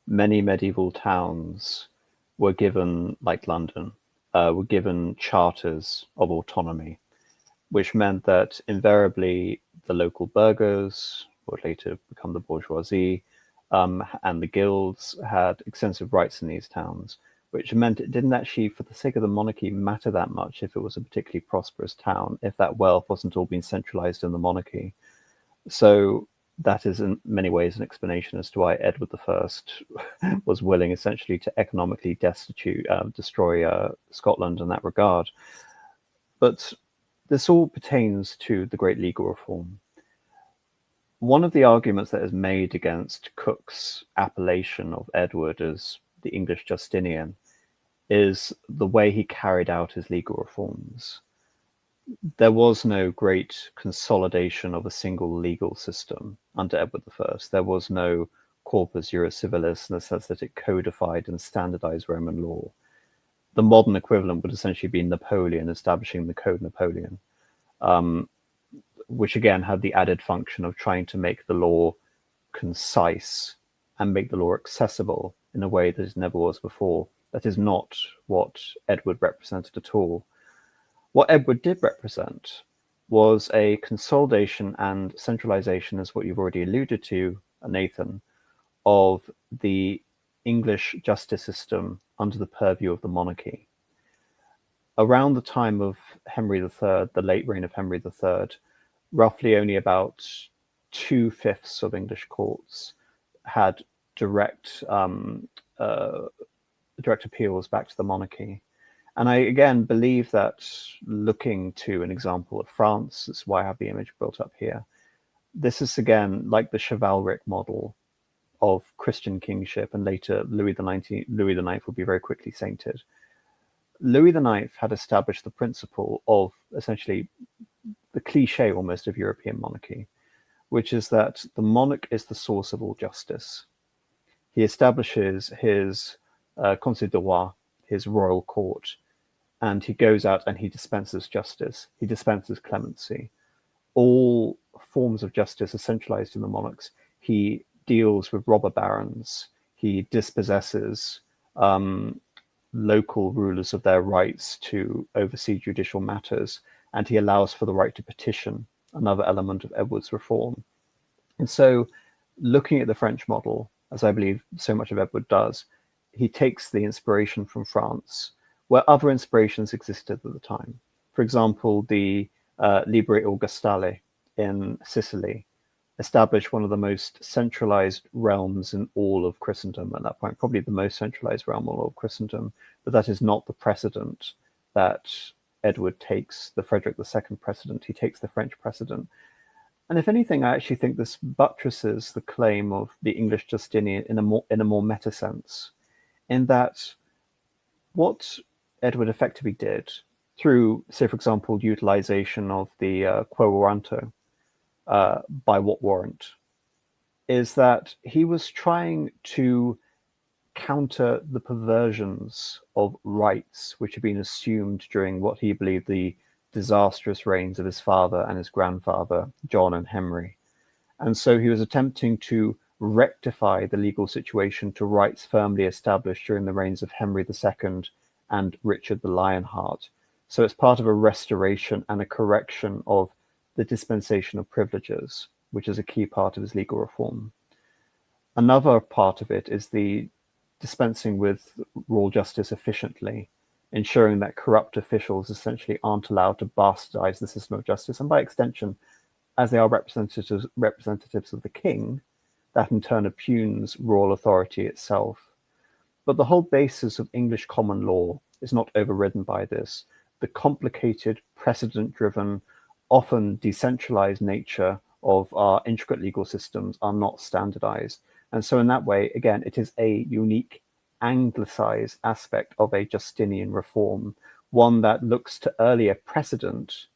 many medieval towns were given, like London, were given charters of autonomy, which meant that invariably the local burghers would later become the bourgeoisie, and the guilds had extensive rights in these towns, which meant it didn't actually, for the sake of the monarchy, matter that much if it was a particularly prosperous town, if that wealth wasn't all being centralized in the monarchy. So that is in many ways an explanation as to why Edward I was willing essentially to economically destroy Scotland in that regard. But this all pertains to the Great Legal Reform. One of the arguments that is made against Cook's appellation of Edward as the English Justinian is the way he carried out his legal reforms. There was no great consolidation of a single legal system under Edward I. There was no corpus juris civilis in the sense that it codified and standardized Roman law. The modern equivalent would essentially be Napoleon establishing the Code Napoleon, which again had the added function of trying to make the law concise and make the law accessible in a way that it never was before. That is not what Edward represented at all. What Edward did represent was a consolidation and centralization, as what you've already alluded to, Nathan, of the English justice system under the purview of the monarchy. Around the time of Henry III, the late reign of Henry III, roughly only about 2/5 of English courts had direct appeals back to the monarchy. And I, again, believe that, looking to an example of France, that's why I have the image built up here, this is, again, like the chivalric model of Christian kingship, and later Louis IX would be very quickly sainted. Louis IX had established the principle of essentially the cliche almost of European monarchy, which is that the monarch is the source of all justice. He establishes his Conseil de Roi, his royal court, and he goes out and he dispenses justice. He dispenses clemency. All forms of justice are centralized in the monarchs. He deals with robber barons. He dispossesses local rulers of their rights to oversee judicial matters, and he allows for the right to petition, another element of Edward's reform. And so, looking at the French model, as I believe so much of Edward does, he takes the inspiration from France, where other inspirations existed at the time. For example, the Libri Augustale in Sicily established one of the most centralized realms in all of Christendom at that point, probably the most centralized realm in all of Christendom, but that is not the precedent that Edward takes, the Frederick II precedent. He takes the French precedent. And if anything, I actually think this buttresses the claim of the English Justinian in a more meta sense, in that what Edward effectively did through, say, for example, utilization of the quo warranto, by what warrant? is that he was trying to counter the perversions of rights which had been assumed during what he believed the disastrous reigns of his father and his grandfather, John and Henry. And so he was attempting to rectify the legal situation to rights firmly established during the reigns of Henry II and Richard the Lionheart. So it's part of a restoration and a correction of the dispensation of privileges, which is a key part of his legal reform. Another part of it is the dispensing with royal justice efficiently, ensuring that corrupt officials essentially aren't allowed to bastardize the system of justice, and by extension, as they are representatives of the king, that in turn impugns royal authority itself. But the whole basis of English common law is not overridden by this. The complicated, precedent-driven, often decentralized nature of our intricate legal systems are not standardized. And so in that way, again, it is a unique anglicized aspect of a Justinian reform, one that looks to earlier precedent,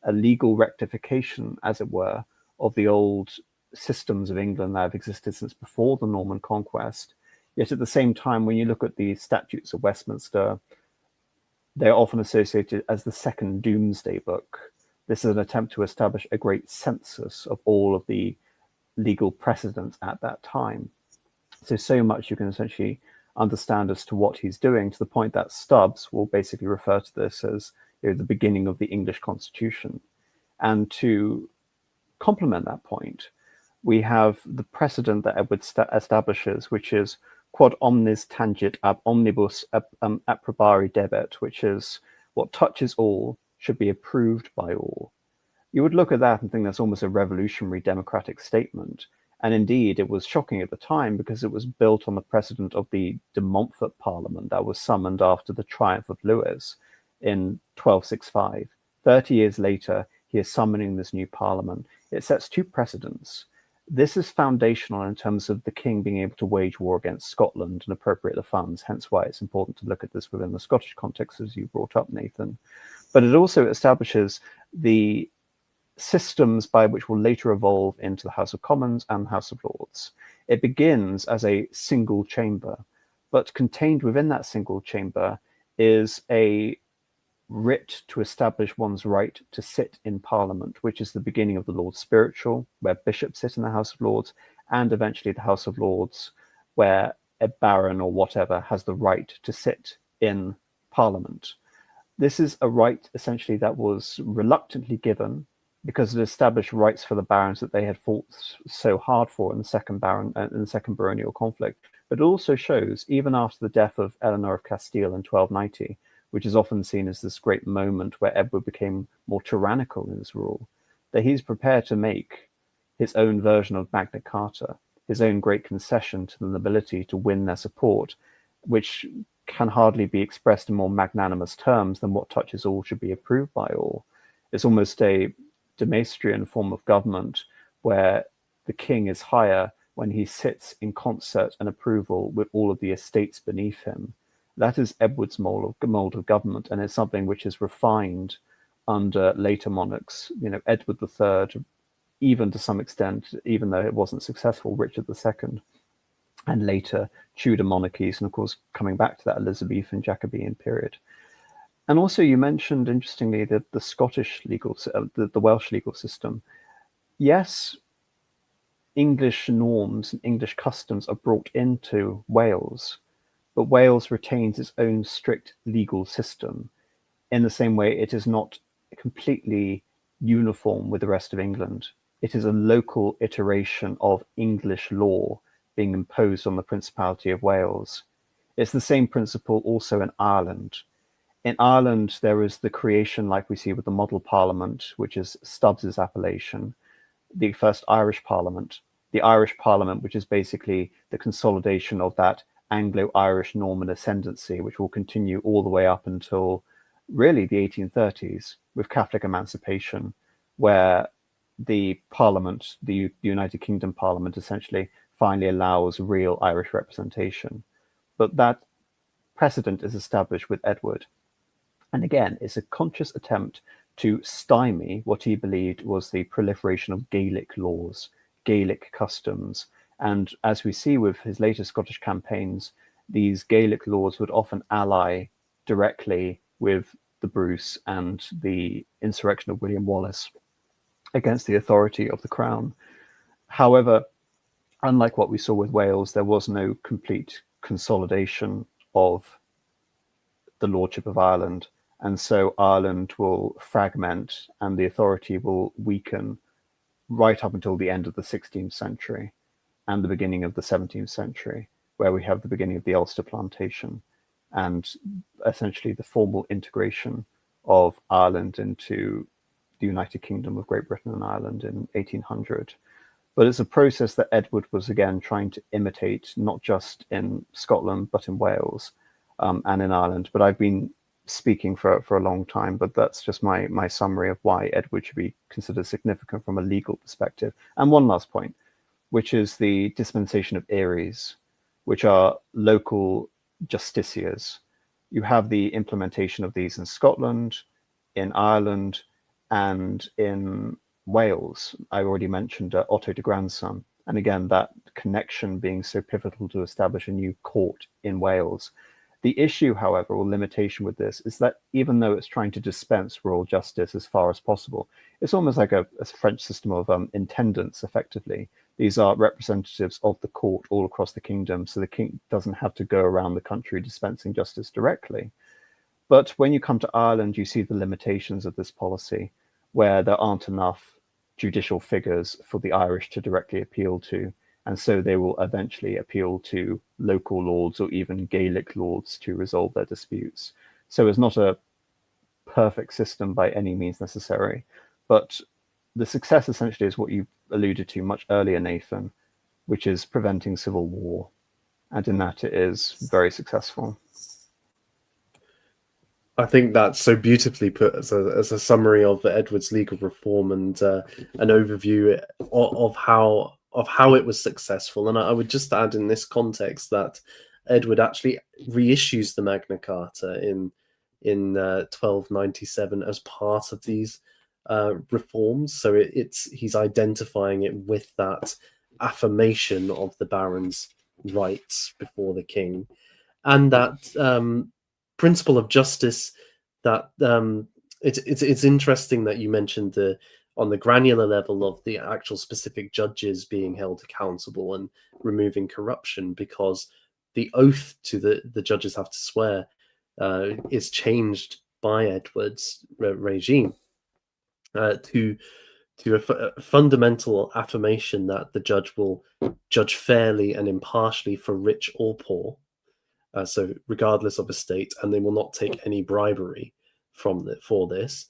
a legal rectification, as it were, of the old systems of England that have existed since before the Norman conquest. Yet at the same time, when you look at the statutes of Westminster, they're often associated as the second Doomsday Book. This is an attempt to establish a great census of all of the legal precedents at that time. So much you can essentially understand as to what he's doing, to the point that Stubbs will basically refer to this as the beginning of the English Constitution. And to complement that point, we have the precedent that Edward establishes, which is quod omnis tangit ab omnibus approbari debet, which is what touches all should be approved by all. You would look at that and think that's almost a revolutionary democratic statement. And indeed, it was shocking at the time because it was built on the precedent of the de Montfort Parliament that was summoned after the triumph of Lewis in 1265. 30 years later, he is summoning this new parliament. It sets two precedents. This is foundational in terms of the king being able to wage war against Scotland and appropriate the funds, hence why it's important to look at this within the Scottish context, as you brought up, Nathan. But it also establishes the systems by which will later evolve into the House of Commons and House of Lords. It begins as a single chamber, but contained within that single chamber is a writ to establish one's right to sit in Parliament, which is the beginning of the Lords Spiritual, where bishops sit in the House of Lords, and eventually the House of Lords, where a baron or whatever has the right to sit in Parliament. This is a right essentially that was reluctantly given because it established rights for the barons that they had fought so hard for in the second baronial conflict. But it also shows, even after the death of Eleanor of Castile in 1290, which is often seen as this great moment where Edward became more tyrannical in his rule, that he's prepared to make his own version of Magna Carta, his own great concession to the nobility to win their support, which can hardly be expressed in more magnanimous terms than what touches all should be approved by all. It's almost a Demastrian form of government where the king is higher when he sits in concert and approval with all of the estates beneath him. That is Edward's mold of government, and it's something which is refined under later monarchs. Edward III, even to some extent, even though it wasn't successful, Richard II, and later Tudor monarchies, and of course coming back to that Elizabethan Jacobean period. And also, you mentioned, interestingly, that the Scottish the Welsh legal system. Yes, English norms and English customs are brought into Wales, but Wales retains its own strict legal system. In the same way, it is not completely uniform with the rest of England. It is a local iteration of English law being imposed on the Principality of Wales. It's the same principle also in Ireland. In Ireland, there is the creation, like we see with the Model Parliament, which is Stubbs's appellation, the first Irish Parliament. The Irish Parliament, which is basically the consolidation of that Anglo-Irish Norman ascendancy, which will continue all the way up until really the 1830s with Catholic emancipation, where the Parliament, the United Kingdom Parliament, essentially finally allows real Irish representation. But that precedent is established with Edward. And again, it's a conscious attempt to stymie what he believed was the proliferation of Gaelic laws, Gaelic customs, And as we see with his later Scottish campaigns, these Gaelic lords would often ally directly with the Bruce and the insurrection of William Wallace against the authority of the crown. However, unlike what we saw with Wales, there was no complete consolidation of the lordship of Ireland. And so Ireland will fragment and the authority will weaken right up until the end of the 16th century and the beginning of the 17th century, where we have the beginning of the Ulster plantation and essentially the formal integration of Ireland into the United Kingdom of Great Britain and Ireland in 1800. But it's a process that Edward was again trying to imitate, not just in Scotland, but in Wales and in Ireland. But I've been speaking for a long time, but that's just my summary of why Edward should be considered significant from a legal perspective. And one last point, which is the dispensation of Eries, which are local justiciars. You have the implementation of these in Scotland, in Ireland, and in Wales. I already mentioned Otto de Grandson. And again, that connection being so pivotal to establish a new court in Wales. The issue, however, or limitation with this is that even though it's trying to dispense royal justice as far as possible, it's almost like a French system of intendants, effectively. These are representatives of the court all across the kingdom, so the king doesn't have to go around the country dispensing justice directly. But when you come to Ireland, you see the limitations of this policy, where there aren't enough judicial figures for the Irish to directly appeal to. And so they will eventually appeal to local lords or even Gaelic lords to resolve their disputes. So it's not a perfect system by any means necessary. But the success essentially is what you alluded to much earlier, Nathan, which is preventing civil war. And in that it is very successful. I think that's so beautifully put as a summary of Edward's legal reform and an overview of how it was successful. And I would just add in this context that Edward actually reissues the Magna Carta in 1297 as part of these reforms. So he's identifying it with that affirmation of the barons' rights before the king, and that principle of justice. That it's interesting that you mentioned on the granular level of the actual specific judges being held accountable and removing corruption, because the oath to the judges have to swear is changed by Edward's regime to a fundamental affirmation that the judge will judge fairly and impartially for rich or poor, so regardless of estate, and they will not take any bribery for this,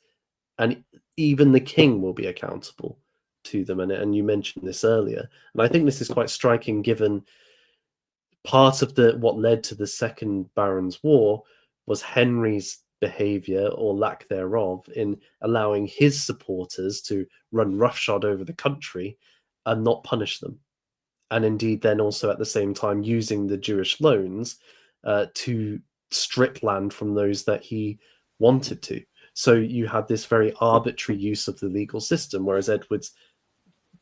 and even the king will be accountable to them. And you mentioned this earlier, and I think this is quite striking, given part of what led to the Second Barons' War was Henry's behavior or lack thereof in allowing his supporters to run roughshod over the country and not punish them, and indeed then also at the same time using the Jewish loans to strip land from those that he wanted to. So you had this very arbitrary use of the legal system, whereas Edward's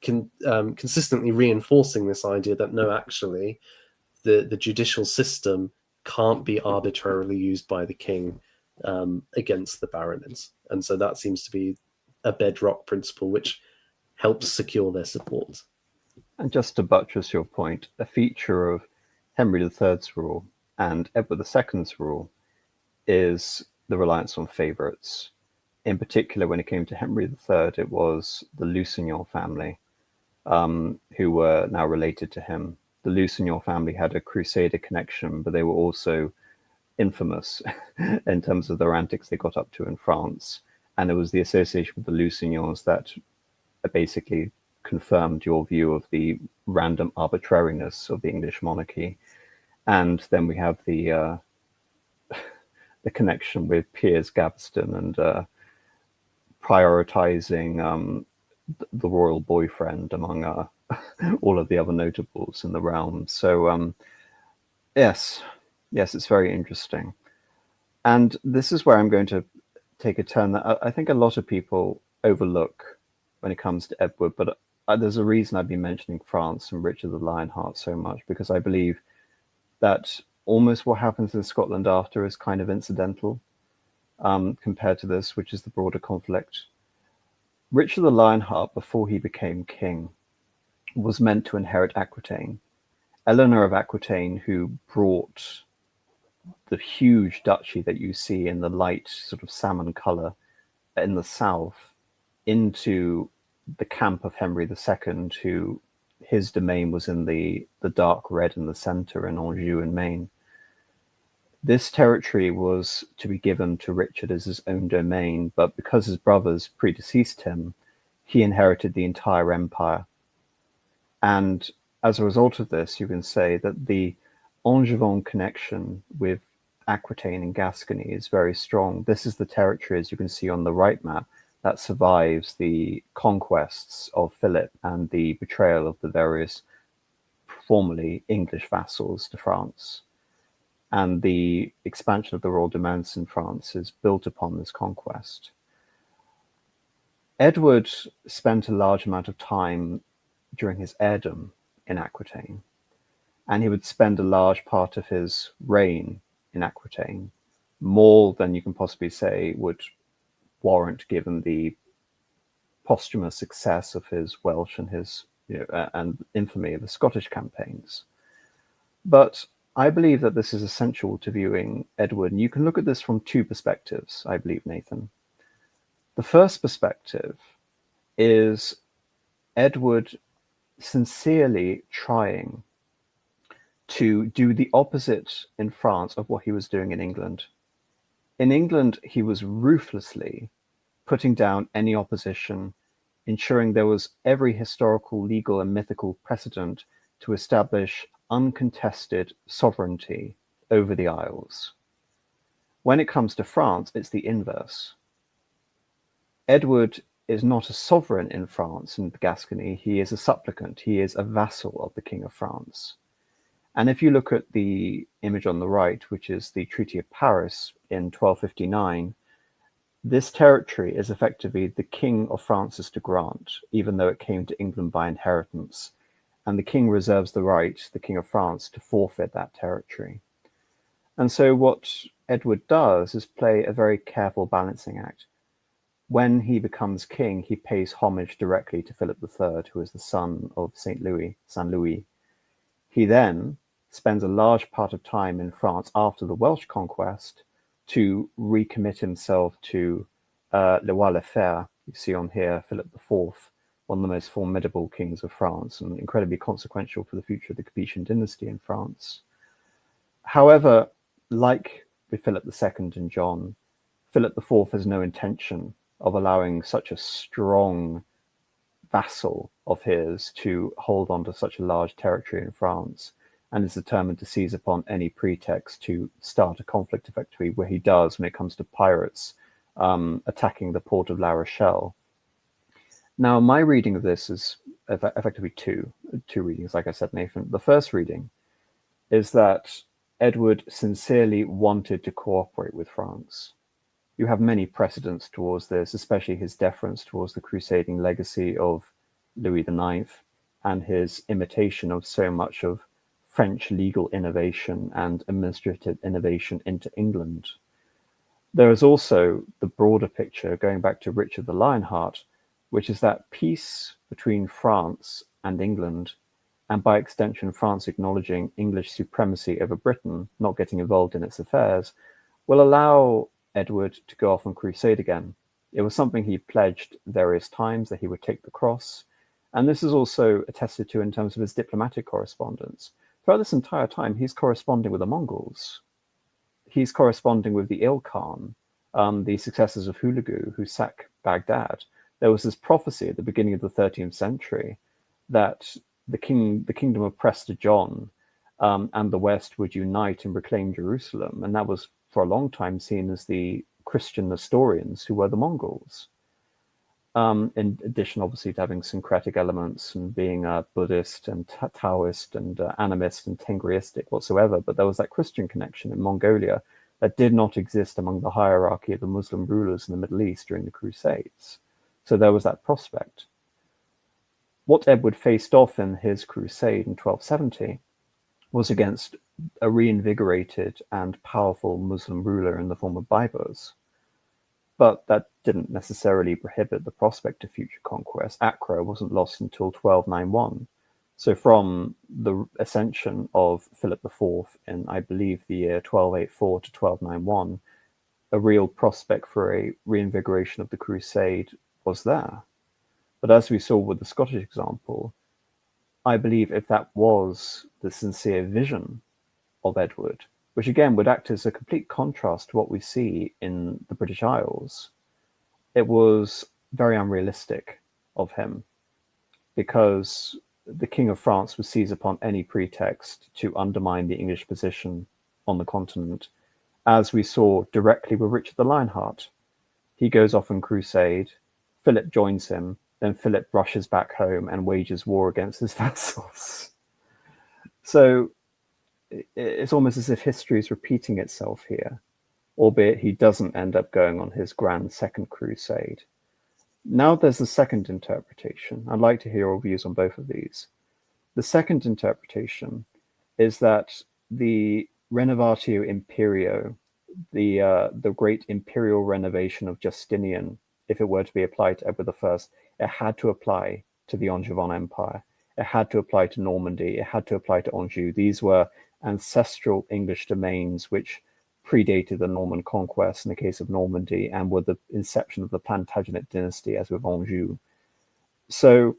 consistently reinforcing this idea that no, actually, the judicial system can't be arbitrarily used by the king against the barons. And so that seems to be a bedrock principle which helps secure their support. And just to buttress your point, a feature of Henry III's rule and Edward II's rule is the reliance on favourites. In particular, when it came to Henry III, it was the Lusignan family who were now related to him. The Lusignan family had a Crusader connection, but they were also infamous in terms of their antics they got up to in France. And it was the association with the Lusignans that basically confirmed your view of the random arbitrariness of the English monarchy. And then we have the connection with Piers Gaveston and prioritizing the royal boyfriend among all of the other notables in the realm. So yes, it's very interesting. And this is where I'm going to take a turn that I think a lot of people overlook when it comes to Edward, but there's a reason I've been mentioning France and Richard the Lionheart so much, because I believe that almost what happens in Scotland after is kind of incidental compared to this, which is the broader conflict. Richard the Lionheart, before he became king, was meant to inherit Aquitaine. Eleanor of Aquitaine, who brought the huge duchy that you see in the light sort of salmon color in the south into the camp of Henry II, who his domain was in the dark red in the center in Anjou and Maine. This territory was to be given to Richard as his own domain, but because his brothers predeceased him, he inherited the entire empire. And as a result of this, you can say that the Angevin connection with Aquitaine and Gascony is very strong. This is the territory, as you can see on the right map, that survives the conquests of Philip and the betrayal of the various formerly English vassals to France. And the expansion of the royal domains in France is built upon this conquest. Edward spent a large amount of time during his heirdom in Aquitaine, and he would spend a large part of his reign in Aquitaine, more than you can possibly say would warrant given the posthumous success of his Welsh and his and infamy of the Scottish campaigns. But I believe that this is essential to viewing Edward, and you can look at this from two perspectives, I believe, Nathan. The first perspective is Edward sincerely trying to do the opposite in France of what he was doing in England. In England, he was ruthlessly putting down any opposition, ensuring there was every historical, legal, and mythical precedent to establish uncontested sovereignty over the Isles. When it comes to France, it's the inverse. Edward is not a sovereign in France and Gascony. He is a supplicant. He is a vassal of the King of France. And if you look at the image on the right, which is the Treaty of Paris in 1259, this territory is effectively the King of France's to grant, even though it came to England by inheritance. And the king reserves the right, the King of France, to forfeit that territory. And so what Edward does is play a very careful balancing act. When he becomes king, he pays homage directly to Philip III, who is the son of Saint Louis. He then spends a large part of time in France after the Welsh conquest to recommit himself to Le Roi Le Fer. You see on here, Philip IV, one of the most formidable kings of France and incredibly consequential for the future of the Capetian dynasty in France. However, like with Philip II and John, Philip IV has no intention of allowing such a strong vassal of his to hold on to such a large territory in France, and is determined to seize upon any pretext to start a conflict effectively, where he does when it comes to pirates attacking the port of La Rochelle. Now, my reading of this is effectively two readings, like I said, Nathan. The first reading is that Edward sincerely wanted to cooperate with France. You have many precedents towards this, especially his deference towards the crusading legacy of Louis IX and his imitation of so much of French legal innovation and administrative innovation into England. There is also the broader picture, going back to Richard the Lionheart, which is that peace between France and England, and by extension France acknowledging English supremacy over Britain, not getting involved in its affairs, will allow Edward to go off on crusade again. It was something he pledged various times, that he would take the cross, and this is also attested to in terms of his diplomatic correspondence. Throughout this entire time, he's corresponding with the Mongols. He's corresponding with the Il Khan, the successors of Hulagu, who sacked Baghdad. There was this prophecy at the beginning of the 13th century that the kingdom of Prester John and the West would unite and reclaim Jerusalem, and that was for a long time seen as the Christian Nestorians, who were the Mongols. In addition, obviously, to having syncretic elements and being Buddhist and Taoist and animist and Tengriistic whatsoever, but there was that Christian connection in Mongolia that did not exist among the hierarchy of the Muslim rulers in the Middle East during the Crusades. So there was that prospect. what Edward faced off in his crusade in 1270 was against a reinvigorated and powerful Muslim ruler in the form of Baibars. But that didn't necessarily prohibit the prospect of future conquest. Acre wasn't lost until 1291. So from the ascension of Philip IV in, I believe, the year 1284 to 1291, a real prospect for a reinvigoration of the crusade was there. But as we saw with the Scottish example, I believe if that was the sincere vision of Edward, which again would act as a complete contrast to what we see in the British Isles, it was very unrealistic of him, because the King of France would seize upon any pretext to undermine the English position on the continent, as we saw directly with Richard the Lionheart. He goes off on crusade, Philip joins him, then Philip rushes back home and wages war against his vassals. So it's almost as if history is repeating itself here, albeit he doesn't end up going on his grand second crusade. Now there's the second interpretation. I'd like to hear your views on both of these. The second interpretation is that the Renovatio Imperio, the great imperial renovation of Justinian, if it were to be applied to Edward I, it had to apply to the Angevin Empire. It had to apply to Normandy. It had to apply to Anjou. These were ancestral English domains which predated the Norman conquest in the case of Normandy and were the inception of the Plantagenet dynasty, as with Anjou. So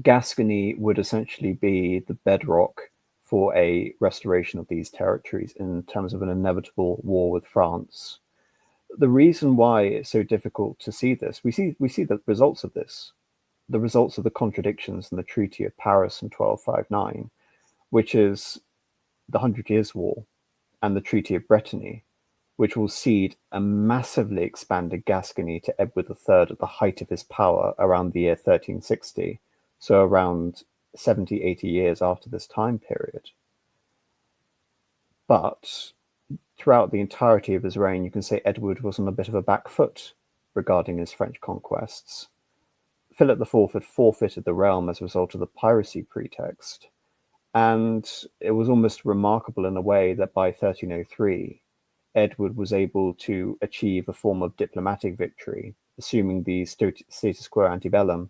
Gascony would essentially be the bedrock for a restoration of these territories in terms of an inevitable war with France. The reason why it's so difficult to see this, we see the results of this, the results of the contradictions in the Treaty of Paris in 1259, which is the 100 Years' War, and the Treaty of Brittany, which will cede a massively expanded Gascony to Edward III at the height of his power around the year 1360, so around 70, 80 years after this time period. But throughout the entirety of his reign, you can say Edward was on a bit of a back foot regarding his French conquests. Philip IV had forfeited the realm as a result of the piracy pretext, and it was almost remarkable in a way that by 1303, Edward was able to achieve a form of diplomatic victory, assuming the status quo ante bellum,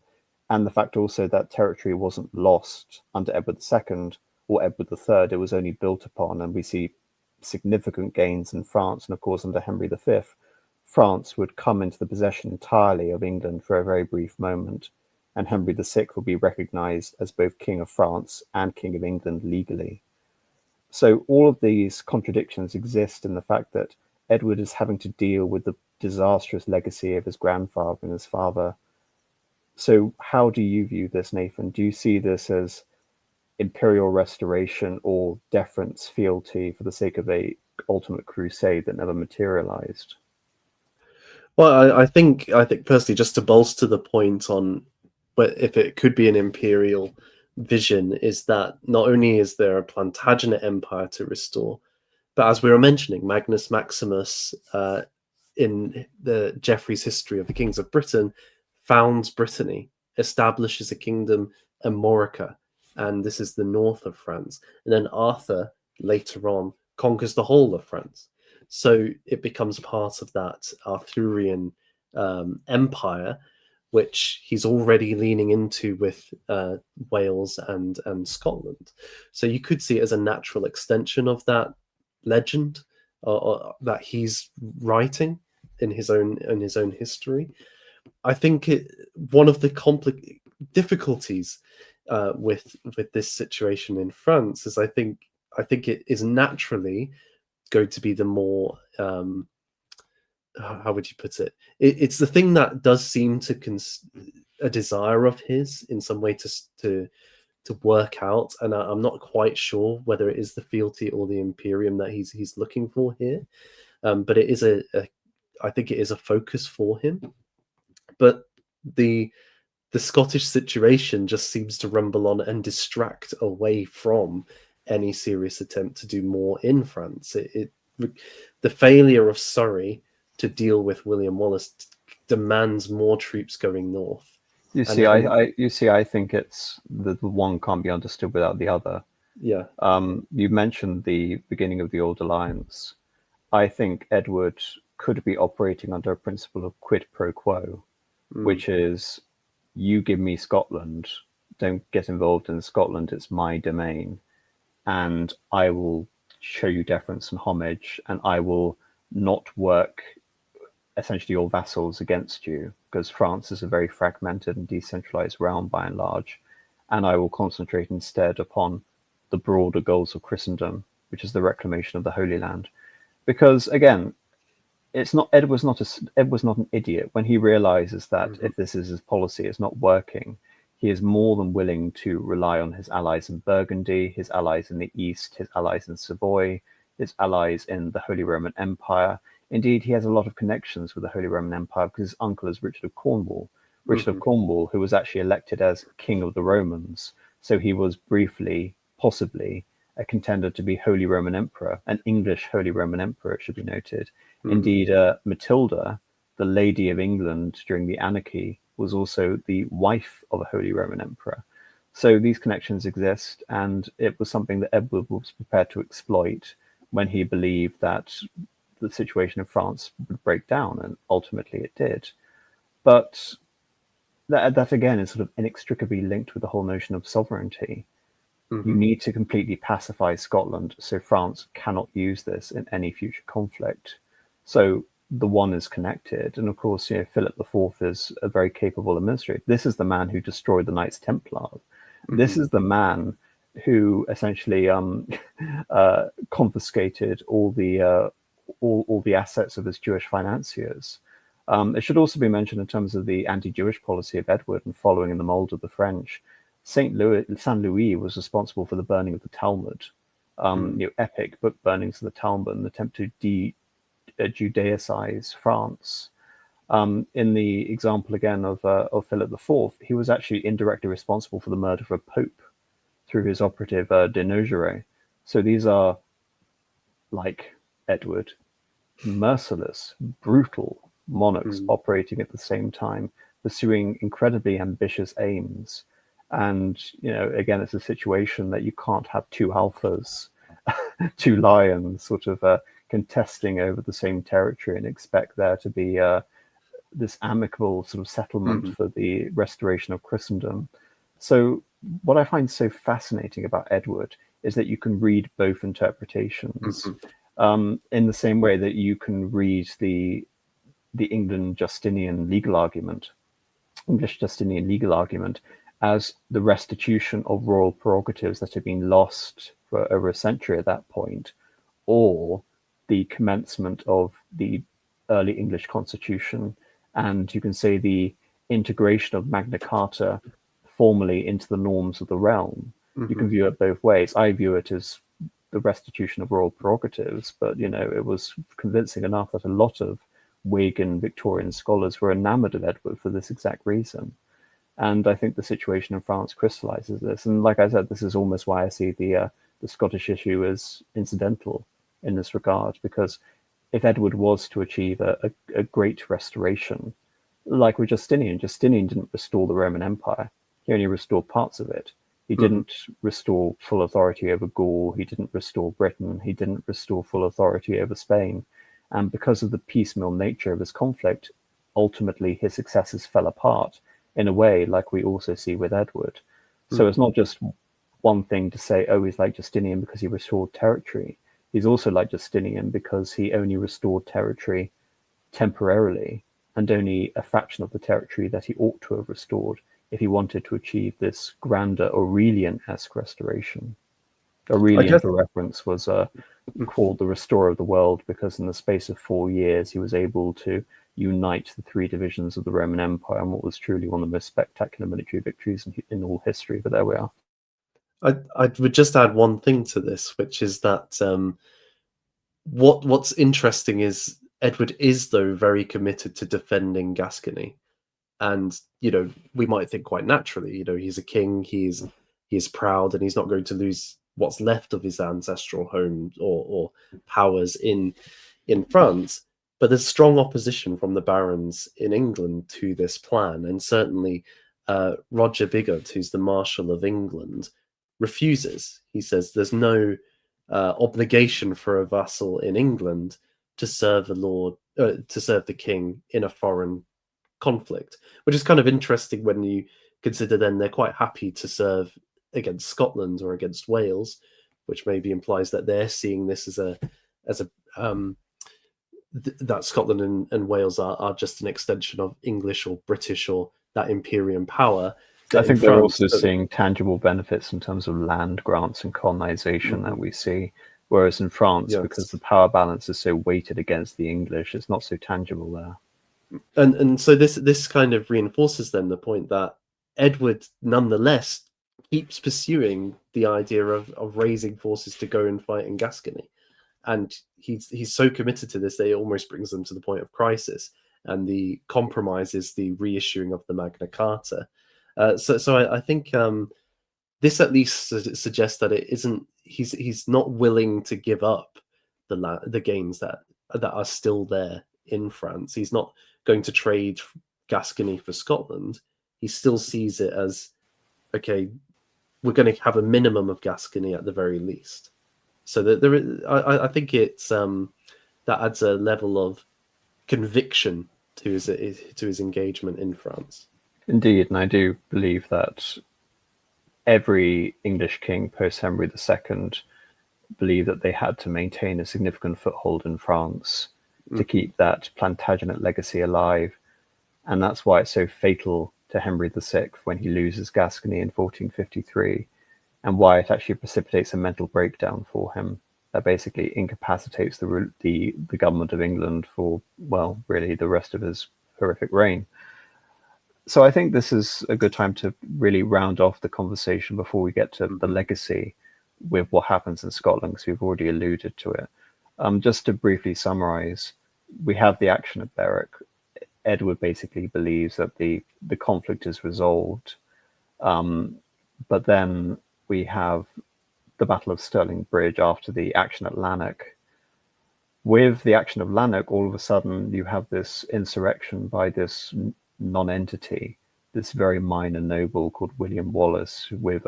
and the fact also that territory wasn't lost under Edward II or Edward III, it was only built upon, and we see significant gains in France, and of course under Henry V, France would come into the possession entirely of England for a very brief moment, and Henry VI will be recognized as both King of France and King of England legally. So all of these contradictions exist in the fact that Edward is having to deal with the disastrous legacy of his grandfather and his father. So how do you view this, Nathan? Do you see this as imperial restoration or deference, fealty for the sake of a ultimate crusade that never materialized? Well, I think personally, just to bolster the point on if it could be an imperial vision, is that not only is there a Plantagenet empire to restore, but as we were mentioning, Magnus Maximus in the Geoffrey's History of the Kings of Britain founds Brittany, establishes a kingdom, Armorica, and this is the north of France. And then Arthur later on conquers the whole of France. So it becomes part of that Arthurian empire, which he's already leaning into with Wales and Scotland. So you could see it as a natural extension of that legend that he's writing in his own history. I think one of the difficulties with this situation in France is I think it is naturally going to be the more how would you put it? It's the thing that does seem to a desire of his in some way to work out, and I'm not quite sure whether it is the fealty or the imperium that he's looking for here, but it is I think it is a focus for him. But the Scottish situation just seems to rumble on and distract away from any serious attempt to do more in France. The failure of Surrey to deal with William Wallace demands more troops going north, You see, I think it's the one can't be understood without the other. Yeah. You mentioned the beginning of the Old Alliance. I think Edward could be operating under a principle of quid pro quo, which is you give me Scotland, don't get involved in Scotland, it's my domain, and I will show you deference and homage, and I will not work essentially your vassals against you, because France is a very fragmented and decentralized realm by and large, and I will concentrate instead upon the broader goals of Christendom, which is the reclamation of the Holy Land. Because again, Ed was not an idiot when he realizes that if this is his policy, it's not working. He is more than willing to rely on his allies in Burgundy, his allies in the East, his allies in Savoy, his allies in the Holy Roman Empire. Indeed, he has a lot of connections with the Holy Roman Empire because his uncle is Richard of Cornwall. Richard of Cornwall, who was actually elected as King of the Romans. So he was briefly, possibly, a contender to be Holy Roman Emperor, an English Holy Roman Emperor, it should be noted. Indeed, Matilda, the Lady of England during the Anarchy, was also the wife of a Holy Roman Emperor. So these connections exist, and it was something that Edward was prepared to exploit when he believed that the situation in France would break down, and ultimately it did. But that again is sort of inextricably linked with the whole notion of sovereignty. You need to completely pacify Scotland so France cannot use this in any future conflict. So the one is connected. And of course, Philip IV is a very capable administrator. This is the man who destroyed the Knights Templar. This is the man who essentially confiscated all the assets of his Jewish financiers. It should also be mentioned in terms of the anti-Jewish policy of Edward and following in the mold of the French. Saint Louis was responsible for the burning of the Talmud, epic book burnings of the Talmud, and the attempt to Judaicize France. In the example again of Philip IV, he was actually indirectly responsible for the murder of a pope through his operative de Nogaret. So these are, like Edward, merciless, brutal monarchs operating at the same time, pursuing incredibly ambitious aims. And, again, it's a situation that you can't have two alphas, two lions sort of contesting over the same territory and expect there to be this amicable sort of settlement for the restoration of Christendom. So what I find so fascinating about Edward is that you can read both interpretations in the same way that you can read the English Justinian legal argument as the restitution of royal prerogatives that had been lost for over a century at that point, or the commencement of the early English constitution, and you can say the integration of Magna Carta formally into the norms of the realm. You can view it both ways. I view it as the restitution of royal prerogatives, but it was convincing enough that a lot of Whig and Victorian scholars were enamored of Edward for this exact reason. And I think the situation in France crystallizes this. And like I said, this is almost why I see the Scottish issue as incidental in this regard, because if Edward was to achieve a great restoration, like with Justinian didn't restore the Roman Empire. He only restored parts of it. He didn't restore full authority over Gaul. He didn't restore Britain. He didn't restore full authority over Spain. And because of the piecemeal nature of his conflict, ultimately his successes fell apart in a way like we also see with Edward. So it's not just one thing to say, oh, he's like Justinian because he restored territory. He's also like Justinian because he only restored territory temporarily and only a fraction of the territory that he ought to have restored if he wanted to achieve this grander Aurelian-esque restoration. Aurelian, for reference, was called the restorer of the world because in the space of 4 years he was able to unite the three divisions of the Roman Empire in what was truly one of the most spectacular military victories in all history. But there we are. I would just add one thing to this, which is that what's interesting is Edward is, though, very committed to defending Gascony. And, we might think quite naturally, he's a king, he is proud, and he's not going to lose what's left of his ancestral home or powers in France. But there's strong opposition from the barons in England to this plan. And certainly Roger Bigod, who's the Marshal of England, refuses. He says there's no obligation for a vassal in England to serve to serve the king in a foreign conflict, which is kind of interesting when you consider then they're quite happy to serve against Scotland or against Wales, which maybe implies that they're seeing this as a that Scotland and Wales are just an extension of English or British or that Imperial power. I think they're France, also seeing tangible benefits in terms of land grants and colonization that we see. Whereas in France, yes. because the power balance is so weighted against the English, it's not so tangible there. And so this kind of reinforces then the point that Edward nonetheless keeps pursuing the idea of raising forces to go and fight in Gascony. And he's so committed to this that it almost brings them to the point of crisis. And the compromise is the reissuing of the Magna Carta. So I think this at least suggests that it isn't. He's not willing to give up the gains that are still there in France. He's not going to trade Gascony for Scotland. He still sees it as, okay, we're going to have a minimum of Gascony at the very least. So that I think it's that adds a level of conviction to his engagement in France. Indeed, and I do believe that every English king post Henry II believed that they had to maintain a significant foothold in France to keep that Plantagenet legacy alive. And that's why it's so fatal to Henry VI when he loses Gascony in 1453, and why it actually precipitates a mental breakdown for him that basically incapacitates the government of England for, well, really the rest of his horrific reign. So I think this is a good time to really round off the conversation before we get to the legacy with what happens in Scotland, because we've already alluded to it. Just to briefly summarize, we have the action at Berwick. Edward basically believes that the conflict is resolved. But then we have the Battle of Stirling Bridge after the action at Lanark. With the action of Lanark, all of a sudden you have this insurrection by this non-entity, this very minor noble called William Wallace, with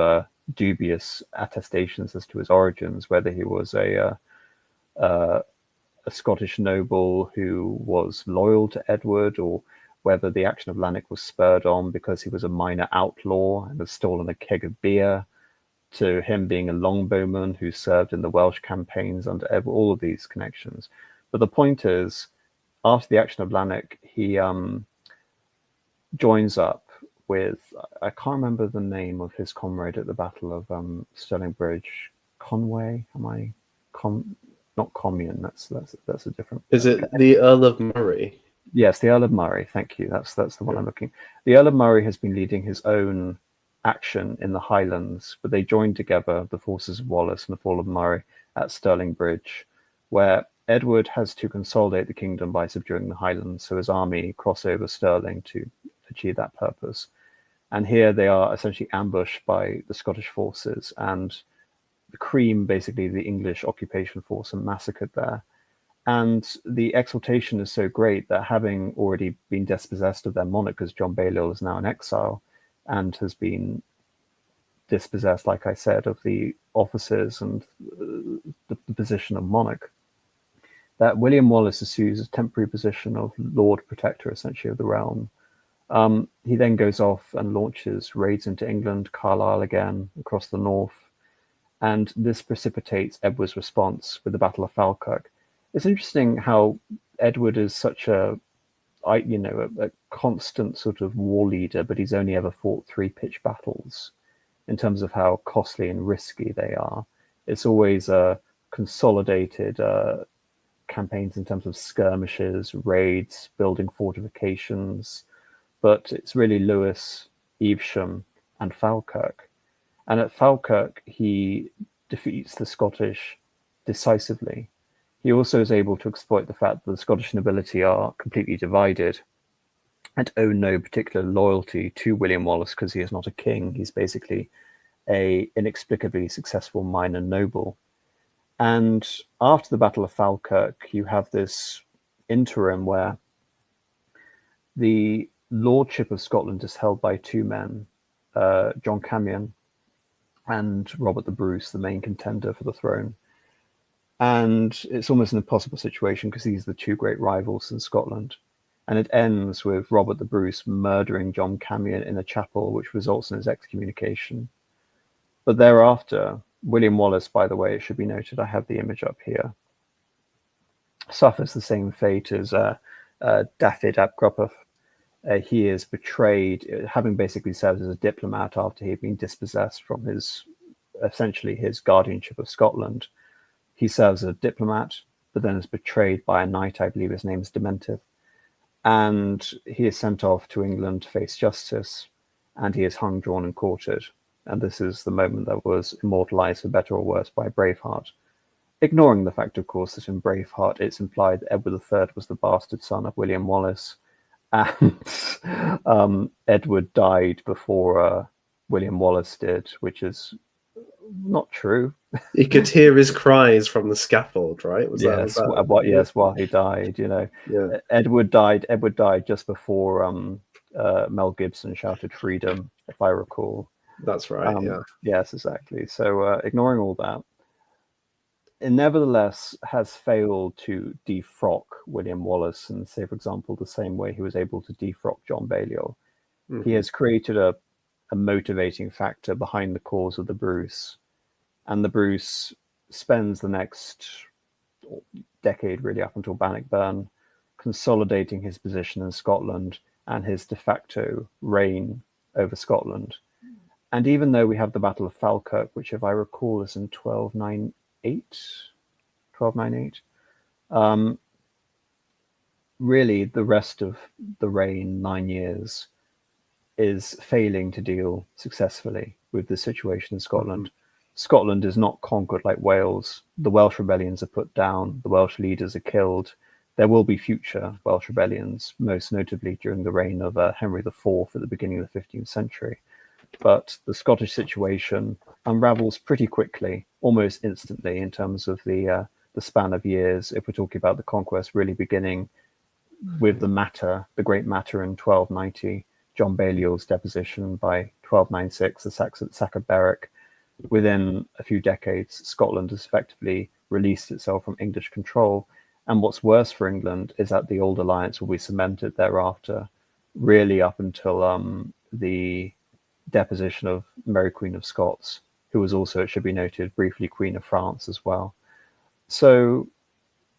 dubious attestations as to his origins, whether he was a Scottish noble who was loyal to Edward, or whether the action of Lanark was spurred on because he was a minor outlaw and had stolen a keg of beer, to him being a longbowman who served in the Welsh campaigns under Edward, all of these connections. But the point is, after the action of Lanark, he joins up with, I can't remember the name of his comrade at the Battle of Stirling Bridge. Conway? Not Commune. That's a different. Is it the Earl of Murray? Yes, the Earl of Murray. Thank you. That's the one I'm looking. The Earl of Murray has been leading his own action in the Highlands, but they joined together, the forces of Wallace and the fall of Murray, at Stirling Bridge, where Edward has to consolidate the kingdom by subduing the Highlands, so his army cross over Stirling to achieve that purpose. And here they are essentially ambushed by the Scottish forces, and the cream, basically the English occupation force, are massacred there. And the exultation is so great that, having already been dispossessed of their monarch, because John Balliol is now in exile and has been dispossessed, like I said, of the offices and the position of monarch, that William Wallace assumes a temporary position of Lord Protector, essentially, of the realm. He then goes off and launches raids into England, Carlisle again, across the north, and this precipitates Edward's response with the Battle of Falkirk. It's interesting how Edward is such a constant sort of war leader, but he's only ever fought 3 pitched battles in terms of how costly and risky they are. It's always consolidated campaigns in terms of skirmishes, raids, building fortifications, but it's really Lewis, Evesham, and Falkirk. And at Falkirk, he defeats the Scottish decisively. He also is able to exploit the fact that the Scottish nobility are completely divided and owe no particular loyalty to William Wallace because he is not a king. He's basically a inexplicably successful minor noble. And after the Battle of Falkirk, you have this interim where the lordship of Scotland is held by two men, John Camion and Robert the Bruce, the main contender for the throne. And it's almost an impossible situation because these are the two great rivals in Scotland. And it ends with Robert the Bruce murdering John Camion in a chapel, which results in his excommunication. But thereafter, William Wallace, by the way, it should be noted, I have the image up here, suffers the same fate as Dafydd ap Gruffudd. He is betrayed, having basically served as a diplomat after he had been dispossessed from essentially his guardianship of Scotland. He serves as a diplomat, but then is betrayed by a knight, I believe his name is Demented. And he is sent off to England to face justice, and he is hung, drawn, and quartered. And this is the moment that was immortalized, for better or worse, by Braveheart. Ignoring the fact, of course, that in Braveheart it's implied that Edward III was the bastard son of William Wallace, and Edward died before William Wallace did, which is not true. You could hear his cries from the scaffold, right? Yes, while he died, Yeah. Edward died just before Mel Gibson shouted freedom, if I recall. That's right, yeah. Yes, exactly. So ignoring all that, it nevertheless has failed to defrock William Wallace, and say, for example, the same way he was able to defrock John Balliol. Mm-hmm. He has created a motivating factor behind the cause of the Bruce, and the Bruce spends the next decade, really up until Bannockburn, consolidating his position in Scotland and his de facto reign over Scotland. And even though we have the Battle of Falkirk, which, if I recall, is in 1298, really the rest of the reign, 9 years, is failing to deal successfully with the situation in Scotland. Mm-hmm. Scotland is not conquered like Wales. The Welsh rebellions are put down. The Welsh leaders are killed. There will be future Welsh rebellions, most notably during the reign of Henry IV at the beginning of the 15th century. But the Scottish situation unravels pretty quickly, almost instantly, in terms of the span of years. If we're talking about the conquest really beginning with the Great Matter in 1290, John Balliol's deposition by 1296, the sack of Berwick. Within a few decades, Scotland has effectively released itself from English control. And what's worse for England is that the old alliance will be cemented thereafter, really up until the deposition of Mary Queen of Scots, who was also, it should be noted, briefly Queen of France as well. So,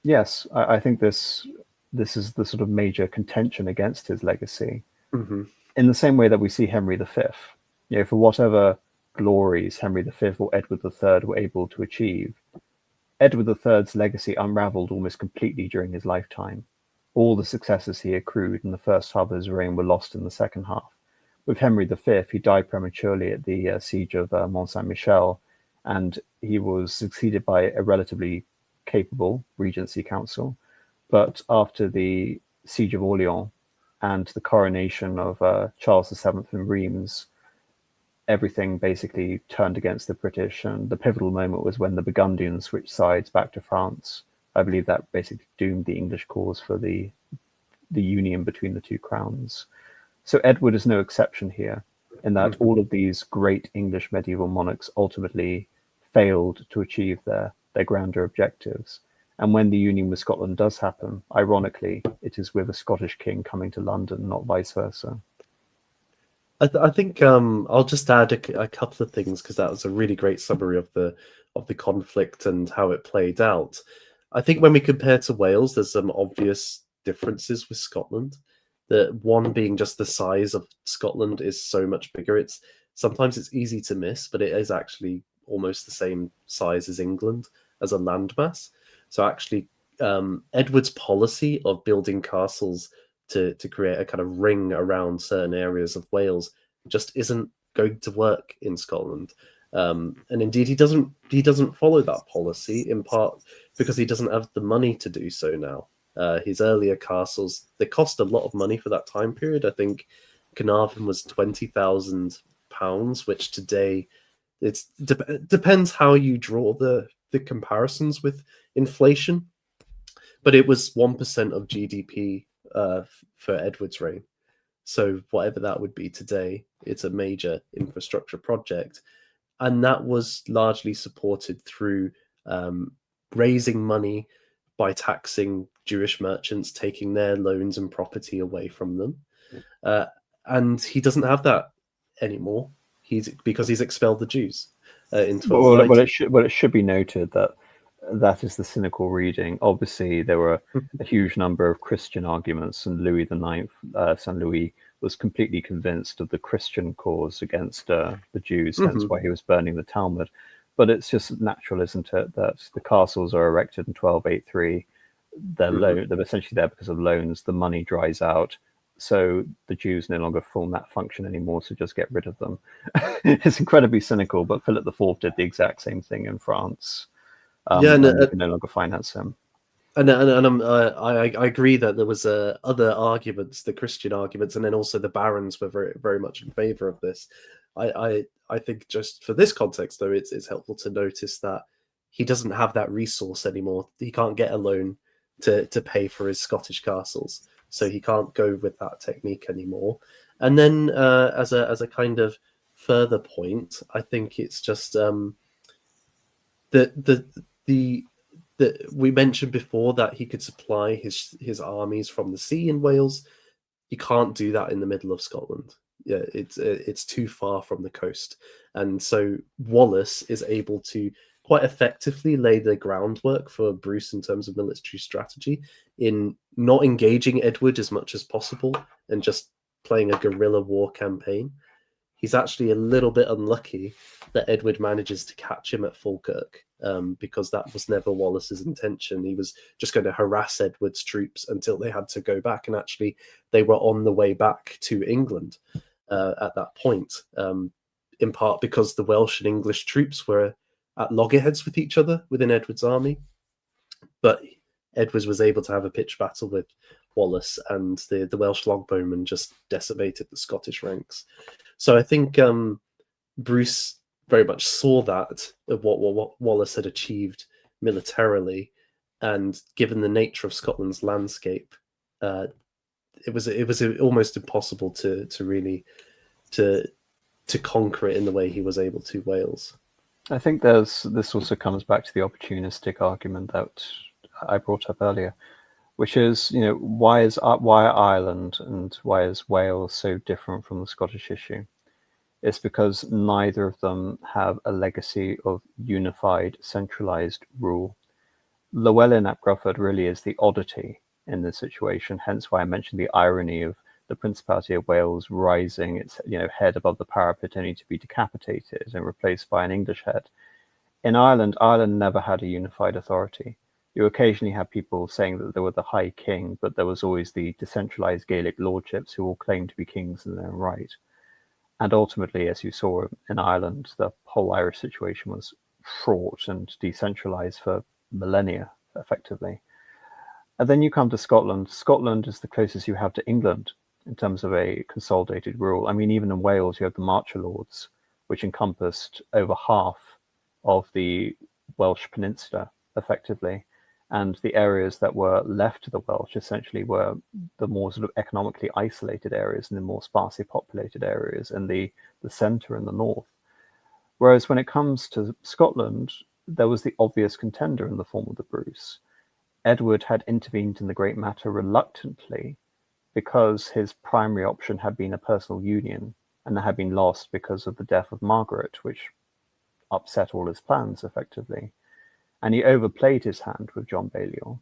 yes, I think this is the sort of major contention against his legacy. Mm-hmm. In the same way that we see Henry V, for whatever glories Henry V or Edward III were able to achieve, Edward III's legacy unraveled almost completely during his lifetime. All the successes he accrued in the first half of his reign were lost in the second half. With Henry V, he died prematurely at the siege of Mont Saint-Michel, and he was succeeded by a relatively capable Regency Council. But after the siege of Orleans and the coronation of Charles VII in Reims, everything basically turned against the British, and the pivotal moment was when the Burgundians switched sides back to France. I believe that basically doomed the English cause for the union between the two crowns. So Edward is no exception here, in that all of these great English medieval monarchs ultimately failed to achieve their grander objectives. And when the union with Scotland does happen, ironically, it is with a Scottish king coming to London, not vice versa. I think I'll just add a couple of things, because that was a really great summary of the conflict and how it played out. I think when we compare to Wales, there's some obvious differences with Scotland. The one being just the size of Scotland is so much bigger. Sometimes it's easy to miss, but it is actually almost the same size as England as a landmass. So actually, Edward's policy of building castles to create a kind of ring around certain areas of Wales just isn't going to work in Scotland. And indeed, he doesn't follow that policy, in part because he doesn't have the money to do so now. His earlier castles, they cost a lot of money for that time period. I think Carnarvon was £20,000, which today depends how you draw the comparisons with inflation, but it was 1% of GDP for Edward's reign. So whatever that would be today, it's a major infrastructure project. And that was largely supported through raising money by taxing Jewish merchants, taking their loans and property away from them. And he doesn't have that anymore. Because he's expelled the Jews in Well, 1290. it should be noted that that is the cynical reading. Obviously, there were a huge number of Christian arguments, and Louis IX, Saint Louis, was completely convinced of the Christian cause against the Jews, hence why he was burning the Talmud. But it's just natural, isn't it, that the castles are erected in 1283. They're essentially there because of loans. The money dries out, so the Jews no longer form that function anymore, so just get rid of them. It's incredibly cynical, but Philip IV did the exact same thing in France. Yeah, And you can no longer finance him. I agree that there was other arguments, the Christian arguments, and then also the barons were very, very much in favor of this. I think just for this context, though, it's helpful to notice that he doesn't have that resource anymore. He can't get a loan to pay for his Scottish castles, so he can't go with that technique anymore. And then, as a kind of further point, I think it's just the that we mentioned before that he could supply his armies from the sea in Wales. You can't do that in the middle of Scotland. Yeah, it's too far from the coast, and so Wallace is able to quite effectively lay the groundwork for Bruce in terms of military strategy, in not engaging Edward as much as possible and just playing a guerrilla war campaign. He's actually a little bit unlucky that Edward manages to catch him at Falkirk, because that was never Wallace's intention. He was just going to harass Edward's troops until they had to go back, and actually they were on the way back to England at that point, in part because the Welsh and English troops were at loggerheads with each other within Edward's army. But Edward was able to have a pitched battle with Wallace, and the Welsh longbowmen just decimated the Scottish ranks. So I think Bruce very much saw that of what Wallace had achieved militarily, and given the nature of Scotland's landscape, it was almost impossible to really to conquer it in the way he was able to Wales. I think this also comes back to the opportunistic argument that I brought up earlier, which is, why Ireland and why is Wales so different from the Scottish issue? It's because neither of them have a legacy of unified, centralized rule. Llewellyn ap Grufford really is the oddity in this situation, hence why I mentioned the irony of the Principality of Wales rising its head above the parapet only to be decapitated and replaced by an English head. In Ireland never had a unified authority. You occasionally had people saying that they were the High King, but there was always the decentralized Gaelic lordships who all claimed to be kings in their own right. And ultimately, as you saw in Ireland, the whole Irish situation was fraught and decentralized for millennia, effectively. And then you come to Scotland. Scotland is the closest you have to England in terms of a consolidated rule. I mean, even in Wales, you have the Marcher Lords, which encompassed over half of the Welsh peninsula, effectively. And the areas that were left to the Welsh essentially were the more sort of economically isolated areas and the more sparsely populated areas in the centre and the north. Whereas when it comes to Scotland, there was the obvious contender in the form of the Bruce. Edward had intervened in the great matter reluctantly because his primary option had been a personal union, and that had been lost because of the death of Margaret, which upset all his plans, effectively. And he overplayed his hand with John Balliol,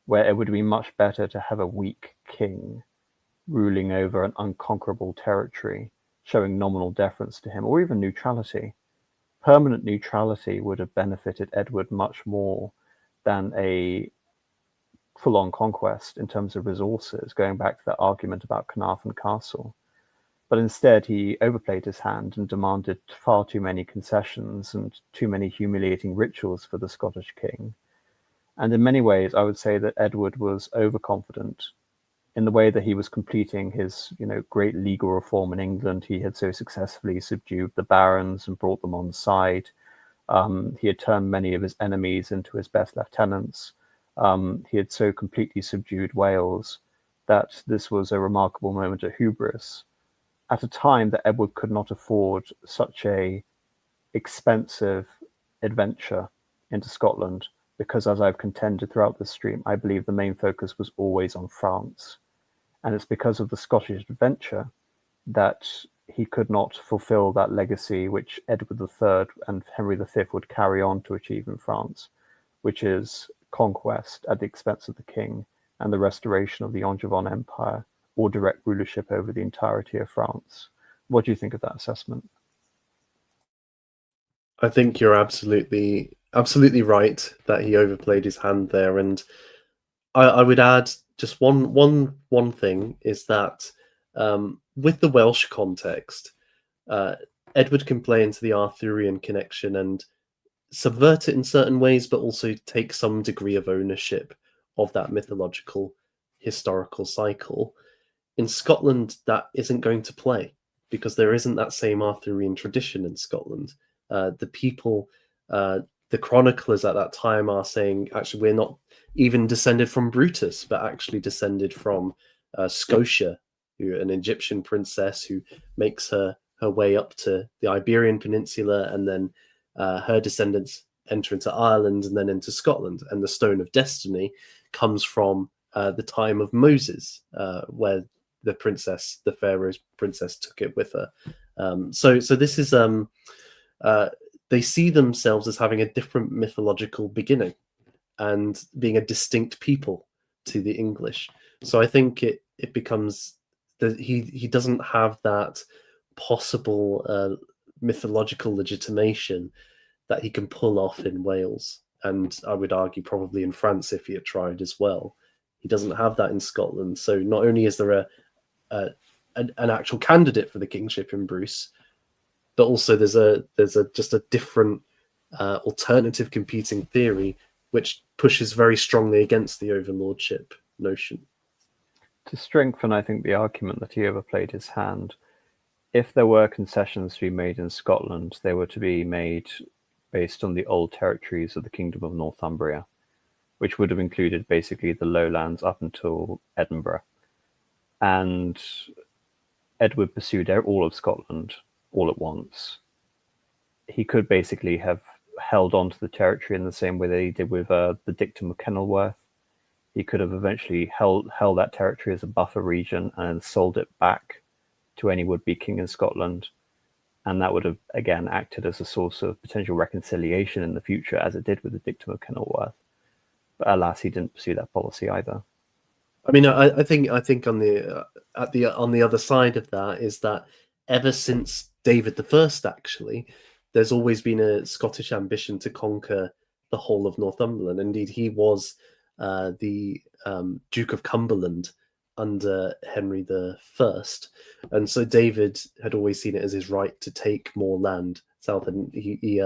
where it would be much better to have a weak king ruling over an unconquerable territory, showing nominal deference to him, or even neutrality. Permanent neutrality would have benefited Edward much more than a full-on conquest in terms of resources, going back to that argument about Carnarvon Castle. But instead, he overplayed his hand and demanded far too many concessions and too many humiliating rituals for the Scottish king. And in many ways, I would say that Edward was overconfident in the way that he was completing his, great legal reform in England. He had so successfully subdued the barons and brought them on side. He had turned many of his enemies into his best lieutenants. He had so completely subdued Wales that this was a remarkable moment of hubris at a time that Edward could not afford such a expensive adventure into Scotland, because, as I've contended throughout this stream, I believe the main focus was always on France. And it's because of the Scottish adventure that he could not fulfill that legacy which Edward III and Henry V would carry on to achieve in France, which is conquest at the expense of the king and the restoration of the Angevin Empire, or direct rulership over the entirety of France. What do you think of that assessment? I think you're absolutely right that he overplayed his hand there, and I would add just one thing is that with the Welsh context, uh, Edward can play into the Arthurian connection and subvert it in certain ways, but also take some degree of ownership of that mythological historical cycle. In Scotland, that isn't going to play because there isn't that same Arthurian tradition in Scotland. The people, the chroniclers at that time are saying, actually, we're not even descended from Brutus, but actually descended from Scotia, an Egyptian princess who makes her way up to the Iberian Peninsula, and then her descendants enter into Ireland and then into Scotland. And the Stone of Destiny comes from the time of Moses, where the Pharaoh's princess, took it with her. So this is they see themselves as having a different mythological beginning and being a distinct people to the English. So I think it becomes that he doesn't have that possible mythological legitimation that he can pull off in Wales, and I would argue probably in France if he had tried as well. He doesn't have that in Scotland. So not only is there an actual candidate for the kingship in Bruce, but also there's just a different alternative competing theory which pushes very strongly against the overlordship notion. To strengthen, I think, the argument that he overplayed his hand, if there were concessions to be made in Scotland, they were to be made based on the old territories of the Kingdom of Northumbria, which would have included basically the lowlands up until Edinburgh. And Edward pursued all of Scotland all at once. He could basically have held on to the territory in the same way that he did with the Dictum of Kenilworth. He could have eventually held that territory as a buffer region and sold it back to any would-be king in Scotland. And that would have, again, acted as a source of potential reconciliation in the future, as it did with the Dictum of Kenilworth. But alas, he didn't pursue that policy either. I mean, I think on the other side of that is that ever since David I, actually, there's always been a Scottish ambition to conquer the whole of Northumberland. Indeed, he was the Duke of Cumberland under Henry I, and so David had always seen it as his right to take more land south, and he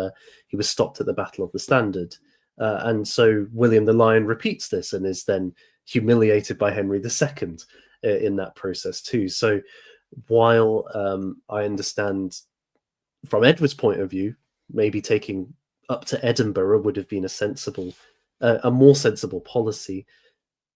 was stopped at the Battle of the Standard, and so William the Lion repeats this and is then humiliated by Henry II in that process too. So while I understand from Edward's point of view, maybe taking up to Edinburgh would have been a more sensible policy,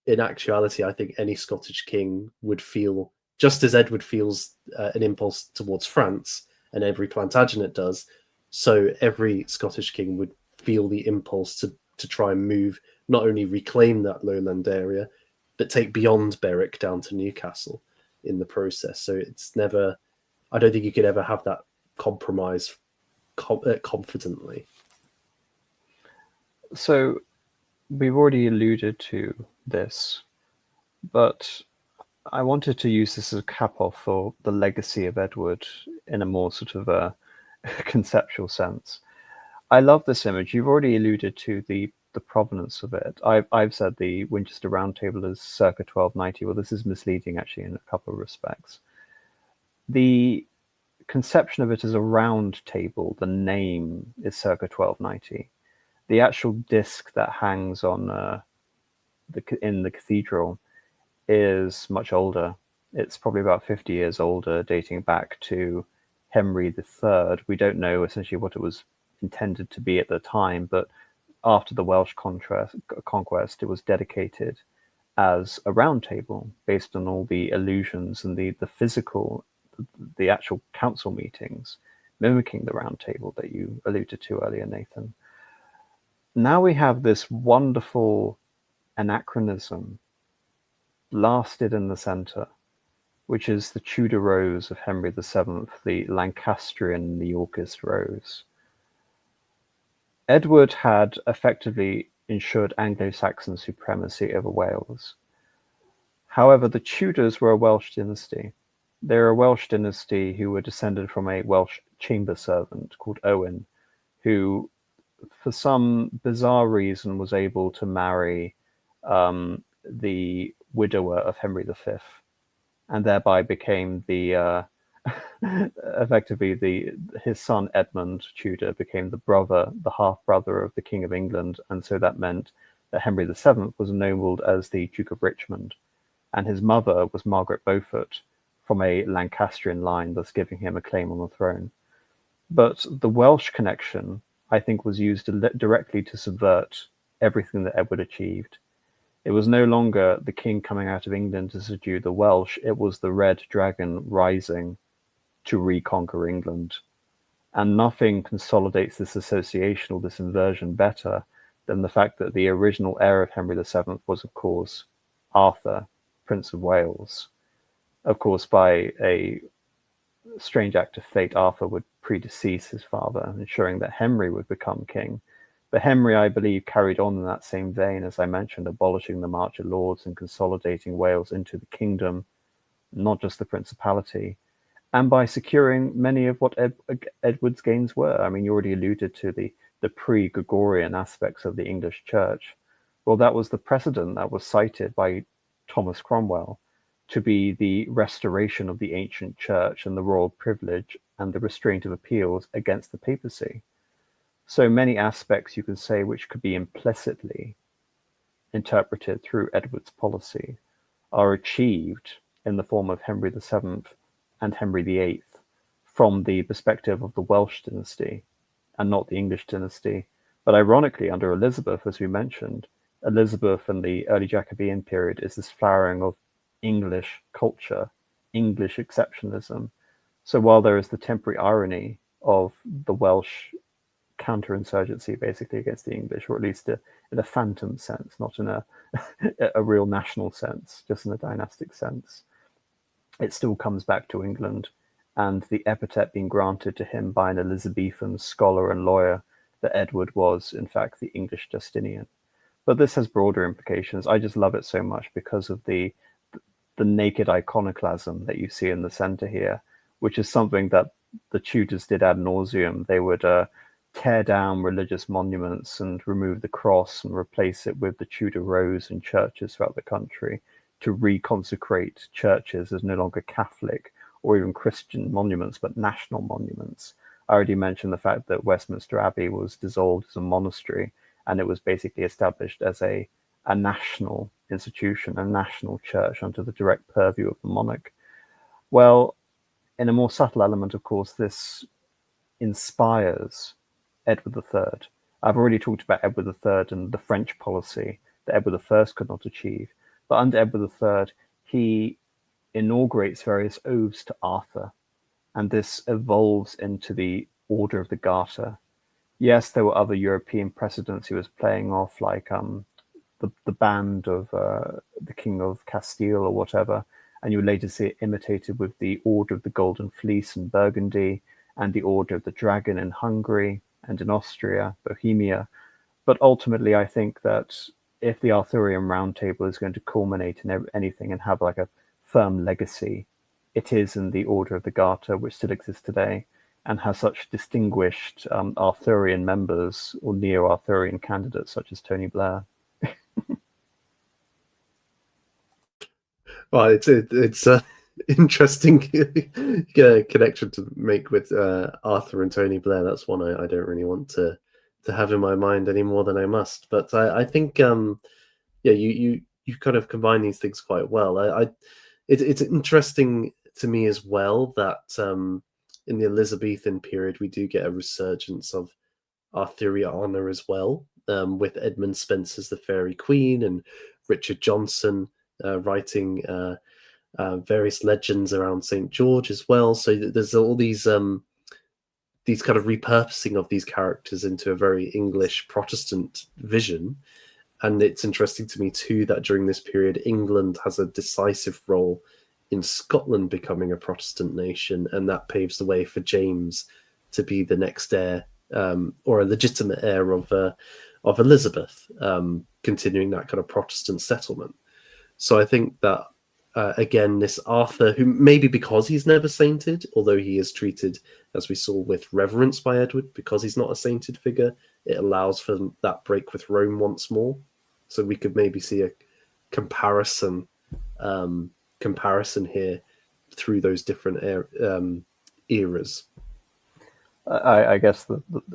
in actuality, I think any Scottish king would feel, just as Edward feels an impulse towards France, and every Plantagenet does, so every Scottish king would feel the impulse to try and move, not only reclaim that lowland area, but take beyond Berwick down to Newcastle in the process. So it's never, I don't think you could ever have that compromise confidently. So we've already alluded to this, but I wanted to use this as a cap-off for the legacy of Edward in a more sort of a conceptual sense. I love this image. You've already alluded to the provenance of it. I've said the Winchester Round Table is circa 1290. Well, this is misleading actually in a couple of respects. The conception of it as a round table, the name is circa 1290. The actual disc that hangs on in the cathedral is much older. It's probably about 50 years older, dating back to Henry III. We don't know essentially what it was intended to be at the time, but after the Welsh conquest, it was dedicated as a round table based on all the illusions and the physical, the actual council meetings, mimicking the round table that you alluded to earlier, Nathan. Now we have this wonderful anachronism blasted in the center, which is the Tudor rose of Henry VII, the Lancastrian, the Yorkist rose. Edward had effectively ensured Anglo-Saxon supremacy over Wales. However, the Tudors were a Welsh dynasty. They were a Welsh dynasty who were descended from a Welsh chamber servant called Owen, who, for some bizarre reason, was able to marry the widower of Henry V, and thereby became the effectively his son Edmund Tudor became the half brother of the King of England, and so that meant that Henry VII was ennobled as the Duke of Richmond, and his mother was Margaret Beaufort from a Lancastrian line, thus giving him a claim on the throne. But the Welsh connection, I think, was used directly to subvert everything that Edward achieved. It was no longer the king coming out of England to subdue the Welsh, it was the Red Dragon rising to reconquer England. And nothing consolidates this association or this inversion better than the fact that the original heir of Henry VII was, of course, Arthur, Prince of Wales. Of course, by a strange act of fate, Arthur would predecease his father, ensuring that Henry would become king. But Henry, I believe, carried on in that same vein, as I mentioned, abolishing the March of Lords and consolidating Wales into the kingdom, not just the principality, and by securing many of what Edward's gains were. I mean, you already alluded to the pre-Gregorian aspects of the English church. Well, that was the precedent that was cited by Thomas Cromwell to be the restoration of the ancient church and the royal privilege and the restraint of appeals against the papacy. So many aspects, you can say, which could be implicitly interpreted through Edward's policy are achieved in the form of Henry VII and Henry VIII from the perspective of the Welsh dynasty and not the English dynasty. But ironically, under Elizabeth, as we mentioned, Elizabeth and the early Jacobean period is this flowering of English culture, English exceptionalism. So while there is the temporary irony of the Welsh counterinsurgency basically against the English, or at least in a phantom sense, not in a real national sense, just in a dynastic sense, it still comes back to England and the epithet being granted to him by an Elizabethan scholar and lawyer that Edward was, in fact, the English Justinian. But this has broader implications. I just love it so much because of the naked iconoclasm that you see in the center here, which is something that the Tudors did ad nauseum. They would tear down religious monuments and remove the cross and replace it with the Tudor rose in churches throughout the country to reconsecrate churches as no longer Catholic or even Christian monuments, but national monuments. I already mentioned the fact that Westminster Abbey was dissolved as a monastery, and it was basically established as a national institution, a national church under the direct purview of the monarch. Well, in a more subtle element, of course, this inspires Edward III. I've already talked about Edward III and the French policy that Edward I could not achieve. But under Edward III, he inaugurates various oaths to Arthur, and this evolves into the Order of the Garter. Yes, there were other European precedents he was playing off, like the band of the King of Castile or whatever, and you would later see it imitated with the Order of the Golden Fleece in Burgundy and the Order of the Dragon in Hungary and in Austria, Bohemia. But ultimately, I think that if the Arthurian Round Table is going to culminate in anything and have like a firm legacy, it is in the Order of the Garter, which still exists today and has such distinguished Arthurian members or neo-Arthurian candidates such as Tony Blair. Well, it's a interesting connection to make with Arthur and Tony Blair. That's one I don't really want to have in my mind any more than I must. But I think yeah, you kind of combine these things quite well. It's interesting to me as well that in the Elizabethan period we do get a resurgence of Arthurian honor as well, with Edmund Spenser's The Faerie Queen and Richard Johnson writing various legends around St. George as well. So there's all these kind of repurposing of these characters into a very English Protestant vision. And it's interesting to me too that during this period, England has a decisive role in Scotland becoming a Protestant nation, and that paves the way for James to be the next heir, or a legitimate heir of Elizabeth, continuing that kind of Protestant settlement. So I think that again, this Arthur, who maybe because he's never sainted, although he is treated, as we saw, with reverence by Edward, because he's not a sainted figure, it allows for that break with Rome once more. So we could maybe see a comparison here through those different eras. I guess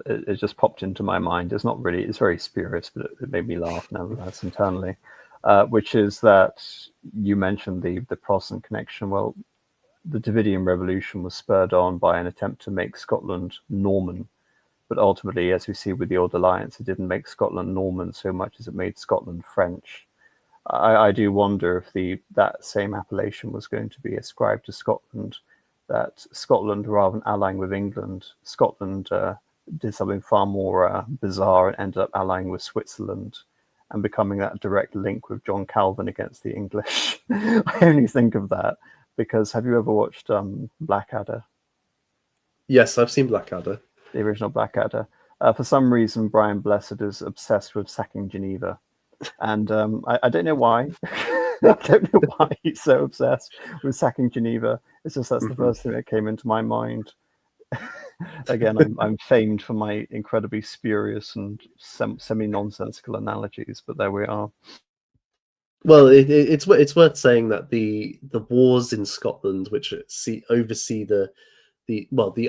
it just popped into my mind. It's not really, it's very spurious, but it made me laugh nevertheless internally, which is that you mentioned the Protestant connection. Well, the Davidian Revolution was spurred on by an attempt to make Scotland Norman, but ultimately, as we see with the Old Alliance, it didn't make Scotland Norman so much as it made Scotland French. I do wonder if that same appellation was going to be ascribed to Scotland, that Scotland, rather than allying with England, Scotland did something far more bizarre and ended up allying with Switzerland and becoming that direct link with John Calvin against the English. I only think of that because have you ever watched Blackadder? Yes, I've seen Blackadder. The original Blackadder. For some reason, Brian Blessed is obsessed with sacking Geneva. And I don't know why. I don't know why he's so obsessed with sacking Geneva. It's just that's the first thing that came into my mind. Again, I'm famed for my incredibly spurious and semi-nonsensical analogies, but there we are. Well, it's worth saying that the wars in Scotland, which oversee the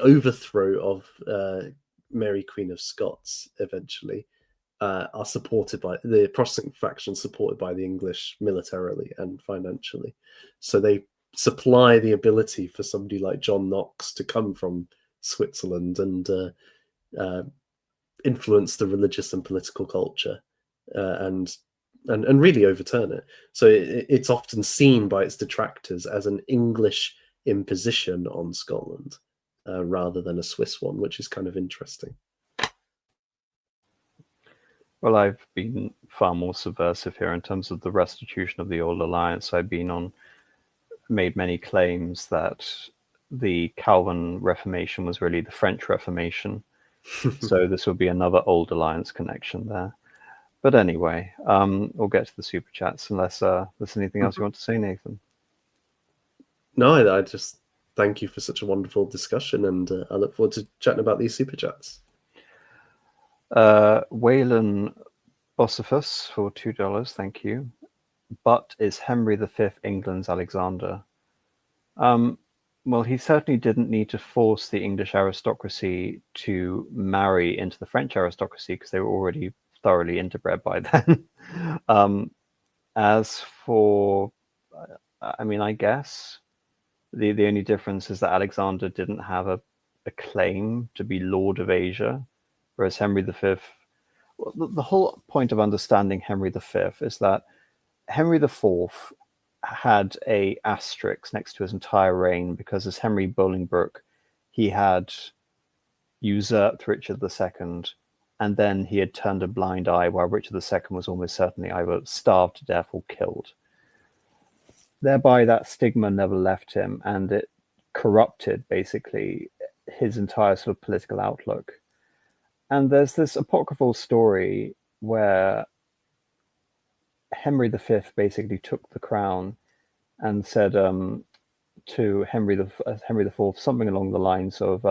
overthrow of Mary Queen of Scots eventually, are supported by the Protestant faction, supported by the English militarily and financially. So they supply the ability for somebody like John Knox to come from Switzerland and influence the religious and political culture and really overturn it. So it's often seen by its detractors as an English imposition on Scotland rather than a Swiss one, which is kind of interesting. Well, I've been far more subversive here in terms of the restitution of the Old Alliance. I've made many claims that the Calvin Reformation was really the French Reformation. So this would be another Old Alliance connection there. But anyway, we'll get to the super chats unless there's anything else you want to say, Nathan. No, I just thank you for such a wonderful discussion, and I look forward to chatting about these super chats. Waylon Bossiphus for $2, thank you. But is Henry V England's Alexander? Well, he certainly didn't need to force the English aristocracy to marry into the French aristocracy because they were already thoroughly interbred by then. As for, I mean, I guess the only difference is that Alexander didn't have a claim to be Lord of Asia, whereas Henry V, well, the whole point of understanding Henry V is that Henry IV had a asterisk next to his entire reign because as Henry Bolingbroke, he had usurped Richard II, and then he had turned a blind eye while Richard II was almost certainly either starved to death or killed. Thereby, that stigma never left him, and it corrupted basically his entire sort of political outlook. And there's this apocryphal story where Henry V basically took the crown and said to Henry IV something along the lines of,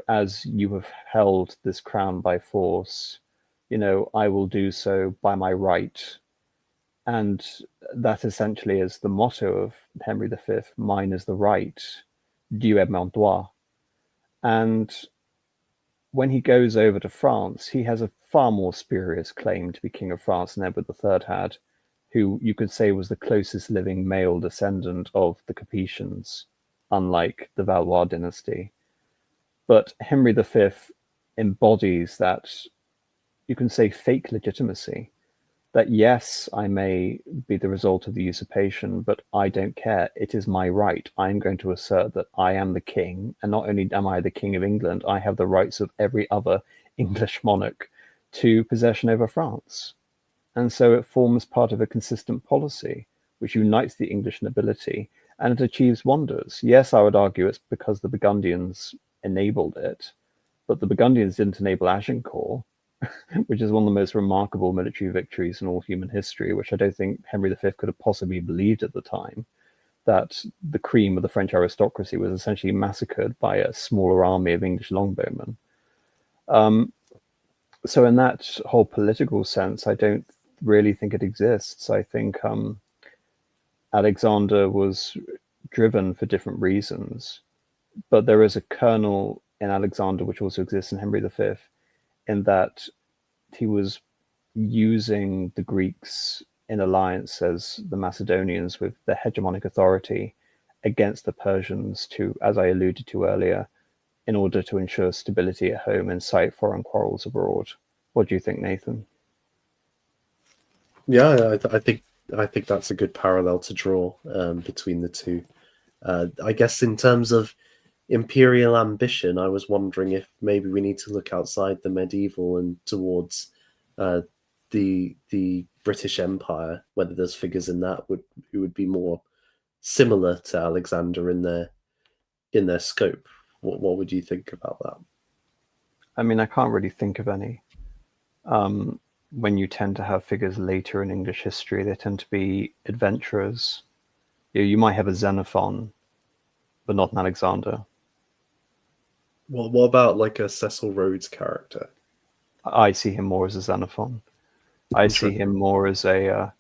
as you have held this crown by force, I will do so by my right. And that essentially is the motto of Henry V, mine is the right, Dieu est mon droit. And when he goes over to France, he has a far more spurious claim to be King of France than Edward III had, who you could say was the closest living male descendant of the Capetians, unlike the Valois dynasty. But Henry V embodies that, you can say, fake legitimacy, that yes, I may be the result of the usurpation, but I don't care. It is my right. I'm going to assert that I am the king, and not only am I the king of England, I have the rights of every other English monarch to possession over France. And so it forms part of a consistent policy which unites the English nobility, and it achieves wonders. Yes, I would argue it's because the Burgundians enabled it, but the Burgundians didn't enable Agincourt, which is one of the most remarkable military victories in all human history, which I don't think Henry V could have possibly believed at the time, that the cream of the French aristocracy was essentially massacred by a smaller army of English longbowmen. So in that whole political sense, I don't really think it exists. I think Alexander was driven for different reasons, but there is a kernel in Alexander which also exists in Henry V, in that he was using the Greeks in alliance as the Macedonians with their hegemonic authority against the Persians to, as I alluded to earlier, in order to ensure stability at home and incite foreign quarrels abroad. What do you think, Nathan? Yeah, I think that's a good parallel to draw between the two. I guess in terms of imperial ambition, I was wondering if maybe we need to look outside the medieval and towards the British Empire, whether there's figures in that who would be more similar to Alexander in their scope. What would you think about that? I mean, I can't really think of any. When you tend to have figures later in English history, they tend to be adventurers. You might have a Xenophon, but not an Alexander. Well, what about like a Cecil Rhodes character? I see him more as a Xenophon. I see him more as a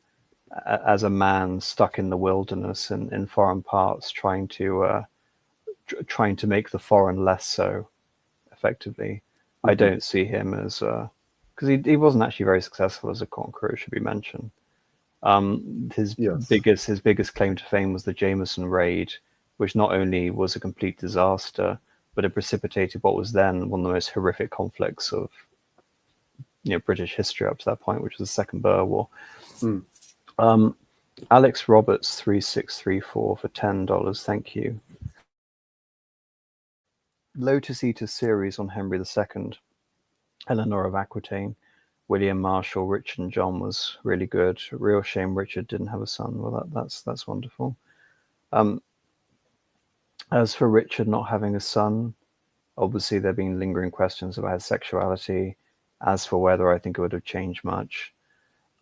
man stuck in the wilderness in foreign parts, trying to make the foreign less so, effectively. I don't see him as because he wasn't actually very successful as a conqueror, it should be mentioned. His biggest claim to fame was the Jameson raid, which not only was a complete disaster, but it precipitated what was then one of the most horrific conflicts of British history up to that point, which was the Second Boer War. Alex Roberts 3634 for $10. Thank you. Lotus Eater series on Henry II, Eleanor of Aquitaine, William Marshall, Richard and John was really good. Real shame Richard didn't have a son. Well, that's wonderful. As for Richard not having a son, obviously there have been lingering questions about his sexuality. As for whether I think it would have changed much,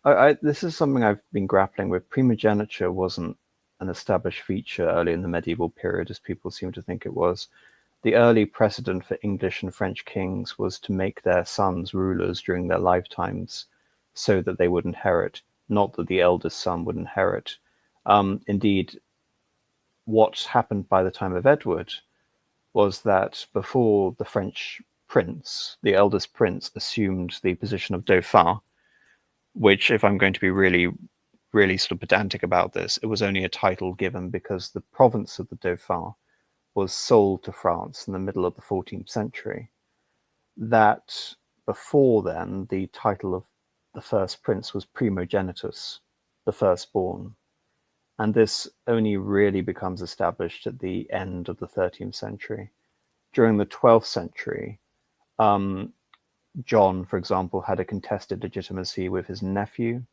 this is something I've been grappling with. Primogeniture wasn't an established feature early in the medieval period, as people seem to think it was. The early precedent for English and French kings was to make their sons rulers during their lifetimes so that they would inherit, not that the eldest son would inherit. Indeed, what happened by the time of Edward was that before the French prince, the eldest prince, assumed the position of Dauphin, which, if I'm going to be really, really sort of pedantic about this, it was only a title given because the province of the Dauphin was sold to France in the middle of the 14th century. That before then, the title of the first prince was primogenitus, the firstborn. And this only really becomes established at the end of the 13th century. During the 12th century, John, for example, had a contested legitimacy with his nephew.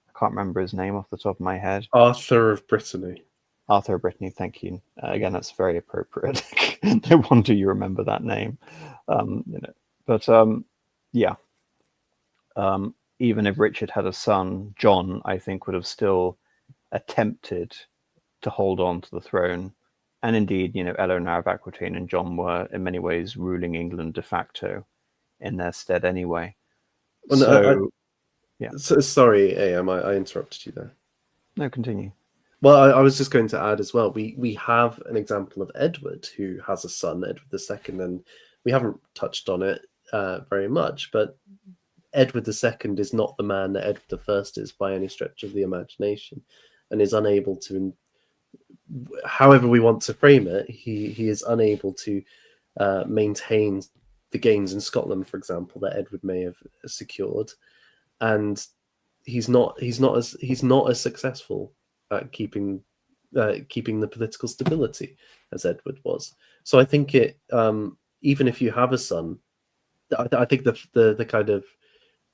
I can't remember his name off the top of my head. Arthur of Brittany. Arthur of Brittany, thank you. Again, that's very appropriate. No wonder you remember that name. Yeah. Even if Richard had a son, John, I think, would have still attempted to hold on to the throne. And indeed, Eleanor of Aquitaine and John were in many ways ruling England de facto in their stead anyway. Well, so sorry, AM, I interrupted you there. No, continue. Well, I was just going to add as well, we have an example of Edward, who has a son, Edward II, and we haven't touched on it very much, but Edward II is not the man that Edward I is by any stretch of the imagination, and is unable to, however we want to frame it, he is unable to maintain the gains in Scotland, for example, that Edward may have secured. And he's not as successful at keeping the political stability as Edward was. So I think even if you have a son, I think the kind of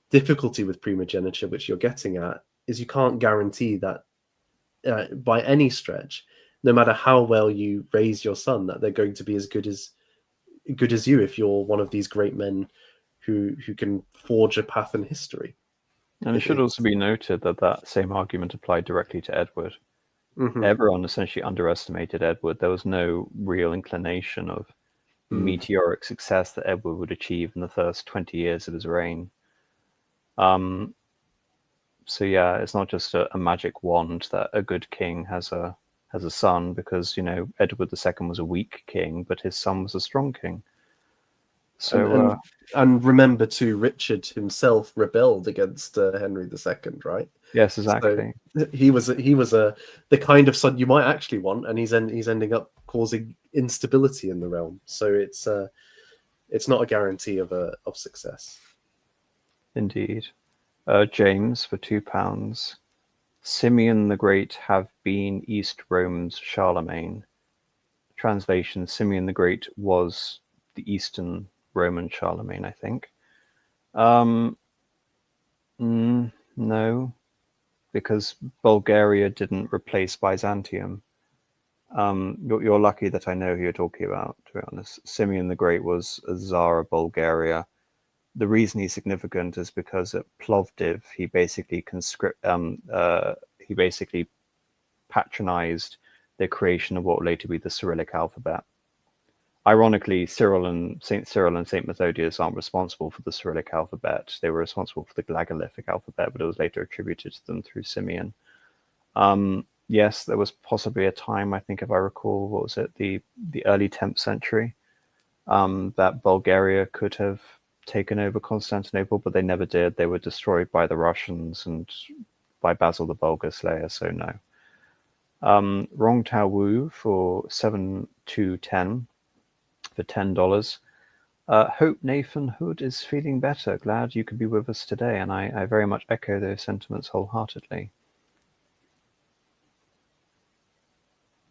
difficulty with primogeniture, which you're getting at, is you can't guarantee that by any stretch, no matter how well you raise your son, that they're going to be as good as you if you're one of these great men who can forge a path in history. And it should also be noted that that same argument applied directly to Edward. Mm-hmm. Everyone essentially underestimated Edward. There was no real inclination of meteoric success that Edward would achieve in the first 20 years of his reign. So yeah, it's not just a magic wand that a good king has a son, because Edward II was a weak king, but his son was a strong king. So and remember too, Richard himself rebelled against Henry II, right? Yes, exactly. So he was the kind of son you might actually want, and he's ending up causing instability in the realm. So it's not a guarantee of success. Indeed. James for £2. Simeon the Great have been East Rome's Charlemagne. Translation: Simeon the Great was the Eastern Roman Charlemagne, I think. No, because Bulgaria didn't replace Byzantium. You're lucky that I know who you're talking about, to be honest. Simeon the Great was a Tsar of Bulgaria. The reason he's significant is because at Plovdiv he basically patronized the creation of what would later be the Cyrillic alphabet. Ironically, Saint Cyril and Saint Methodius aren't responsible for the Cyrillic alphabet. They were responsible for the Glagolithic alphabet, but it was later attributed to them through Simeon. Yes, there was possibly a time, I think if I recall, what was it, the early 10th century, that Bulgaria could have taken over Constantinople, but they never did. They were destroyed by the Russians and by Basil the Bulgar Slayer, so no. Rong Tao Wu for 7 to 10 for $10. Hope Nathan Hood is feeling better. Glad you could be with us today, and I very much echo those sentiments wholeheartedly.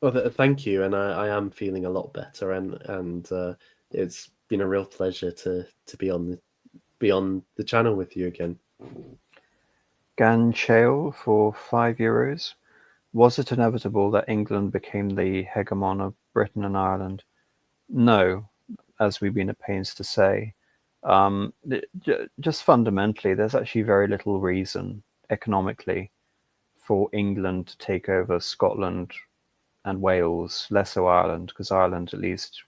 Well, thank you, and I am feeling a lot better, and it's been a real pleasure to be on the channel with you again. Gan Chale for €5. Was it inevitable that England became the hegemon of Britain and Ireland? No, as we've been at pains to say. Just fundamentally, there's actually very little reason economically for England to take over Scotland and Wales, less so Ireland, because Ireland, at least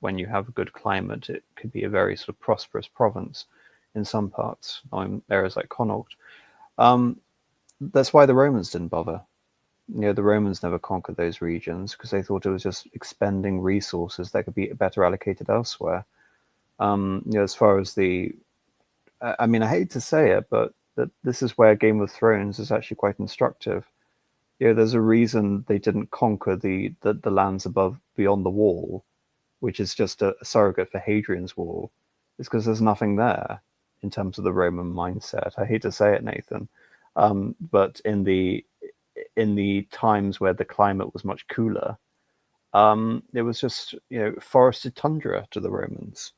when you have a good climate, it could be a very sort of prosperous province in some parts, in areas like Connaught. That's why the Romans didn't bother. The Romans never conquered those regions because they thought it was just expending resources that could be better allocated elsewhere. As far as I hate to say it, but this is where Game of Thrones is actually quite instructive. There's a reason they didn't conquer the lands beyond the wall, which is just a surrogate for Hadrian's Wall. It's because there's nothing there in terms of the Roman mindset. I hate to say it, Nathan, but in the times where the climate was much cooler, it was just forested tundra to the Romans.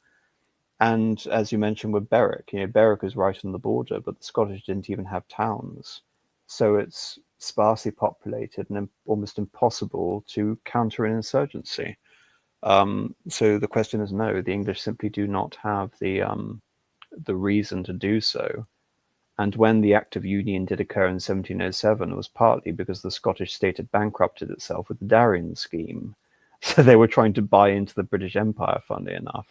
And as you mentioned with Berwick, Berwick is right on the border, but the Scottish didn't even have towns, so it's sparsely populated and almost impossible to counter an insurgency. So the question is no, the English simply do not have the reason to do so. And when the Act of Union did occur in 1707, it was partly because the Scottish state had bankrupted itself with the Darien scheme. So they were trying to buy into the British Empire, funnily enough.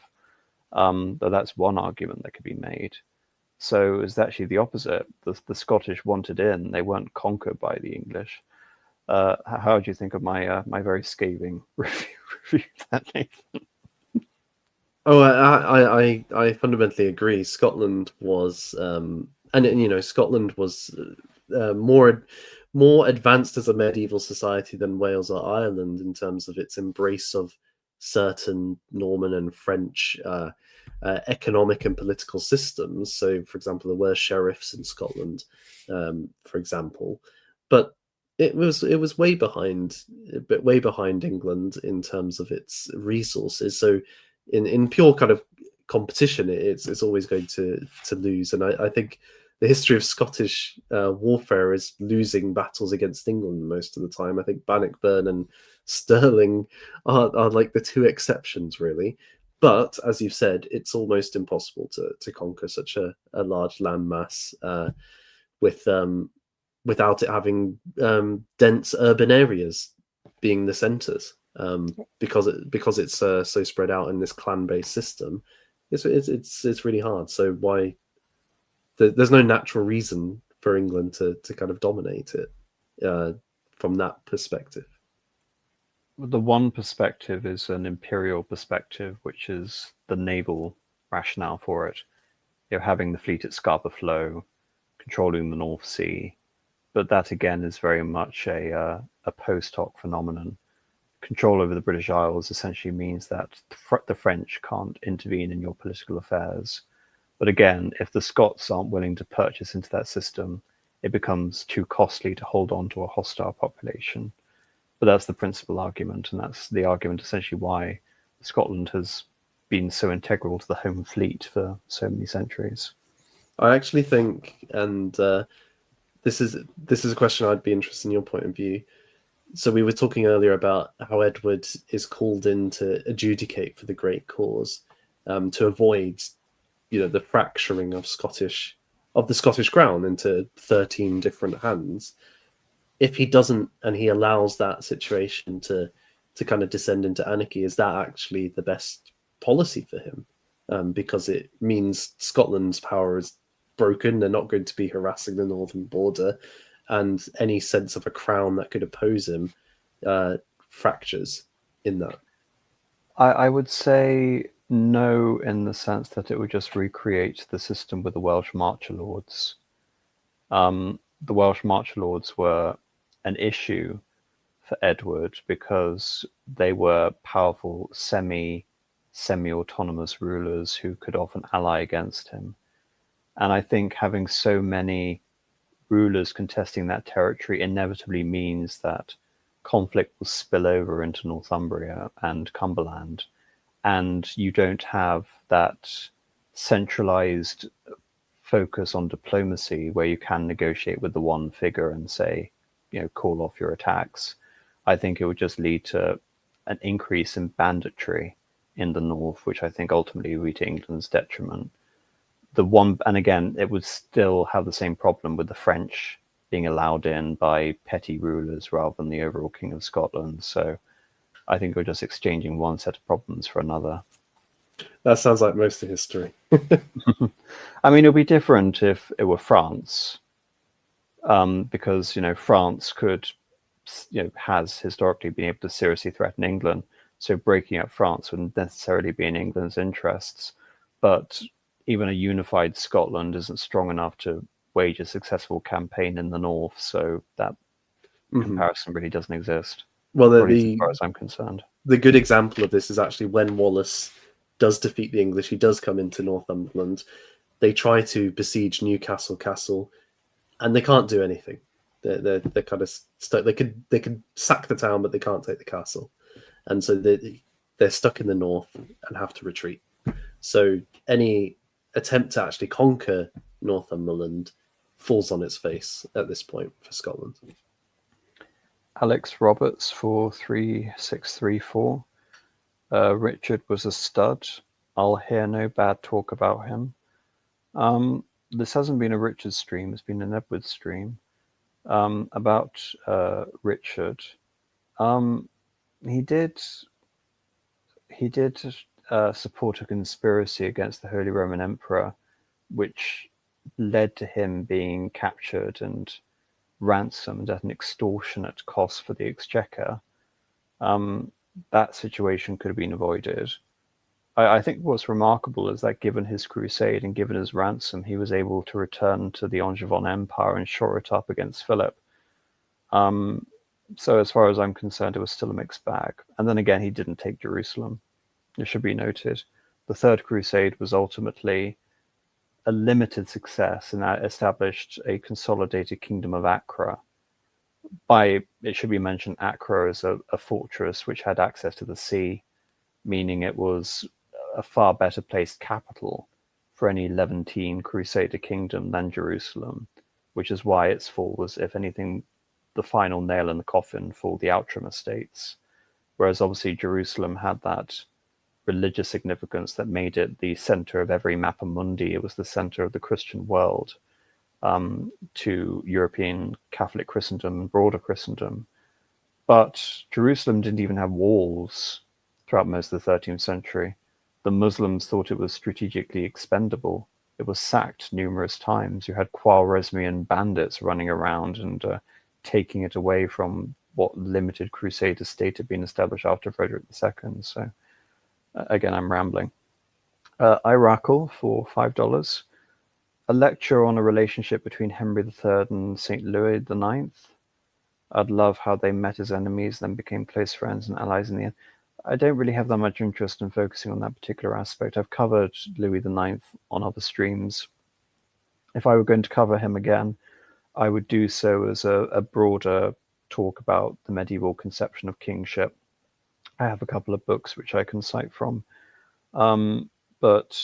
But that's one argument that could be made. So it's actually the opposite. The Scottish wanted in; they weren't conquered by the English. How do you think of my very scathing review that, Nathan? Oh, I fundamentally agree. Scotland was, Scotland was more advanced as a medieval society than Wales or Ireland in terms of its embrace of certain Norman and French economic and political systems. So, for example, there were sheriffs in Scotland, for example, but it was way behind, way behind England in terms of its resources. So, in pure kind of competition, it's always going to lose. And I think the history of Scottish warfare is losing battles against England most of the time. I think Bannockburn and Stirling are like the two exceptions, really. But as you've said, it's almost impossible to conquer such a large landmass with without it having dense urban areas being the centres, because it's so spread out in this clan-based system. It's really hard. So why there's no natural reason for England to kind of dominate it from that perspective. The one perspective is an imperial perspective, which is the naval rationale for it. You're having the fleet at Scarborough Flow, controlling the North Sea, but that again is very much a post hoc phenomenon. Control over the British Isles essentially means that the French can't intervene in your political affairs. But again, if the Scots aren't willing to purchase into that system, it becomes too costly to hold on to a hostile population. But that's the principal argument, and that's the argument essentially why Scotland has been so integral to the home fleet for so many centuries. I actually think, and this is a question I'd be interested in your point of view. So we were talking earlier about how Edward is called in to adjudicate for the great cause, to avoid, the fracturing of the Scottish crown into 13 different hands. If he doesn't, and he allows that situation to kind of descend into anarchy, is that actually the best policy for him? Because it means Scotland's power is broken. They're not going to be harassing the northern border, and any sense of a crown that could oppose him fractures in that. I would say no, in the sense that it would just recreate the system with the Welsh Marcher Lords. The Welsh Marcher Lords were an issue for Edward because they were powerful semi-autonomous rulers who could often ally against him. And I think having so many rulers contesting that territory inevitably means that conflict will spill over into Northumbria and Cumberland, and you don't have that centralized focus on diplomacy where you can negotiate with the one figure and say, call off your attacks. I think it would just lead to an increase in banditry in the north, which I think ultimately would be to England's detriment. And again, it would still have the same problem with the French being allowed in by petty rulers rather than the overall King of Scotland. So I think we're just exchanging one set of problems for another. That sounds like most of history. I mean, it would be different if it were France, because France has historically been able to seriously threaten England. So breaking up France wouldn't necessarily be in England's interests. But even a unified Scotland isn't strong enough to wage a successful campaign in the north. So that comparison really doesn't exist. Well, as far as I'm concerned, the good example of this is actually when Wallace does defeat the English. He does come into Northumberland. They try to besiege Newcastle Castle, and they can't do anything. They're kind of stuck. They could sack the town, but they can't take the castle, and so they're stuck in the north and have to retreat. So any attempt to actually conquer Northumberland falls on its face at this point for Scotland. Alex Roberts 43634. Richard was a stud. I'll hear no bad talk about him. This hasn't been a Richard stream, it's been an Edward stream. About Richard. He did support a conspiracy against the Holy Roman Emperor, which led to him being captured and ransomed at an extortionate cost for the exchequer. That situation could have been avoided. I think what's remarkable is that given his crusade and given his ransom, he was able to return to the Angevin Empire and shore it up against Philip. So as far as I'm concerned, it was still a mixed bag. And then again, he didn't take Jerusalem. It should be noted. The Third Crusade was ultimately a limited success, and that established a consolidated kingdom of Acre. It should be mentioned, Acre is a fortress which had access to the sea, meaning it was a far better placed capital for any Levantine Crusader kingdom than Jerusalem, which is why its fall was, if anything, the final nail in the coffin for the Outram estates. Whereas obviously Jerusalem had that religious significance that made it the center of every Mappa Mundi. It was the center of the Christian world to European Catholic Christendom and broader Christendom. But Jerusalem didn't even have walls throughout most of the 13th century. The Muslims thought it was strategically expendable. It was sacked numerous times. You had Khwarezmian bandits running around and taking it away from what limited Crusader state had been established after Frederick II. So again, I'm rambling. Iracle for $5. A lecture on a relationship between Henry III and St. Louis IX. I'd love how they met as enemies, then became close friends and allies in the end. I don't really have that much interest in focusing on that particular aspect. I've covered Louis IX on other streams. If I were going to cover him again, I would do so as a broader talk about the medieval conception of kingship. I have a couple of books which I can cite from. But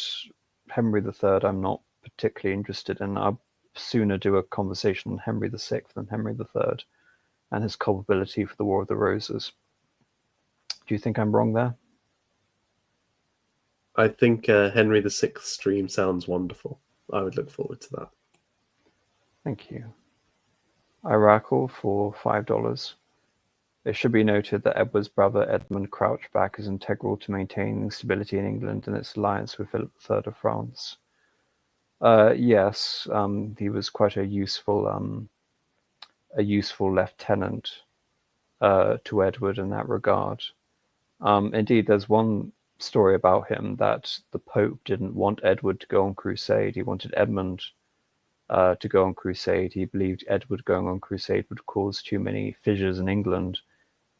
Henry III, I'm not particularly interested in. I'd sooner do a conversation on Henry VI than Henry III and his culpability for the War of the Roses. Do you think I'm wrong there? I think Henry VI stream sounds wonderful. I would look forward to that. Thank you. Iracle for $5. It should be noted that Edward's brother Edmund Crouchback is integral to maintaining stability in England and its alliance with Philip III of France. Yes, he was quite a useful lieutenant to Edward in that regard. Indeed, there's one story about him that the Pope didn't want Edward to go on crusade. He wanted Edmund to go on crusade. He believed Edward going on crusade would cause too many fissures in England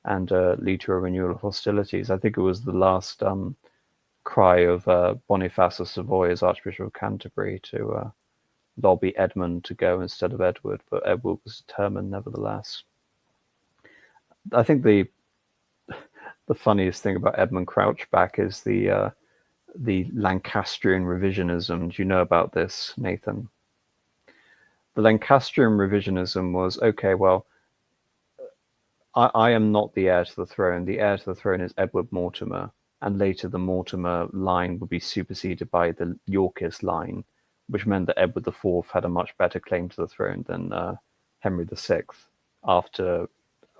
and lead to a renewal of hostilities. I think it was the last cry of Boniface of Savoy as Archbishop of Canterbury to lobby Edmund to go instead of Edward, but Edward was determined nevertheless. I think the funniest thing about Edmund Crouchback is the Lancastrian revisionism. Do you know about this, Nathan? The Lancastrian revisionism was, okay, well, I am not the heir to the throne. The heir to the throne is Edward Mortimer, and later the Mortimer line would be superseded by the Yorkist line, which meant that Edward IV had a much better claim to the throne than Henry VI after,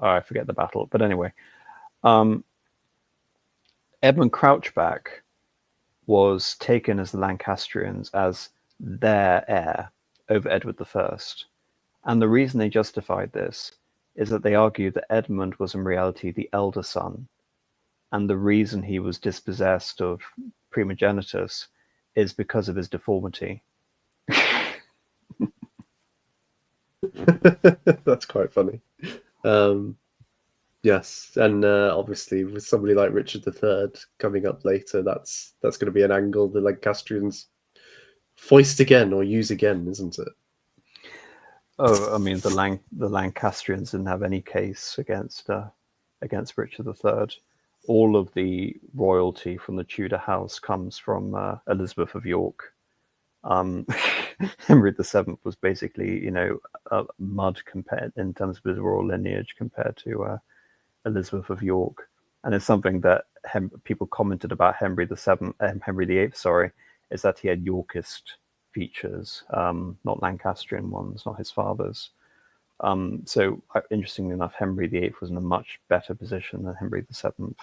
I forget the battle. But anyway, Edmund Crouchback was taken as the Lancastrians as their heir over Edward I. And the reason they justified this is that they argued that Edmund was in reality the elder son. And the reason he was dispossessed of primogenitus is because of his deformity. That's quite funny. Yes, and obviously with somebody like Richard III coming up later, that's going to be an angle the Lancastrians foist again or use again, isn't it? Oh, I mean, the Lancastrians didn't have any case against Richard III. All of the royalty from the Tudor house comes from Elizabeth of York. Henry VII was basically, a mud compared in terms of his royal lineage compared to Elizabeth of York, and it's something that people commented about Henry VIII, sorry, is that he had Yorkist features, not Lancastrian ones, not his father's. So interestingly enough, Henry VIII was in a much better position than Henry VII.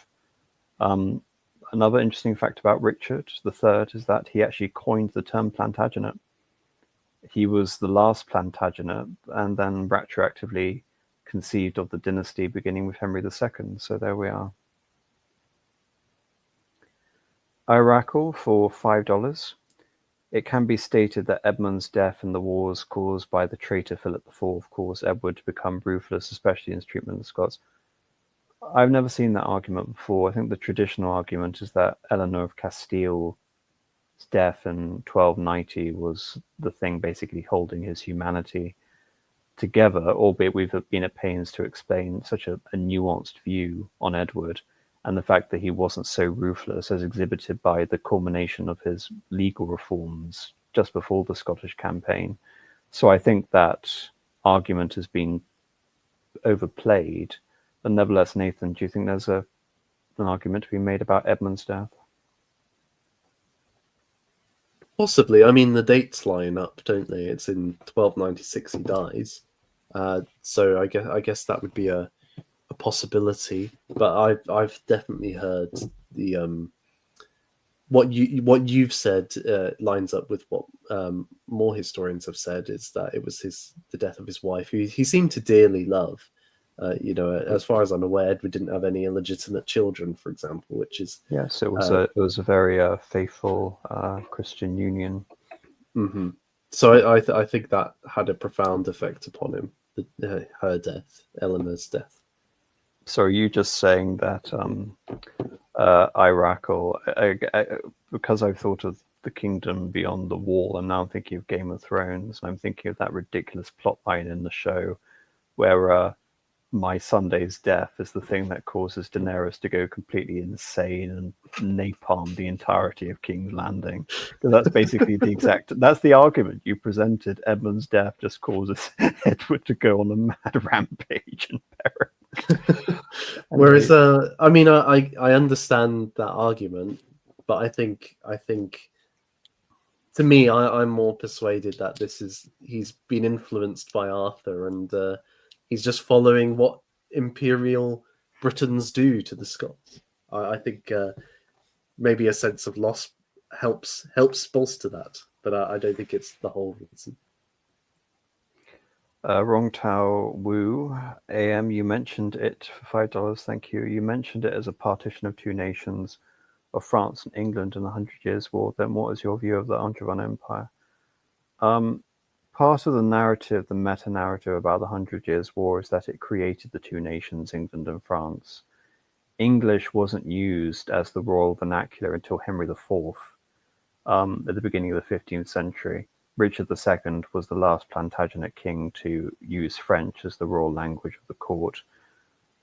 Another interesting fact about Richard III is that he actually coined the term Plantagenet. He was the last Plantagenet and then retroactively conceived of the dynasty beginning with Henry II. So there we are. Iracle for $5. It can be stated that Edmund's death in the wars caused by the traitor Philip IV caused Edward to become ruthless, especially in his treatment of the Scots. I've never seen that argument before. I think the traditional argument is that Eleanor of Castile death in 1290 was the thing basically holding his humanity together, albeit we've been at pains to explain such a nuanced view on Edward, and the fact that he wasn't so ruthless as exhibited by the culmination of his legal reforms just before the Scottish campaign. So I think that argument has been overplayed. But nevertheless, Nathan, do you think there's an argument to be made about Edmund's death? Possibly. I mean, the dates line up, don't they? It's in 1296 he dies. So I guess that would be a possibility. But I've definitely heard the what you've said lines up with what more historians have said, is that it was the death of his wife, who he seemed to dearly love. As far as I'm aware, Edward didn't have any illegitimate children, for example, which is yes, it was a very faithful Christian union. Mm-hmm. So I think that had a profound effect upon him. Her death, Eleanor's death. So are you just saying that Iraq, or because I've thought of the kingdom beyond the wall, and now I'm thinking of Game of Thrones, and I'm thinking of that ridiculous plot line in the show where my Sunday's death is the thing that causes Daenerys to go completely insane and napalm the entirety of King's Landing. Because that's basically that's the argument you presented. Edmund's death just causes Edward to go on a mad rampage in Berwick. Whereas, I mean, I understand that argument, but I think to me, I'm more persuaded that he's been influenced by Arthur, and he's just following what Imperial Britons do to the Scots. I think maybe a sense of loss helps bolster that, but I don't think it's the whole reason. Wrong Tao Wu AM, you mentioned it for $5. Thank you. You mentioned it as a partition of two nations, of France and England in the 100 Years' War. Then what is your view of the Angevin Empire? Part of the narrative, the meta-narrative about the 100 Years' War, is that it created the two nations, England and France. English wasn't used as the royal vernacular until Henry IV, at the beginning of the 15th century. Richard II was the last Plantagenet king to use French as the royal language of the court.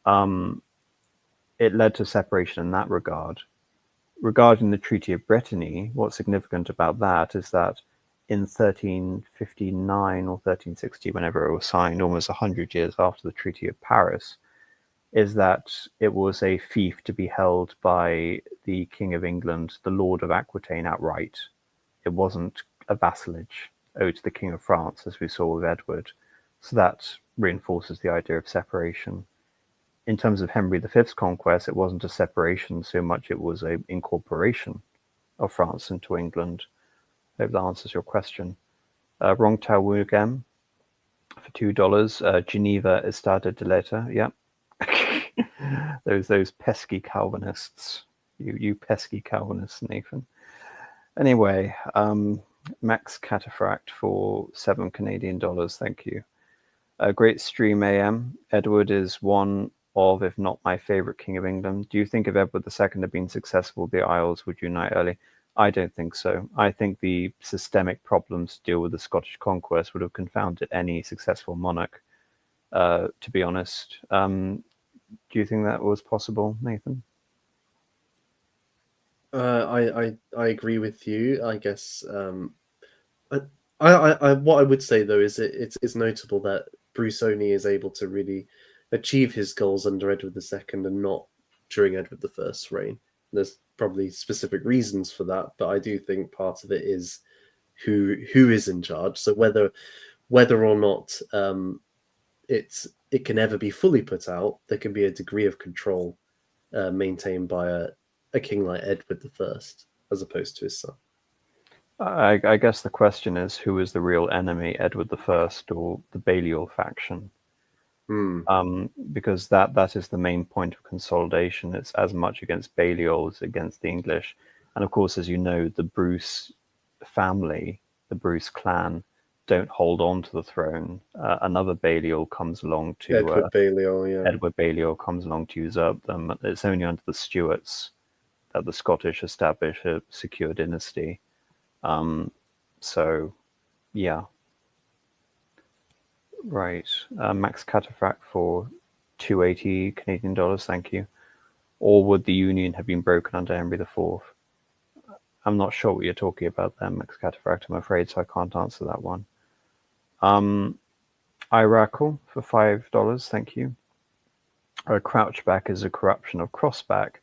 It led to separation in that regard. Regarding the Treaty of Brittany, what's significant about that is that in 1359 or 1360, whenever it was signed, almost 100 years after the Treaty of Paris, is that it was a fief to be held by the King of England, the Lord of Aquitaine, outright. It wasn't a vassalage owed to the King of France, as we saw with Edward. So that reinforces the idea of separation. In terms of Henry V's conquest, it wasn't a separation so much, it was an incorporation of France into England. I hope that answers your question. Wrong Tao again for $2. Geneva Estado de Letter. Yep. those pesky Calvinists. You pesky Calvinists, Nathan. Anyway, Max Cataphract for $7 Canadian. Thank you. Great stream, AM. Edward is one of, if not my favorite king of England. Do you think if Edward II had been successful, the Isles would unite early? I don't think so. I think the systemic problems to deal with the Scottish conquest would have confounded any successful monarch, to be honest. Do you think that was possible, Nathan? I agree with you. I guess what I would say though is it's notable that Bruce only is able to really achieve his goals under Edward II and not during Edward I's reign. There's probably specific reasons for that, but I do think part of it is who is in charge. So whether or not it can ever be fully put out, there can be a degree of control maintained by a king like Edward I, as opposed to his son. I guess the question is, who is the real enemy, Edward I or the Balliol faction? Because that is the main point of consolidation. It's as much against Balliol as against the English. And of course, as you know, the Bruce family, the Bruce clan, don't hold on to the throne. Another Balliol comes along to... Edward Balliol comes along to usurp them. It's only under the Stuarts that the Scottish establish a secure dynasty. So, yeah. Right. Max Cataphract for 280 Canadian dollars, thank you. Or would the Union have been broken under Henry IV? I'm not sure what you're talking about there, Max Cataphract, I'm afraid, so I can't answer that one. Iracle for $5, thank you. Crouchback is a corruption of crossback,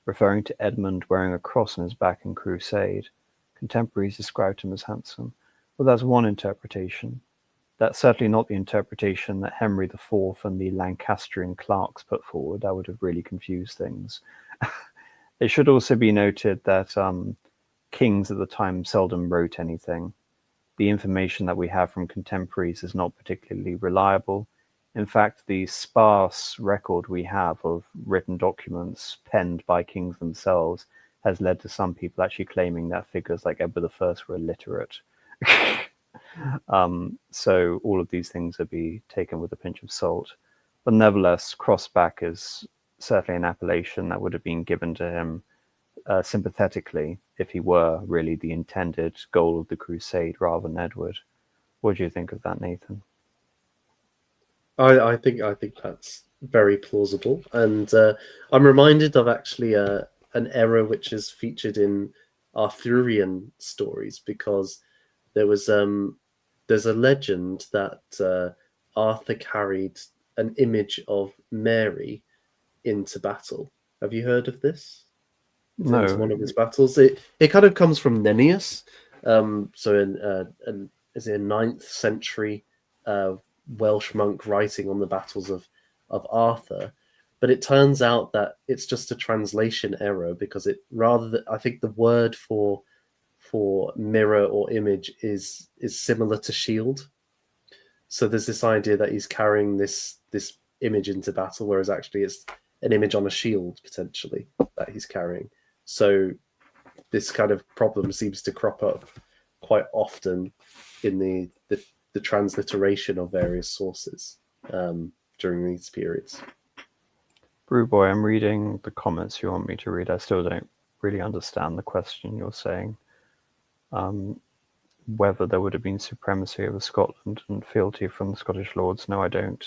referring to Edmund wearing a cross on his back in Crusade. Contemporaries described him as handsome. Well, that's one interpretation. That's certainly not the interpretation that Henry IV and the Lancastrian clerks put forward. That would have really confused things. It should also be noted that kings at the time seldom wrote anything. The information that we have from contemporaries is not particularly reliable. In fact, the sparse record we have of written documents penned by kings themselves has led to some people actually claiming that figures like Edward I were illiterate. So all of these things are be taken with a pinch of salt. But nevertheless, crossback is certainly an appellation that would have been given to him sympathetically if he were really the intended goal of the crusade rather than Edward. What do you think of that, Nathan? I think that's very plausible, and I'm reminded of actually an error which is featured in Arthurian stories, because there's a legend that Arthur carried an image of Mary into battle. Have you heard of this? Into one No. of his battles. It kind of comes from Nennius. So in is it a 9th century Welsh monk writing on the battles of Arthur. But it turns out that it's just a translation error, because I think the word for mirror or image is similar to shield. So there's this idea that he's carrying this image into battle, whereas actually it's an image on a shield potentially that he's carrying. So this kind of problem seems to crop up quite often in the transliteration of various sources during these periods. Brewboy, I'm reading the comments you want me to read. I still don't really understand the question you're saying. Whether there would have been supremacy over Scotland and fealty from the Scottish lords. No, I don't.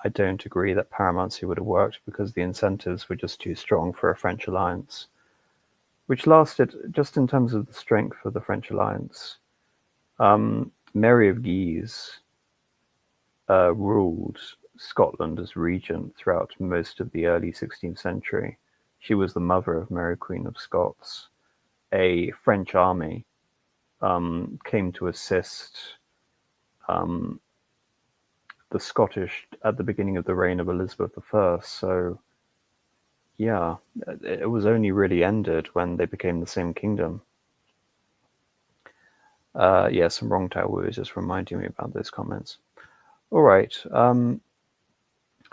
I don't agree that paramountcy would have worked, because the incentives were just too strong for a French alliance, which lasted, just in terms of the strength of the French alliance. Mary of Guise ruled Scotland as regent throughout most of the early 16th century. She was the mother of Mary Queen of Scots. A French army came to assist the Scottish at the beginning of the reign of Elizabeth I. So, yeah, it was only really ended when they became the same kingdom. Yeah, some wrong tail was just reminding me about those comments. All right.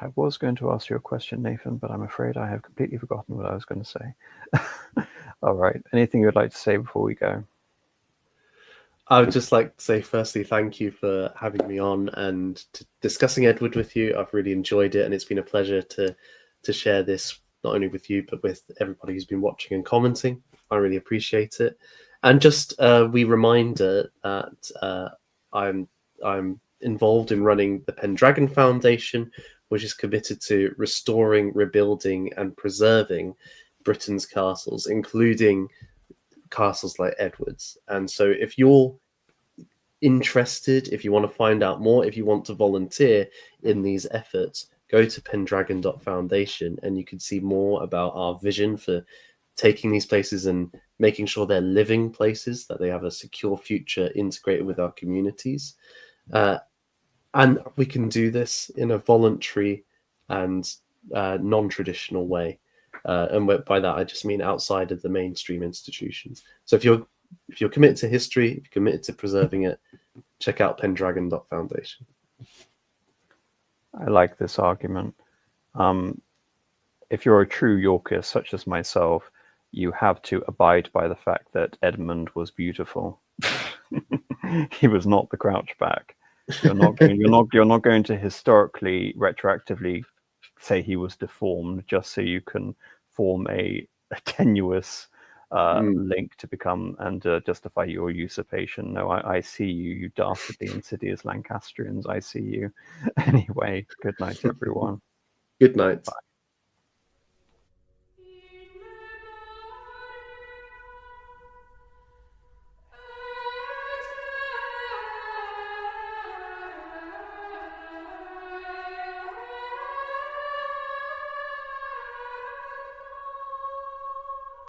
I was going to ask you a question, Nathan, but I'm afraid I have completely forgotten what I was going to say. All right. Anything you would like to say before we go? I would just like to say, firstly, thank you for having me on and discussing Edward with you. I've really enjoyed it, and it's been a pleasure to share this not only with you but with everybody who's been watching and commenting. I really appreciate it. And just we reminder that I'm involved in running the Pendragon Foundation, which is committed to restoring, rebuilding, and preserving Britain's castles, including castles like Edward's. And so if you're interested, if you want to find out more, if you want to volunteer in these efforts, go to pendragon.foundation and you can see more about our vision for taking these places and making sure they're living places, that they have a secure future integrated with our communities. And we can do this in a voluntary and non-traditional way. And by that, I just mean outside of the mainstream institutions. So if you're committed to history, if you're committed to preserving it, check out pendragon.foundation. I like this argument. If you're a true Yorkist, such as myself, you have to abide by the fact that Edmund was beautiful. He was not the Crouchback. You're not going to historically, retroactively say he was deformed just so you can form a tenuous link to become and justify your usurpation. No, I see you, you dastardly, insidious Lancastrians. I see you. Anyway, good night, everyone. Good night. Bye.